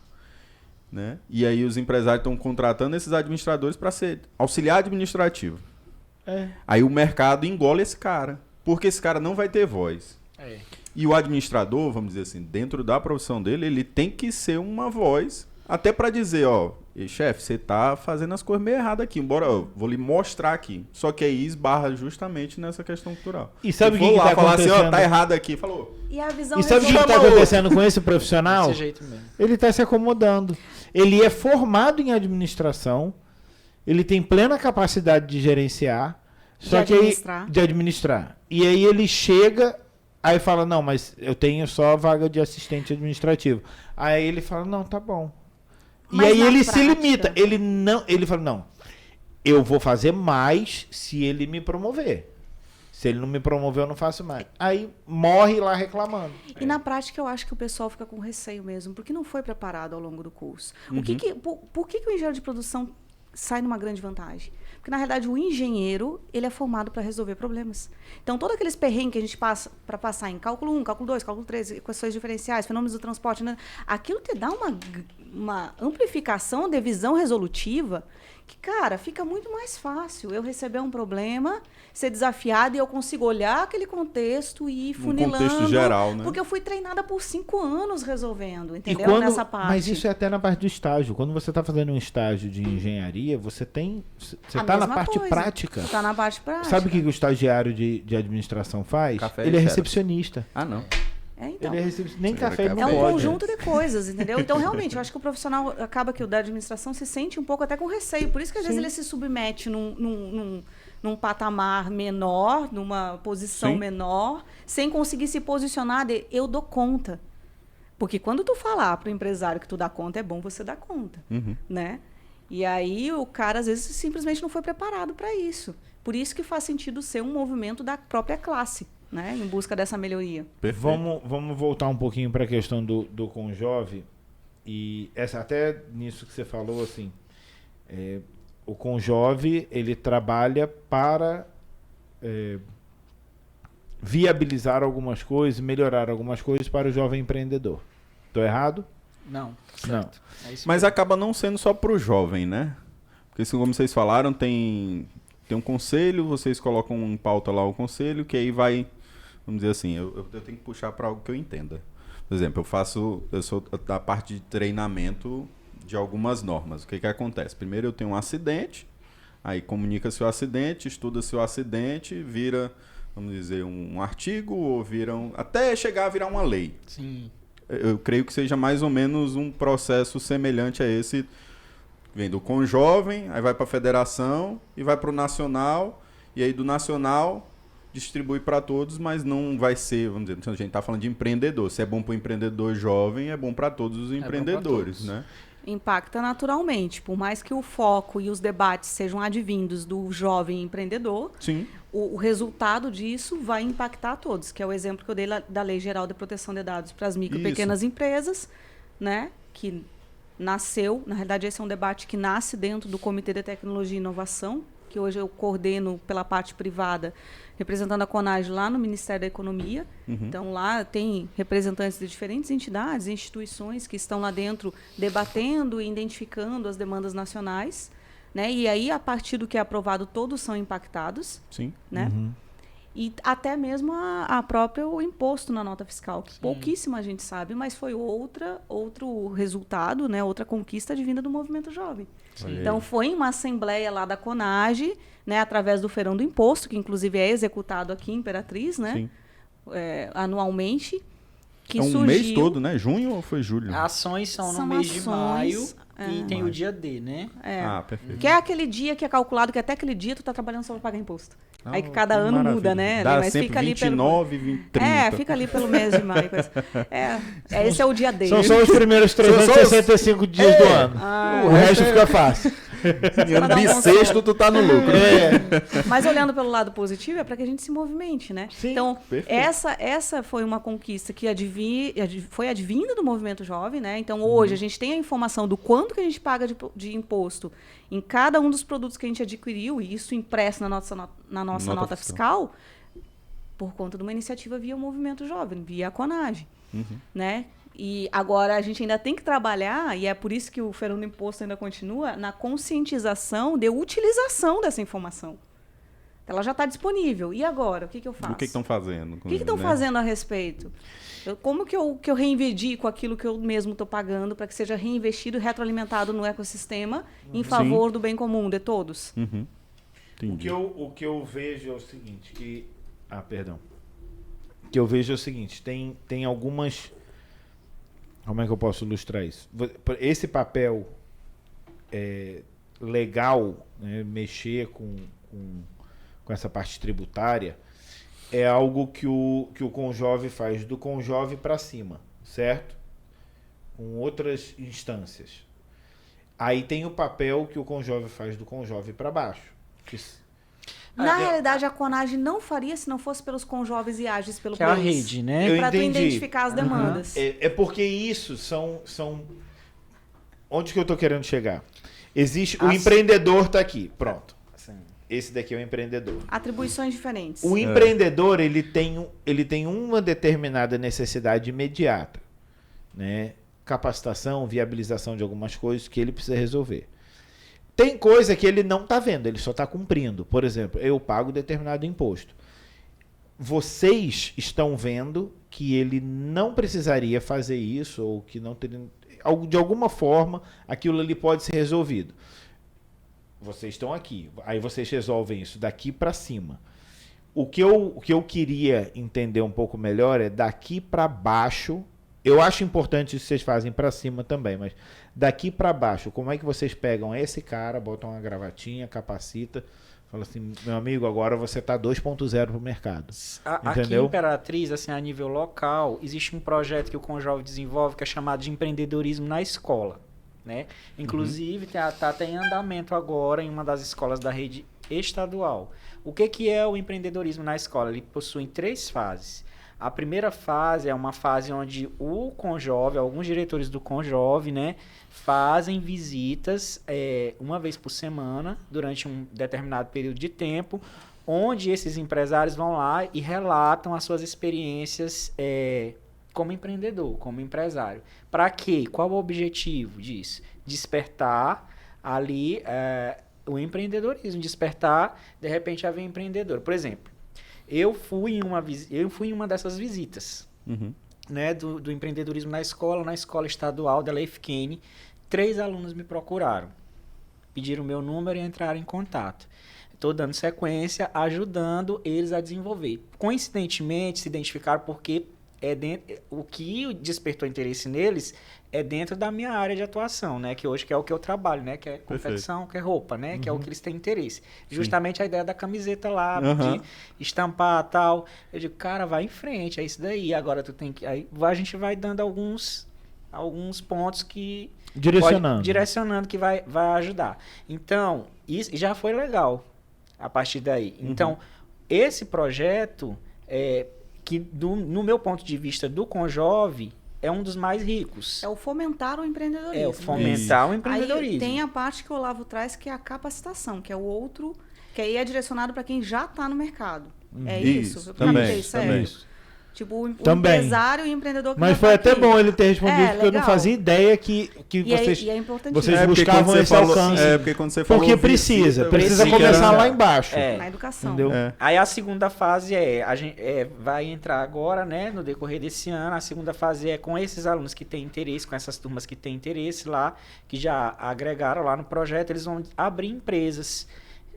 né? E aí os empresários estão contratando esses administradores para ser auxiliar administrativo. Aí o mercado engole esse cara, porque esse cara não vai ter voz. E o administrador, vamos dizer assim, dentro da profissão dele, ele tem que ser uma voz, até para dizer, chefe, você tá fazendo as coisas meio erradas aqui, vou lhe mostrar aqui. Só que aí esbarra justamente nessa questão cultural. E sabe o que tá falar assim, tá errado aqui, falou. E a visão E sabe o que está acontecendo com esse profissional? Desse jeito mesmo. Ele está se acomodando. Ele é formado em administração, ele tem plena capacidade de gerenciar, de administrar. E aí ele chega, aí fala, não, mas eu tenho só a vaga de assistente administrativo. Aí ele fala, não, tá bom. Mas e aí ele prática... se limita. Ele fala, não, eu vou fazer mais se ele me promover. Se ele não me promover, eu não faço mais. Aí morre lá reclamando. E na prática eu acho que o pessoal fica com receio mesmo, porque não foi preparado ao longo do curso. Por que o engenheiro de produção sai numa grande vantagem? Porque, na realidade, o engenheiro, ele é formado para resolver problemas. Então, todos aqueles perrengues que a gente passa para passar em cálculo 1, cálculo 2, cálculo 3, equações diferenciais, fenômenos do transporte, né? Aquilo te dá uma amplificação de visão resolutiva que, cara, fica muito mais fácil eu receber um problema, ser desafiado e eu consigo olhar aquele contexto e ir funilando. Um contexto geral, né? Porque eu fui treinada por 5 anos resolvendo, entendeu? Nessa parte. Mas isso é até na parte do estágio. Quando você está fazendo um estágio de engenharia, você está na parte prática. Você está na parte prática. Sabe o que o estagiário de administração faz? Ele é recepcionista. Ah, não. Então, ele nem café ele não é um pode. conjunto de coisas, entendeu? Então, realmente, eu acho que o profissional acaba que o da administração se sente um pouco até com receio. Por isso que, às vezes, ele se submete num patamar menor, numa posição menor, sem conseguir se posicionar de eu dou conta. Porque quando tu falar para o empresário que tu dá conta, é bom você dar conta, né? E aí o cara, às vezes, simplesmente não foi preparado para isso. Por isso que faz sentido ser um movimento da própria classe, né, em busca dessa melhoria. Vamos voltar um pouquinho para a questão do Conjove. E até nisso que você falou, assim, o Conjove, ele trabalha para viabilizar algumas coisas, melhorar algumas coisas para o jovem empreendedor. Estou errado? Não. Certo. Não. Mas acaba não sendo só para o jovem, né? Porque, como vocês falaram, tem um conselho, vocês colocam em pauta lá o conselho, que aí vai, vamos dizer assim, eu tenho que puxar para algo que eu entenda. Por exemplo, eu sou da parte de treinamento de algumas normas. O que acontece? Primeiro eu tenho um acidente, aí comunica-se o acidente, estuda-se o acidente, vira, vamos dizer, um artigo, ou até chegar a virar uma lei. Sim. Eu creio que seja mais ou menos um processo semelhante a esse. Vem do Conjovem, aí vai para a federação e vai para o nacional, e aí do nacional distribui para todos, mas não vai ser, vamos dizer, a gente está falando de empreendedor. Se é bom para o empreendedor jovem, é bom para todos os empreendedores, né? Impacta naturalmente, por mais que o foco e os debates sejam advindos do jovem empreendedor, sim, o resultado disso vai impactar a todos, que é o exemplo que eu dei da Lei Geral de Proteção de Dados para as micro e pequenas empresas, né, que nasceu, na realidade esse é um debate que nasce dentro do Comitê de Tecnologia e Inovação, que hoje eu coordeno pela parte privada, representando a CONAGE lá no Ministério da Economia. Então, lá tem representantes de diferentes entidades, instituições que estão lá dentro debatendo e identificando as demandas nacionais, né? E aí, a partir do que é aprovado, todos são impactados. Sim. Né? E até mesmo a própria o imposto na nota fiscal, que pouquíssima gente sabe, mas foi outro resultado, né? Outra conquista advinda do movimento jovem. Sim. Então, foi uma assembleia lá da CONAGE, né? Através do Feirão do Imposto, que inclusive é executado aqui em Imperatriz, né? Sim. Anualmente. Que é um surgiu... mês todo, né? Junho ou foi julho? Ações são no mês de maio. e tem o dia D, né? Perfeito. Que é aquele dia que é calculado que até aquele dia tu tá trabalhando só para pagar imposto. Aí que cada que ano maravilha. muda, né? Dá Mas sempre fica ali 29, 20, 30. fica ali pelo mês de maio. Esse é o dia D. São só os primeiros 365 dias do ano. O resto fica fácil. Ano bissexto, tu tá no lucro. Mas olhando pelo lado positivo, é para que a gente se movimente, né? Sim, então, perfeito. essa foi uma conquista que foi advinda do movimento jovem, né? Então, hoje, a gente tem a informação do quanto que a gente paga de imposto em cada um dos produtos que a gente adquiriu, e isso impresso na nossa nota fiscal, por conta de uma iniciativa via o movimento jovem, via a CONAGE, né? E agora a gente ainda tem que trabalhar, e é por isso que o Fernando Imposto ainda continua, na conscientização de utilização dessa informação. Ela já está disponível. E agora? O que eu faço? O que estão fazendo? O que estão fazendo a respeito? Como que eu reivindico aquilo que eu mesmo estou pagando para que seja reinvestido e retroalimentado no ecossistema em favor do bem comum de todos? Entendi. O que eu vejo é o seguinte, O que eu vejo é o seguinte, tem algumas... Como é que eu posso ilustrar isso? Esse papel legal, né, mexer com essa parte tributária, é algo que o Conjove faz do Conjove para cima, certo? Com outras instâncias. Aí tem o papel que o Conjove faz do Conjove para baixo. Na realidade, a CONAGE não faria se não fosse pelos Conjoves e AGES pelo país. Que é a rede, né? Para tu identificar as demandas. É porque isso são... Onde que eu estou querendo chegar? Existe... O empreendedor está aqui, pronto. Esse daqui é o empreendedor. Atribuições diferentes. O empreendedor, ele tem uma determinada necessidade imediata, né? Capacitação, viabilização de algumas coisas que ele precisa resolver. Tem coisa que ele não está vendo, ele só está cumprindo. Por exemplo, eu pago determinado imposto. Vocês estão vendo que ele não precisaria fazer isso, ou que não teria... De alguma forma, aquilo ali pode ser resolvido. Vocês estão aqui, aí vocês resolvem isso daqui para cima. O que eu queria entender um pouco melhor é daqui para baixo. Eu acho importante isso que vocês fazem para cima também, mas daqui para baixo, como é que vocês pegam esse cara, botam uma gravatinha, capacita, fala assim, meu amigo, agora você tá 2.0 pro mercado. Aqui em Imperatriz, assim, a nível local, existe um projeto que o Conjove desenvolve que é chamado de empreendedorismo na escola, né? Inclusive, tá até em andamento agora em uma das escolas da rede estadual. O que é o empreendedorismo na escola? Ele possui 3 fases. A primeira fase é uma fase onde o Conjove, alguns diretores do Conjove, né, fazem visitas uma vez por semana, durante um determinado período de tempo, onde esses empresários vão lá e relatam as suas experiências como empreendedor, como empresário. Para quê? Qual o objetivo disso? Despertar ali o empreendedorismo, despertar, de repente, a veia empreendedora. Por exemplo, eu fui em uma dessas visitas, né, do empreendedorismo na escola estadual da Leifkane. 3 alunos me procuraram, pediram o meu número e entraram em contato. Estou dando sequência, ajudando eles a desenvolver. Coincidentemente, se identificaram porque o que despertou interesse neles é dentro da minha área de atuação, né? Que hoje que é o que eu trabalho, né? Que é confecção, que é roupa, né? Que é o que eles têm interesse. Justamente a ideia da camiseta lá, de estampar e tal. Eu digo, cara, vai em frente, é isso daí. Agora tu tem que... Aí a gente vai dando alguns pontos que... Direcionando que vai ajudar. Então, isso já foi legal a partir daí. Então, esse projeto... que no meu ponto de vista do Conjove é um dos mais ricos. É o fomentar o empreendedorismo. O empreendedorismo. Aí tem a parte que o Olavo traz, que é a capacitação, que é o outro, que aí é direcionado para quem já está no mercado. É isso? Também. Tipo, o empresário e o empreendedor que Mas foi até bom ele ter respondido, porque eu não fazia ideia que vocês, é importante vocês buscavam esse alcance. Porque quando você falou... Porque precisa começar lá embaixo. Na educação. Entendeu? Aí a segunda fase vai entrar agora, né, no decorrer desse ano. A segunda fase é com esses alunos que têm interesse, com essas turmas que têm interesse lá, que já agregaram lá no projeto, eles vão abrir empresas,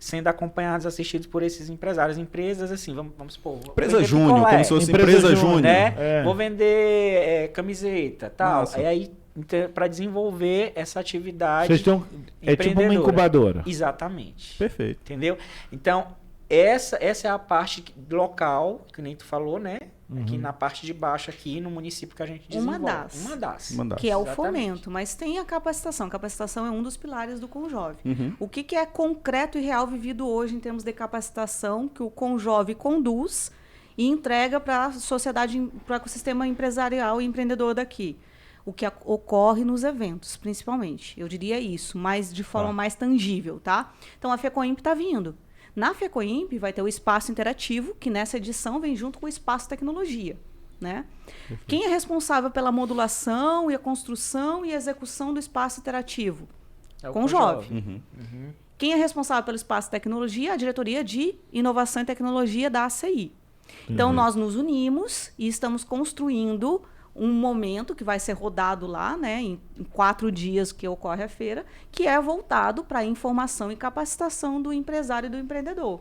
sendo acompanhados, assistidos por esses empresários. Empresas, assim, vamos supor... Empresa júnior, como se fosse empresa júnior. Né? Vou vender camiseta, tal. Aí para desenvolver essa atividade. Vocês estão. É tipo uma incubadora. Exatamente. Perfeito. Entendeu? Então, essa é a parte local, que nem tu falou, né? Aqui na parte de baixo, aqui no município que a gente desenvolve. Uma das. Uma das. Que é o Exatamente. fomento, mas tem a capacitação. A capacitação é um dos pilares do Conjove. Uhum. O que é concreto e real vivido hoje em termos de capacitação que o Conjove conduz e entrega para a sociedade, para o ecossistema empresarial e empreendedor daqui? O que ocorre nos eventos, principalmente. Eu diria isso, mas de forma mais tangível, tá? Então, a FECOIMP está vindo. Na FECOIMP vai ter o espaço interativo, que nessa edição vem junto com o espaço tecnologia, né? Quem é responsável pela modulação e a construção e execução do espaço interativo? É o Conjove. Uhum. Quem é responsável pelo espaço tecnologia? A diretoria de inovação e tecnologia da ACI. Então, nós nos unimos e estamos construindo um momento que vai ser rodado lá, né, em 4 dias que ocorre a feira, que é voltado para a informação e capacitação do empresário e do empreendedor.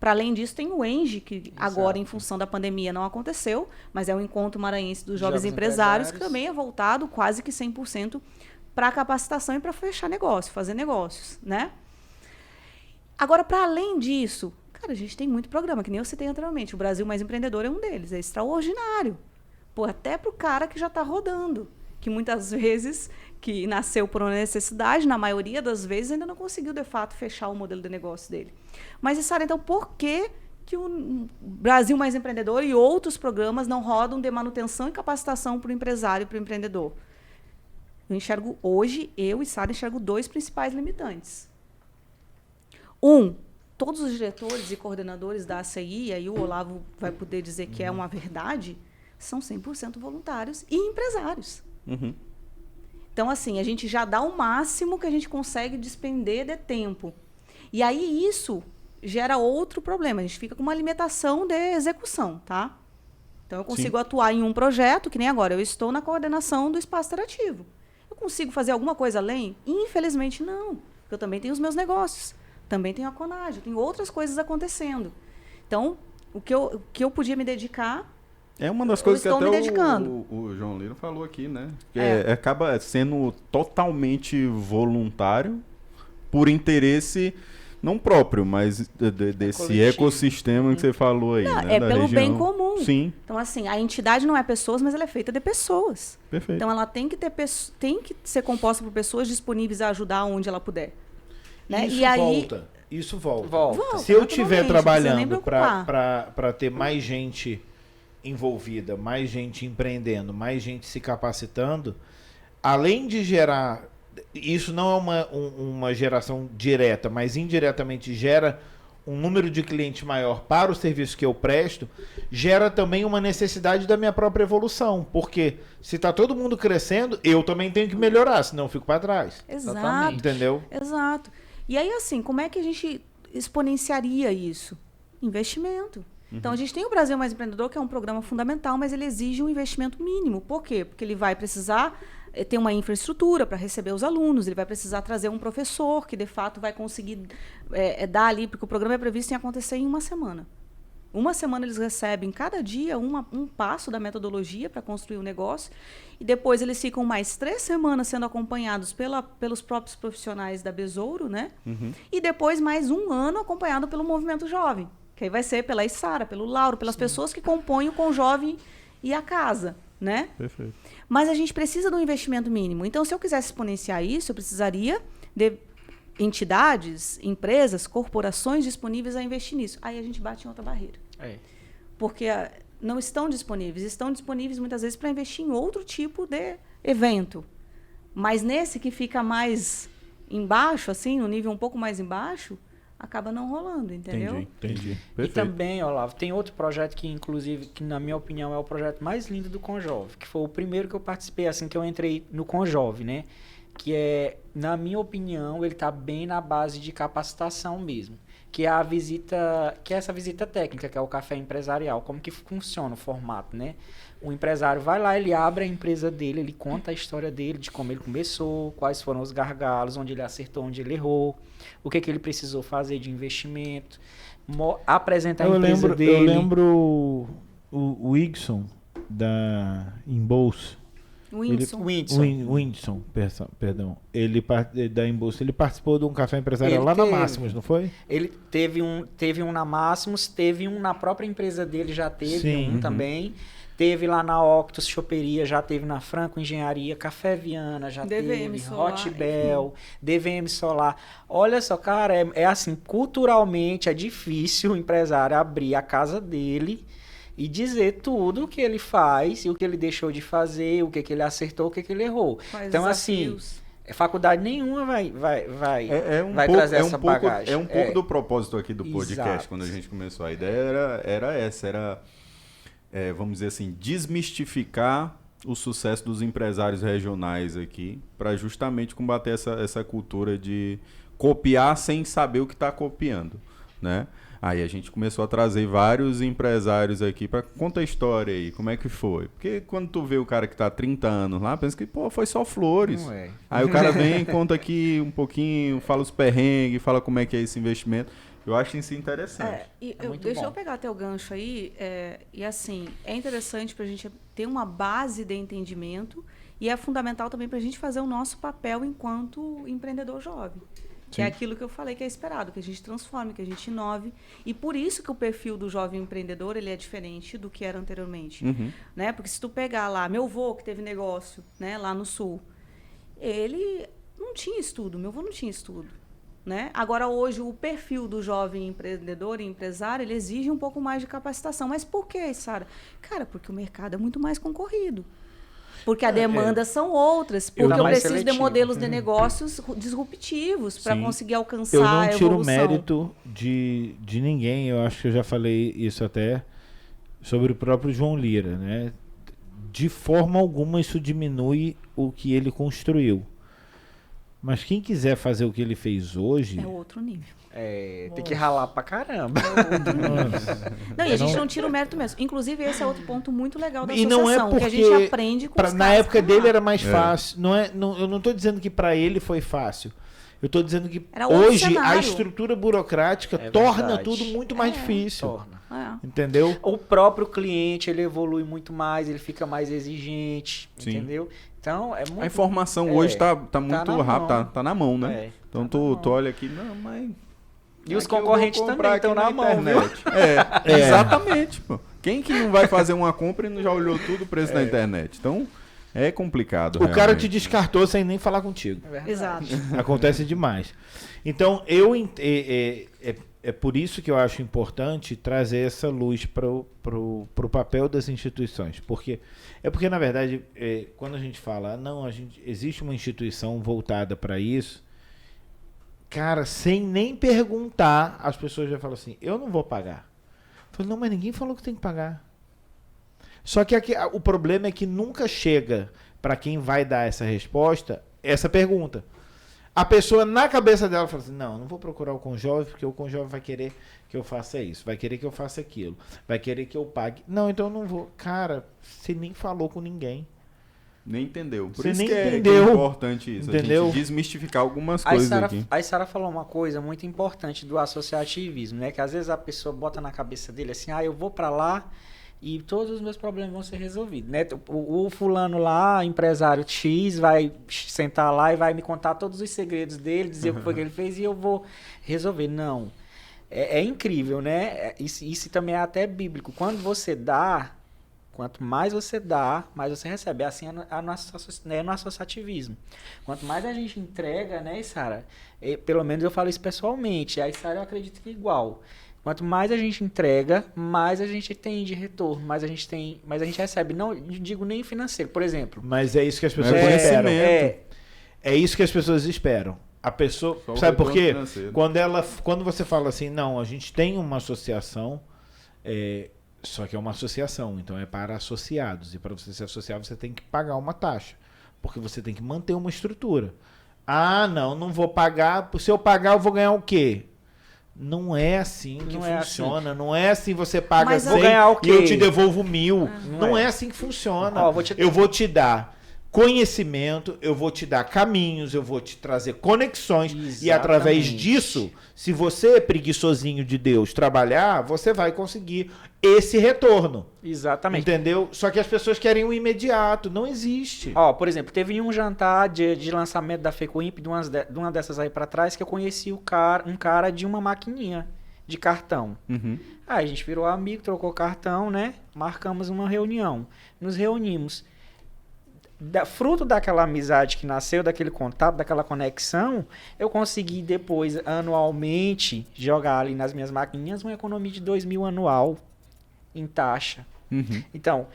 Para além disso, tem o ENGE, que agora, em função da pandemia, não aconteceu, mas é o Encontro Maranhense dos Jovens Empresários, que também é voltado quase que 100% para a capacitação e para fechar negócio, fazer negócios, né? Agora, para além disso, cara, a gente tem muito programa, que nem eu citei anteriormente. O Brasil Mais Empreendedor é um deles, é extraordinário. Pô, até para o cara que já está rodando, que muitas vezes que nasceu por uma necessidade, na maioria das vezes ainda não conseguiu, de fato, fechar o modelo de negócio dele. Mas, Sara, então, por que o Brasil Mais Empreendedor e outros programas não rodam de manutenção e capacitação para o empresário e para o empreendedor? Eu enxergo hoje, eu e Sara enxergo 2 principais limitantes. Todos os diretores e coordenadores da ACI, aí o Olavo vai poder dizer que é uma verdade, são 100% voluntários e empresários. Uhum. Então, assim, a gente já dá o máximo que a gente consegue despender de tempo. E aí isso gera outro problema. A gente fica com uma limitação de execução, tá? Então, eu consigo atuar em um projeto, que nem agora. Eu estou na coordenação do espaço interativo. Eu consigo fazer alguma coisa além? Infelizmente, não. Porque eu também tenho os meus negócios. Também tenho a Conage. Tenho outras coisas acontecendo. Então, o que eu podia me dedicar... É uma das coisas que até o João Lino falou aqui, né? Que acaba sendo totalmente voluntário por interesse não próprio, mas desse coletivo. Ecossistema que você falou aí, né? É da pelo região. bem comum. Sim. Então, assim, a entidade não é pessoas, mas ela é feita de pessoas. Perfeito. Então, ela tem que ser composta por pessoas disponíveis a ajudar onde ela puder. Né? Isso e aí, volta. Isso volta. Volta, Se eu estiver naturalmente, trabalhando não precisa nem para ter mais gente envolvida, mais gente empreendendo, mais gente se capacitando, além de gerar... Isso não é uma geração direta, mas indiretamente gera um número de clientes maior para o serviço que eu presto, gera também uma necessidade da minha própria evolução. Porque se está todo mundo crescendo, eu também tenho que melhorar, senão eu fico para trás. Exato. Entendeu? Exato. E aí, assim, como é que a gente exponenciaria isso? Investimento. Então, a gente tem o Brasil Mais Empreendedor, que é um programa fundamental, mas ele exige um investimento mínimo. Por quê? Porque ele vai precisar ter uma infraestrutura para receber os alunos, ele vai precisar trazer um professor que, de fato, vai conseguir dar ali, porque o programa é previsto em acontecer em uma semana. Uma semana eles recebem, cada dia, um passo da metodologia para construir o negócio, e depois eles ficam mais 3 semanas sendo acompanhados pelos próprios profissionais da Besouro, né? Uhum. E depois mais 1 ano acompanhado pelo Movimento Jovem, que aí vai ser pela Isara, pelo Lauro, pelas pessoas que compõem o Conjove e a casa, né? Perfeito. Mas a gente precisa de um investimento mínimo. Então, se eu quisesse exponenciar isso, eu precisaria de entidades, empresas, corporações disponíveis a investir nisso. Aí a gente bate em outra barreira. Porque não estão disponíveis muitas vezes para investir em outro tipo de evento. Mas nesse que fica mais embaixo, assim, no nível um pouco mais embaixo, acaba não rolando, entendeu? Entendi. E Perfeito. também, Olavo, tem outro projeto que, inclusive, que na minha opinião é o projeto mais lindo do Conjove, que foi o primeiro que eu participei, assim que eu entrei no Conjove, né? Que é, na minha opinião, ele está bem na base de capacitação mesmo. Que é essa visita técnica, que é o café empresarial. Como que funciona o formato, né? O empresário vai lá, ele abre a empresa dele, ele conta a história dele, de como ele começou, quais foram os gargalos, onde ele acertou, onde ele errou, o que ele precisou fazer de investimento, apresenta a empresa dele. Eu lembro o Igson, da Embolso, O Whindersson. Whindersson, perdão. Da Embolsa, ele participou de um café empresarial lá na Máximos, não foi? Ele teve um na Máximos, teve um na própria empresa dele, já teve Sim. também. Teve lá na Octus Choperia, já teve na Franco Engenharia, Café Viana, já DVM teve, Solar, Hot Bell, DVM Solar. Olha só, cara, é assim, culturalmente é difícil o empresário abrir a casa dele e dizer tudo o que ele faz, e o que ele deixou de fazer, o que ele acertou, o que ele errou. Quais Então, desafios? assim, faculdade nenhuma vai trazer essa bagagem. É um pouco do propósito aqui do podcast, Exato. quando a gente começou. A ideia era essa, vamos dizer assim, desmistificar o sucesso dos empresários regionais aqui, para justamente combater essa cultura de copiar sem saber o que está copiando, né? Aí a gente começou a trazer vários empresários aqui para contar a história aí, como é que foi. Porque quando tu vê o cara que tá há 30 anos lá, pensa que, pô, foi só flores. Não é. Aí o cara vem, conta aqui um pouquinho, fala os perrengues, fala como é que é esse investimento. Eu acho isso interessante. Deixa eu pegar até o gancho aí. E assim, é interessante para a gente ter uma base de entendimento e é fundamental também para a gente fazer o nosso papel enquanto empreendedor jovem. Que é aquilo que eu falei que é esperado, que a gente transforme, que a gente inove. E por isso que o perfil do jovem empreendedor ele é diferente do que era anteriormente. Né? Porque se tu pegar lá, meu avô que teve negócio, né, lá no Sul, ele não tinha estudo, meu avô não tinha estudo. Né? Agora, hoje, o perfil do jovem empreendedor e empresário, ele exige um pouco mais de capacitação. Mas por quê, Sara? Cara, porque o mercado é muito mais concorrido. Porque as demandas são outras. Porque eu preciso seletivo. de modelos de negócios disruptivos para conseguir alcançar Eu a não evolução. tiro mérito de ninguém. Eu acho que eu já falei isso até sobre o próprio João Lira, né? De forma alguma isso diminui o que ele construiu. Mas quem quiser fazer o que ele fez hoje... É outro nível. Tem que ralar pra caramba. Não, e a gente não tira o mérito mesmo. Inclusive, esse é outro ponto muito legal da E associação, não é porque que a gente aprende com os na caras época que dele estão lá. era mais fácil. Eu não estou dizendo que para ele foi fácil. Eu estou dizendo que Era outro hoje a cenário. estrutura burocrática É torna verdade. tudo muito mais difícil. Torna. Entendeu? O próprio cliente, ele evolui muito mais, ele fica mais exigente, Sim. entendeu? Então, é muito... A informação hoje tá muito na rápida, mão. tá na mão, né? É, Então tá na mão. tu olha aqui, não, mas... E os aqui eu vou concorrentes comprar também aqui estão na mão, viu? internet. Exatamente, pô. Quem que não vai fazer uma compra e não já olhou tudo o preço da internet? Então, é complicado. O cara realmente. te descartou sem nem falar contigo. É verdade. Exato. Acontece demais. Então, é por isso que eu acho importante trazer essa luz para o papel das instituições. Porque, na verdade, quando a gente fala, existe uma instituição voltada para isso, cara, sem nem perguntar, as pessoas já falam assim, eu não vou pagar. Eu falo, não, mas ninguém falou que tem que pagar. Só que o problema é que nunca chega para quem vai dar essa resposta, essa pergunta. A pessoa, na cabeça dela, fala assim, não vou procurar o Conjove, porque o Conjove vai querer que eu faça isso, vai querer que eu faça aquilo, vai querer que eu pague. Não, então eu não vou. Cara, você nem falou com ninguém. Nem entendeu. Por Você isso nem que é entendeu. importante isso. Entendeu? A gente desmistificar algumas coisas aqui. A Sara falou uma coisa muito importante do associativismo, né? Que às vezes a pessoa bota na cabeça dele assim, eu vou pra lá e todos os meus problemas vão ser resolvidos, né? O fulano lá, empresário X, vai sentar lá e vai me contar todos os segredos dele, dizer o que foi que ele fez e eu vou resolver. Não. É incrível, né? Isso também é até bíblico. Quando você dá, quanto mais você dá, mais você recebe. Assim é no associativismo. Quanto mais a gente entrega, né, Sara? Pelo menos eu falo isso pessoalmente. A Sara eu acredito que é igual. Quanto mais a gente entrega, mais a gente tem de retorno, mais a gente recebe. Não digo nem financeiro, por exemplo. Mas é isso que as pessoas É esperam. conhecimento. É isso que as pessoas esperam. A pessoa, Só o sabe por quê? retorno financeiro. Quando você fala assim, não, a gente tem uma associação, só que é uma associação, então é para associados. E para você se associar, você tem que pagar uma taxa, porque você tem que manter uma estrutura. Não vou pagar. Se eu pagar, eu vou ganhar o quê? Não é assim que funciona. Não é assim, você paga Mas 100 vou ganhar o quê? e eu te devolvo 1.000. Não é é assim que funciona. Ó, Eu vou te dar conhecimento, eu vou te dar caminhos, eu vou te trazer conexões. Exatamente. E através disso, se você, preguiçosinho de Deus, trabalhar, você vai conseguir esse retorno. Exatamente. Entendeu? Só que as pessoas querem o imediato. Não existe. Ó, por exemplo, teve um jantar de lançamento da FECOIMP, de uma dessas aí pra trás, que eu conheci um cara de uma maquininha de cartão. Uhum. Aí a gente virou amigo, trocou cartão, né? Marcamos uma reunião. Nos reunimos. Fruto daquela amizade que nasceu, daquele contato, daquela conexão, eu consegui depois, anualmente, jogar ali nas minhas maquininhas uma economia de 2.000 anual em taxa. Uhum. Então,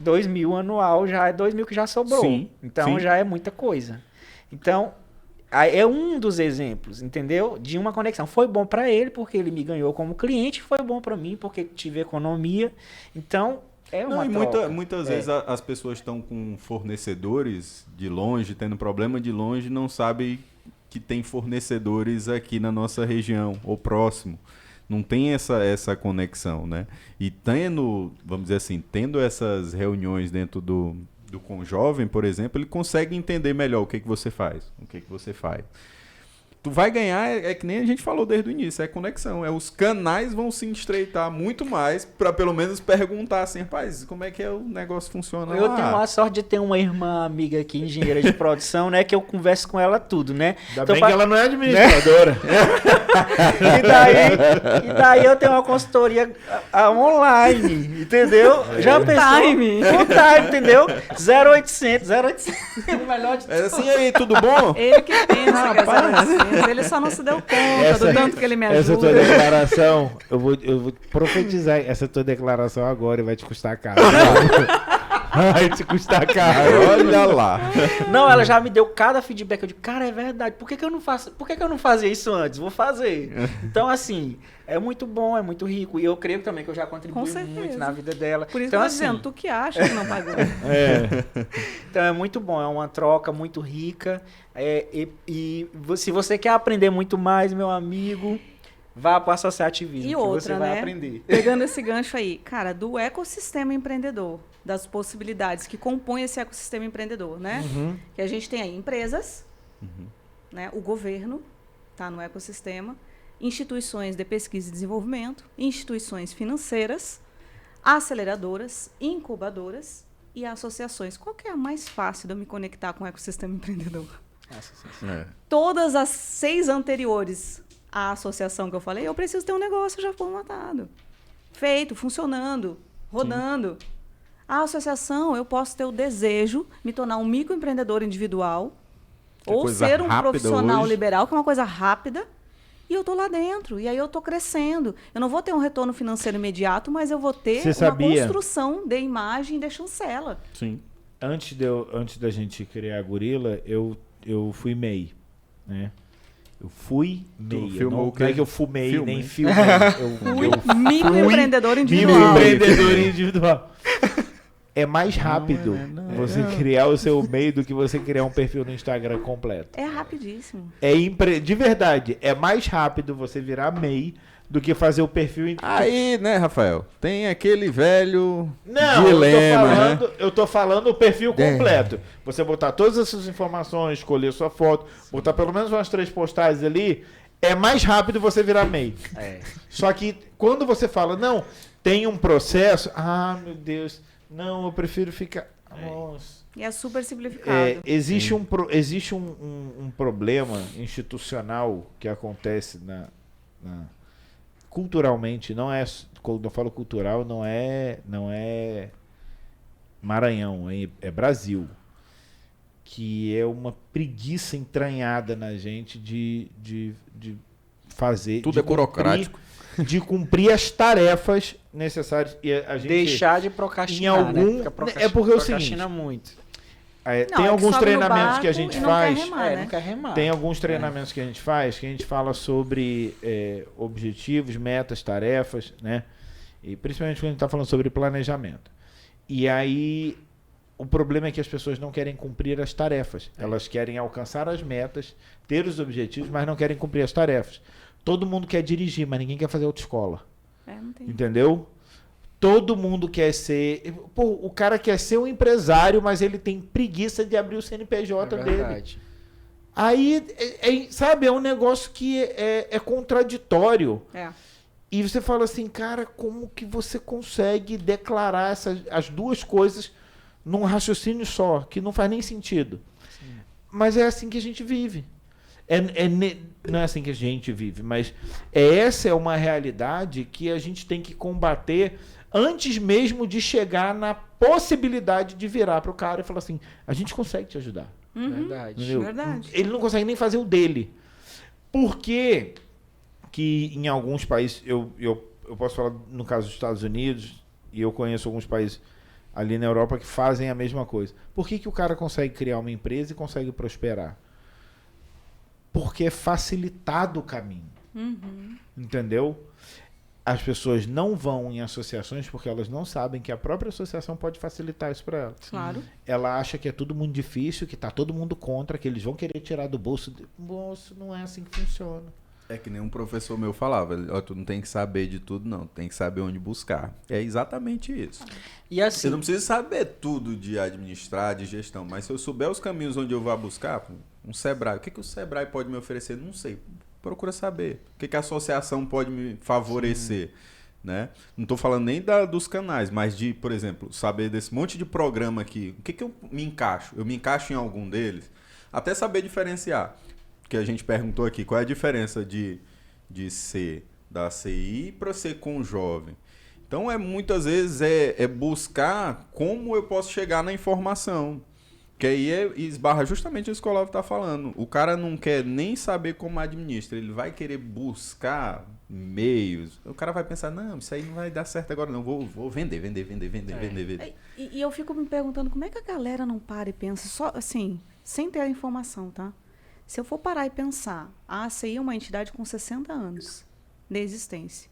2.000 anual já é 2.000 que já sobrou. Sim, Então sim. já é muita coisa. Então, aí é um dos exemplos, entendeu? De uma conexão. Foi bom para ele porque ele me ganhou como cliente, foi bom para mim porque tive economia. Então, é uma Não, e troca. muitas vezes as pessoas estão com fornecedores de longe, tendo problema de longe, não sabem que tem fornecedores aqui na nossa região ou próximo. Não tem essa conexão, né? E vamos dizer assim, tendo essas reuniões dentro do Conjovem, por exemplo, ele consegue entender melhor o que você faz, Tu vai ganhar, é que nem a gente falou desde o início, é conexão. Os canais vão se estreitar muito mais para pelo menos perguntar assim, rapaz, como é que o negócio funciona Eu lá? tenho a sorte de ter uma irmã amiga aqui, engenheira de produção, né? Que eu converso com ela tudo, né? Ainda Então, bem que ela não é administradora. E daí eu tenho uma consultoria online, entendeu? Já pensou? time. Full time, entendeu? 0800. O melhor de É assim aí, tudo bom? Ele que pensa que é 0800, ele só não se deu conta do tanto que ele me Essa tua ajuda. declaração, eu vou profetizar essa tua declaração agora e vai te custar caro. Vai te custar caro. Olha lá. Não, ela já me deu cada feedback. Eu digo, cara, é verdade. Por que eu não faço? Por que eu não fazia isso antes? Vou fazer. Então, assim, é muito bom, é muito rico. E eu creio também que eu já contribuí Com certeza. muito na vida dela. Por isso então, que eu tô assim, dizendo, tu que acha que não pagou. então é muito bom, é uma troca muito rica. Se você quer aprender muito mais, meu amigo, vá para o associativismo, E que outra, você vai né? aprender. Pegando esse gancho aí, cara, do ecossistema empreendedor, das possibilidades que compõem esse ecossistema empreendedor, né? Que a gente tem aí empresas, né? O governo está no ecossistema, instituições de pesquisa e desenvolvimento, instituições financeiras, aceleradoras, incubadoras e associações. Qual que é a mais fácil de eu me conectar com o ecossistema empreendedor? Todas as 6 anteriores à associação que eu falei, eu preciso ter um negócio já formatado, feito, funcionando, rodando. A associação, eu posso ter o desejo de me tornar um microempreendedor individual ou coisa ser um rápida profissional hoje. liberal, que é uma coisa rápida, e eu estou lá dentro. E aí eu estou crescendo. Eu não vou ter um retorno financeiro imediato, mas eu vou ter Você uma sabia? construção de imagem de chancela. Sim. Antes da gente criar a Gorila, eu fui MEI, né? Eu fui MEI. filmou Não, o quê? não é que eu fumei, Filme. nem filmei. Eu Microempreendedor individual. microempreendedor individual. É mais rápido você criar o seu MEI do que você criar um perfil no Instagram completo. É rapidíssimo. De verdade, é mais rápido você virar MEI do que fazer o perfil... Aí, né, Rafael? Tem aquele velho Não, dilema, né? eu tô falando o perfil completo. Você botar todas essas informações, escolher sua foto, botar pelo menos umas 3 postagens ali, é mais rápido você virar MEI. Só que quando você fala, não, tem um processo, meu Deus, não, eu prefiro ficar... Nossa. E é super simplificado. Existe um problema institucional que acontece culturalmente, não é, quando eu falo cultural, não é Maranhão, é Brasil, que é uma preguiça entranhada na gente de fazer... Tudo é burocrático. De cumprir as tarefas necessárias. E a gente, Deixar de procrastinar, em algum- né? é porque é o procrastina seguinte, muito. tem é alguns que sobe no treinamentos que a barco gente e não quer faz... remar, né? Não quer remar. Tem alguns treinamentos que a gente faz, que a gente fala sobre objetivos, metas, tarefas, né? E principalmente quando a gente está falando sobre planejamento. E aí, o problema é que as pessoas não querem cumprir as tarefas. Elas querem alcançar as metas, ter os objetivos, mas não querem cumprir as tarefas. Todo mundo quer dirigir, mas ninguém quer fazer autoescola. Não tem. Entendeu? Todo mundo quer ser... Pô, o cara quer ser um empresário, mas ele tem preguiça de abrir o CNPJ dele. verdade. Aí, sabe, é um negócio que é contraditório. É. E você fala assim, cara, como que você consegue declarar as duas coisas num raciocínio só, que não faz nem sentido? Sim. Mas é assim que a gente vive. Não é assim que a gente vive, mas essa é uma realidade que a gente tem que combater antes mesmo de chegar na possibilidade de virar para o cara e falar assim, a gente consegue te ajudar. Verdade. Entendeu? Verdade. Ele não consegue nem fazer o dele. Por que em alguns países, eu posso falar no caso dos Estados Unidos, e eu conheço alguns países ali na Europa que fazem a mesma coisa. Por que o cara consegue criar uma empresa e consegue prosperar? Porque é facilitado o caminho. Entendeu? As pessoas não vão em associações porque elas não sabem que a própria associação pode facilitar isso para elas. Claro. Ela acha que é tudo muito difícil, que está todo mundo contra, que eles vão querer tirar do bolso. Bolso, não é assim que funciona. É que nem um professor meu falava, ó, tu não tem que saber de tudo, não. Tem que saber onde buscar. É exatamente isso. E assim, Você não precisa saber tudo de administrar, de gestão, mas se eu souber os caminhos onde eu vou buscar, um Sebrae, o que o Sebrae pode me oferecer? Não sei. Procura saber. O que a associação pode me favorecer? Né? Não estou falando nem dos canais, mas de, por exemplo, saber desse monte de programa aqui. O que eu me encaixo? Eu me encaixo em algum deles? Até saber diferenciar. Que a gente perguntou aqui, qual é a diferença de ser da CI para ser com o jovem? Então, muitas vezes é buscar como eu posso chegar na informação. Que aí esbarra justamente isso que o Olavo está falando. O cara não quer nem saber como administra, ele vai querer buscar meios. O cara vai pensar, não, isso aí não vai dar certo agora não, vou vender. E eu fico me perguntando como é que a galera não para e pensa, só assim, sem ter a informação, tá? Se eu for parar e pensar, a ACI é uma entidade com 60 anos de existência.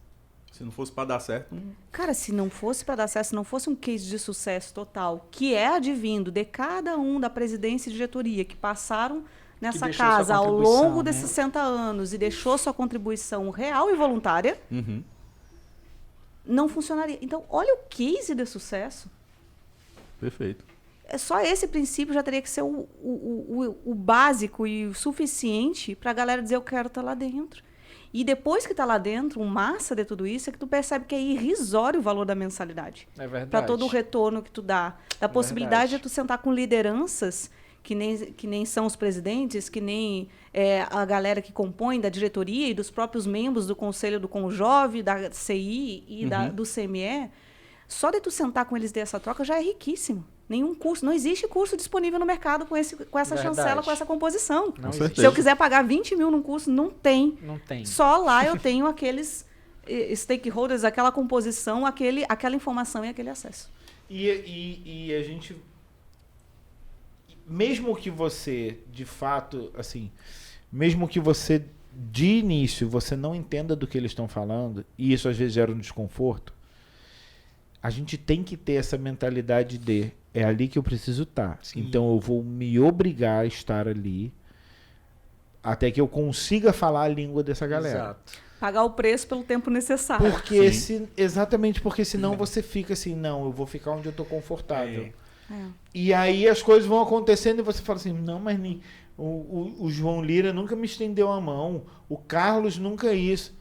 Se não fosse para dar certo... Cara, se não fosse para dar certo, se não fosse um case de sucesso total, que é advindo de cada um da presidência e diretoria que passaram nessa casa ao longo desses 60 anos e deixou sua contribuição real e voluntária, não funcionaria. Então, olha o case de sucesso. Perfeito. Só esse princípio já teria que ser o básico e o suficiente para a galera dizer eu quero estar lá dentro. E depois que está lá dentro, massa de tudo isso, é que tu percebe que é irrisório o valor da mensalidade. É verdade. Para todo o retorno que tu dá. Da possibilidade de tu sentar com lideranças que nem são os presidentes, que nem a galera que compõe da diretoria e dos próprios membros do Conselho do Conjove, da CI e do CME. Só de tu sentar com eles dessa troca já é riquíssimo. Nenhum curso, não existe curso disponível no mercado com essa chancela, com essa composição. Se eu quiser pagar 20 mil num curso, não tem. Não tem. Só lá eu tenho aqueles stakeholders, aquela composição, aquela informação e aquele acesso. E a gente... Mesmo que você, de fato, assim... Mesmo que você, de início, você não entenda do que eles estão falando, e isso às vezes gera um desconforto, a gente tem que ter essa mentalidade de é ali que eu preciso estar. Então eu vou me obrigar a estar ali até que eu consiga falar a língua dessa galera. Exato. Pagar o preço pelo tempo necessário. Porque exatamente porque senão você fica assim, não, eu vou ficar onde eu estou confortável. E aí as coisas vão acontecendo e você fala assim, não, mas o João Lira nunca me estendeu a mão, o Carlos nunca isso.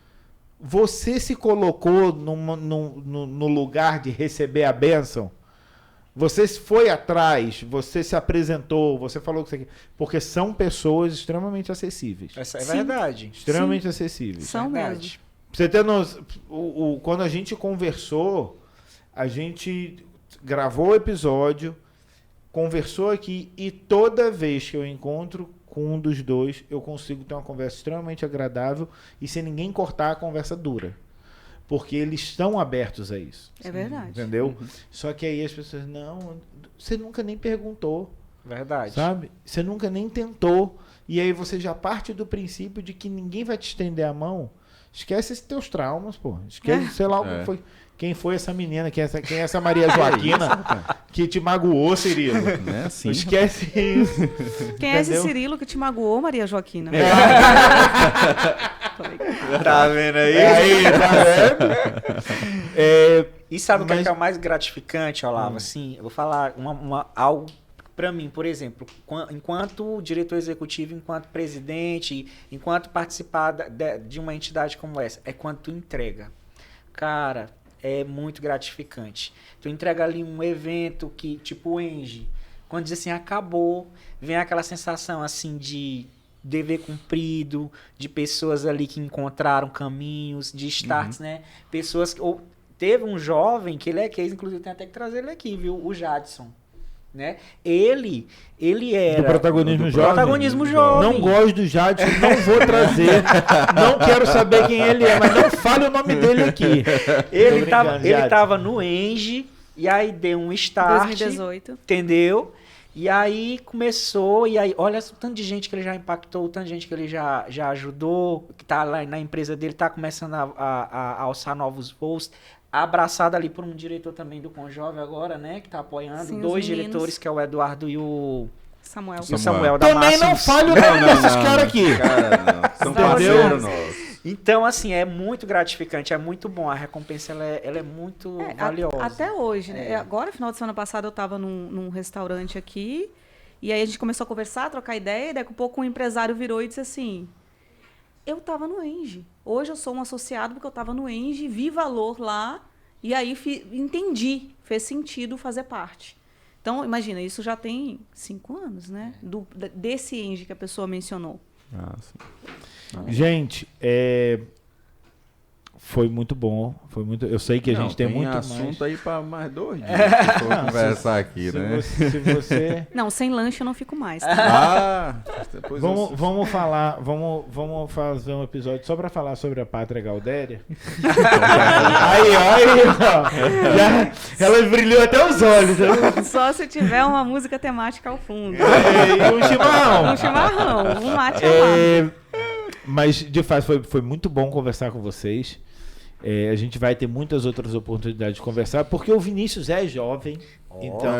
Você se colocou no lugar de receber a bênção? Você foi atrás, você se apresentou, você falou que você... Porque são pessoas extremamente acessíveis. Essa é verdade. Extremamente acessíveis. São verdade. mesmo. Pra você ter noção, quando a gente conversou, a gente gravou o episódio, conversou aqui e toda vez que eu encontro com um dos dois, eu consigo ter uma conversa extremamente agradável e sem ninguém cortar a conversa dura. Porque eles estão abertos a isso. É verdade. Entendeu? Só que aí as pessoas, não, você nunca nem perguntou. Verdade. Sabe? Você nunca nem tentou. E aí você já parte do princípio de que ninguém vai te estender a mão. Esquece esses teus traumas, pô. Esquece, sei lá, quem foi essa menina, quem é essa Maria Joaquina. que te magoou, Cirilo. Não é assim. Esquece isso. Quem é esse Entendeu? Cirilo que te magoou, Maria Joaquina? Tá vendo aí? Tá vendo? E sabe o que Mas- é o mais gratificante, Olavo? Assim, eu vou falar algo para mim, por exemplo, enquanto diretor executivo, enquanto presidente, enquanto participar de uma entidade como essa, é quando tu entrega. Cara, é muito gratificante. Tu entrega ali um evento que, tipo o Engie, quando diz assim, acabou, vem aquela sensação assim de dever cumprido, de pessoas ali que encontraram caminhos, de starts, né? Pessoas que... Teve um jovem que ele é case, inclusive tem até que trazer ele aqui, viu? O Jadson, né? Ele era... Do protagonismo jovem. Protagonismo jovem. Não gosto do Jadson, não vou trazer. Não quero saber quem ele é, mas não fale o nome dele aqui. Ele Tô brincando, Jadson. tava no Engie, e aí deu um start, 2018. entendeu? E aí começou, e aí olha o tanto de gente que ele já impactou, o tanto de gente que ele já ajudou, que tá lá na empresa dele, tá começando a alçar novos voos, abraçado ali por um diretor também do Conjove agora, né, que tá apoiando, Sim, os dois meninos. diretores, que é o Eduardo e o Samuel. Samuel da Também não Máximos. fale o nome desses caras aqui. Cara, não. São Entendeu? parceiros nossos. Então, assim, é muito gratificante, é muito bom, a recompensa ela é muito valiosa. Até hoje, né? Agora, final de semana passada, eu estava num restaurante aqui, e aí a gente começou a conversar, a trocar ideia, e daqui a pouco um empresário virou e disse assim, eu estava no Engie. Hoje eu sou um associado porque eu estava no Engie, vi valor lá, e aí entendi, fez sentido fazer parte. Então, imagina, isso já tem 5 anos, né? Desse Engie que a pessoa mencionou. Ah, sim. Gente, foi muito bom. Eu sei que a gente tem muito assunto mais. aí para mais 2 dias. Se for Não, conversar aqui, né? Se você... Não, sem lanche eu não fico mais. Tá? Depois Vamos falar, vamos fazer um episódio só para falar sobre a Pátria Gaudéria. aí, ó. Ela brilhou até os olhos. Né? Só se tiver uma música temática ao fundo. E um chimarrão. Um chimarrão, um mate amargo. Mas, de fato, foi muito bom conversar com vocês. A gente vai ter muitas outras oportunidades de conversar, porque o Vinícius é jovem. Então,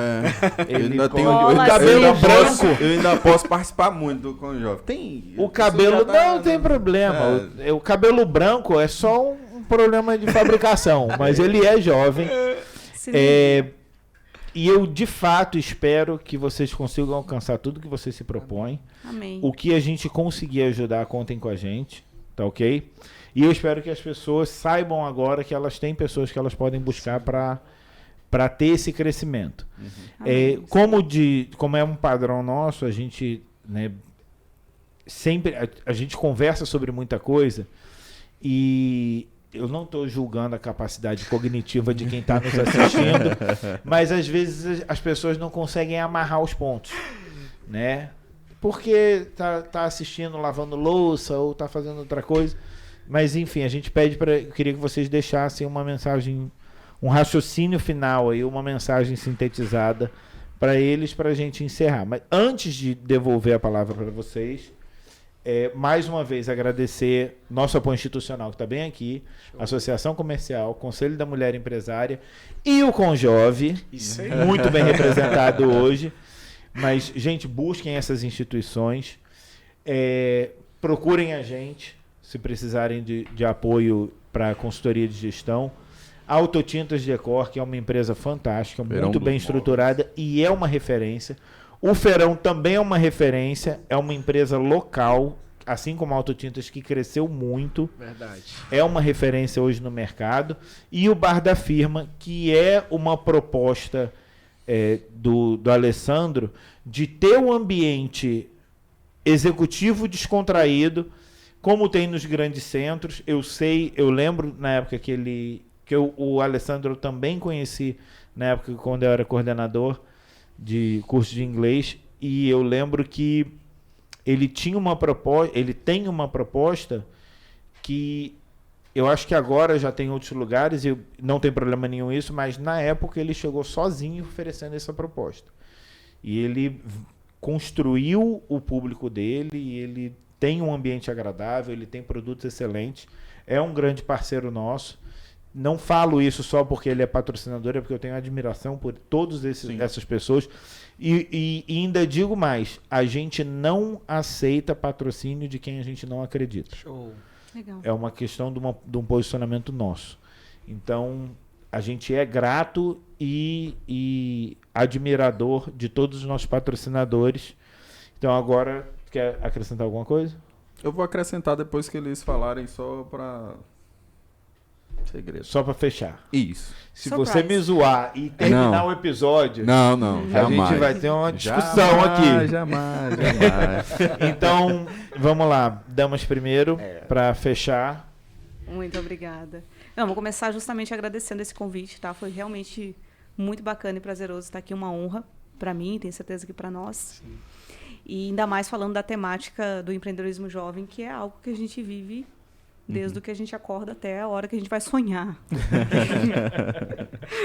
eu ele ainda tenho Bola o cabelo sim. branco. Eu ainda posso participar muito do Conjove. Tem. O cabelo não tem problema. O cabelo branco é só um problema de fabricação, mas ele é jovem. E eu, de fato, espero que vocês consigam alcançar tudo que vocês se propõem. Amém. O que a gente conseguir ajudar, contem com a gente, tá ok? E eu espero que as pessoas saibam agora que elas têm pessoas que elas podem buscar para ter esse crescimento. Amém. Como é um padrão nosso, a gente, né, sempre a gente conversa sobre muita coisa e eu não estou julgando a capacidade cognitiva de quem está nos assistindo, mas às vezes as pessoas não conseguem amarrar os pontos, né? Porque tá assistindo, lavando louça ou tá fazendo outra coisa. Mas enfim, a gente eu queria que vocês deixassem uma mensagem, um raciocínio final aí, uma mensagem sintetizada para eles, para a gente encerrar. Mas antes de devolver a palavra para vocês, mais uma vez agradecer nosso apoio institucional que está bem aqui, Associação Comercial, Conselho da Mulher Empresária e o Conjove, Isso aí. muito bem representado hoje. Mas, gente, busquem essas instituições, procurem a gente, se precisarem de apoio para consultoria de gestão. A Autotintas Decor, que é uma empresa fantástica, muito bem estruturada e é uma referência. O Feirão também é uma referência, é uma empresa local, assim como a Autotintas, que cresceu muito. Verdade. É uma referência hoje no mercado. E o Bar da Firma, que é uma proposta do Alessandro de ter um ambiente executivo descontraído, como tem nos grandes centros. Eu lembro na época o Alessandro eu também conheci, na época quando eu era coordenador de curso de inglês, e eu lembro que ele tem uma proposta que eu acho que agora já tem outros lugares e não tem problema nenhum isso, mas na época ele chegou sozinho oferecendo essa proposta. E ele construiu o público dele, e ele tem um ambiente agradável, ele tem produtos excelentes, é um grande parceiro nosso. não falo isso só porque ele é patrocinador, é porque eu tenho admiração por todas essas pessoas. E ainda digo mais, a gente não aceita patrocínio de quem a gente não acredita. Show. Legal. É uma questão de um posicionamento nosso. Então, a gente é grato e admirador de todos os nossos patrocinadores. Então, agora, quer acrescentar alguma coisa? Eu vou acrescentar depois que eles falarem só pra... segredo. Só para fechar. Isso. Se Surprise. você me zoar e terminar Não. o episódio, Não, a jamais. gente vai ter uma discussão aqui. Jamais. Então, vamos lá. Damas primeiro, para fechar. Muito obrigada. Não, vou começar justamente agradecendo esse convite, tá? Foi realmente muito bacana e prazeroso estar aqui, uma honra para mim, tenho certeza que para nós. Sim. E ainda mais falando da temática do empreendedorismo jovem, que é algo que a gente vive desde o que a gente acorda até a hora que a gente vai sonhar.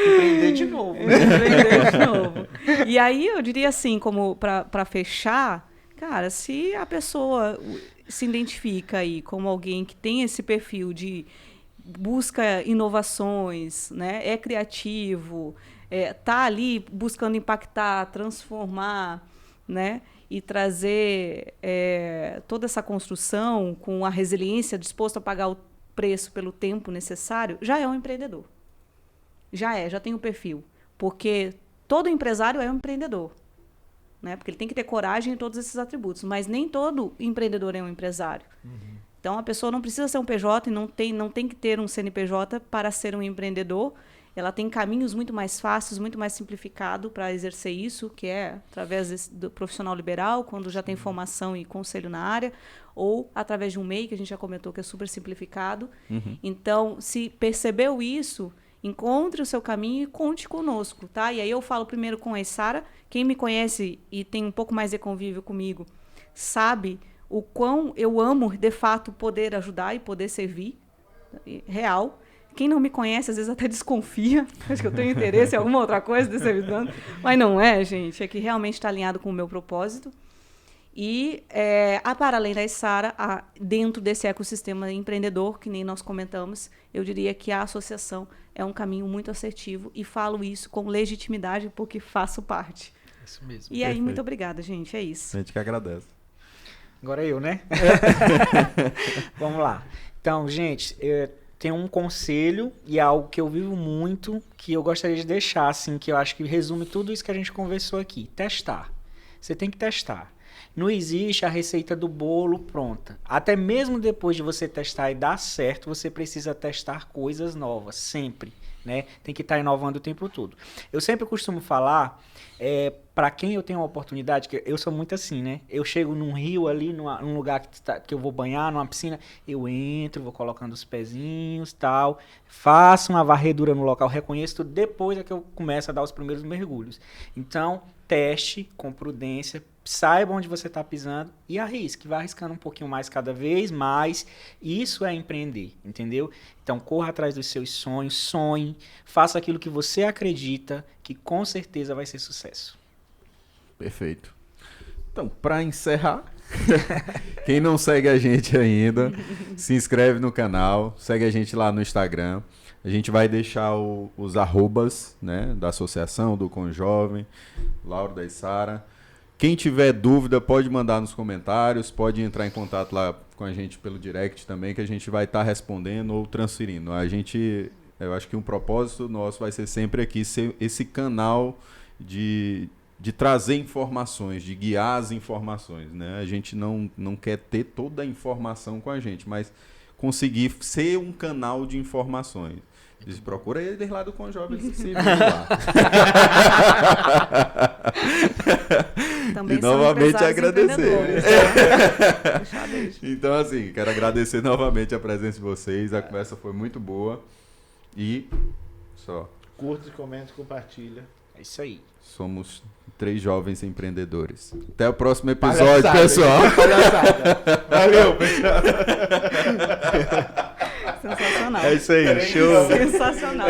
Empreender de novo. Empreender de novo. E aí eu diria assim, como para fechar, cara, se a pessoa se identifica aí como alguém que tem esse perfil de busca inovações, né, é criativo, tá ali buscando impactar, transformar, né, e trazer toda essa construção com a resiliência, disposto a pagar o preço pelo tempo necessário, já é um empreendedor. Já tem o perfil. Porque todo empresário é um empreendedor. Né? Porque ele tem que ter coragem em todos esses atributos. Mas nem todo empreendedor é um empresário. Então, a pessoa não precisa ser um PJ e não tem que ter um CNPJ para ser um empreendedor. Ela tem caminhos muito mais fáceis, muito mais simplificados para exercer isso, que é através do profissional liberal, quando já tem formação e conselho na área, ou através de um MEI, que a gente já comentou que é super simplificado. Então, se percebeu isso, encontre o seu caminho e conte conosco, tá? E aí eu falo primeiro com a Sara. Quem me conhece e tem um pouco mais de convívio comigo, sabe o quão eu amo, de fato, poder ajudar e poder servir, real. Quem não me conhece, às vezes até desconfia. Acho que eu tenho interesse em alguma outra coisa desse ajudando. Mas não é, gente. É que realmente está alinhado com o meu propósito. E, para além da Sara, dentro desse ecossistema empreendedor, que nem nós comentamos, eu diria que a associação é um caminho muito assertivo. E falo isso com legitimidade, porque faço parte. Isso mesmo. E aí, muito obrigada, gente. É isso. A gente que agradece. Agora eu, né? Vamos lá. Então, gente, tem um conselho e é algo que eu vivo muito, que eu gostaria de deixar, assim, que eu acho que resume tudo isso que a gente conversou aqui. Testar. Você tem que testar. Não existe a receita do bolo pronta. Até mesmo depois de você testar e dar certo, você precisa testar coisas novas, sempre, né? Tem que estar inovando o tempo todo. Eu sempre costumo falar, para quem eu tenho uma oportunidade, que eu sou muito assim, né? Eu chego num rio ali, num lugar que eu vou banhar, numa piscina, eu entro, vou colocando os pezinhos, tal, faço uma varredura no local, reconheço tudo, depois é que eu começo a dar os primeiros mergulhos. Então, teste com prudência, saiba onde você está pisando e arrisque, vai arriscando um pouquinho mais cada vez mais. Isso é empreender, entendeu? Então, corra atrás dos seus sonhos, sonhe, faça aquilo que você acredita, que com certeza vai ser sucesso. Perfeito. Então, para encerrar, quem não segue a gente ainda, se inscreve no canal, segue a gente lá no Instagram. A gente vai deixar os arrobas, né, da associação, do Conjovem, Laura da Sara. Quem tiver dúvida pode mandar nos comentários, pode entrar em contato lá com a gente pelo direct também, que a gente vai estar respondendo ou transferindo. Eu acho que um propósito nosso vai ser sempre aqui, ser esse canal de trazer informações, de guiar as informações, né? A gente não quer ter toda a informação com a gente, mas conseguir ser um canal de informações. Procura eles lá do Conjovem se lá. Também e são novamente empresários agradecer. empreendedores, tá? Então, assim, quero agradecer novamente a presença de vocês. A conversa foi muito boa. E só. Curta, comenta, compartilha. É isso aí. Somos 3 jovens empreendedores. Até o próximo episódio, Palhaçada, pessoal. gente, palhaçada. Valeu, pessoal. Sensacional. É isso aí, show. Sensacional.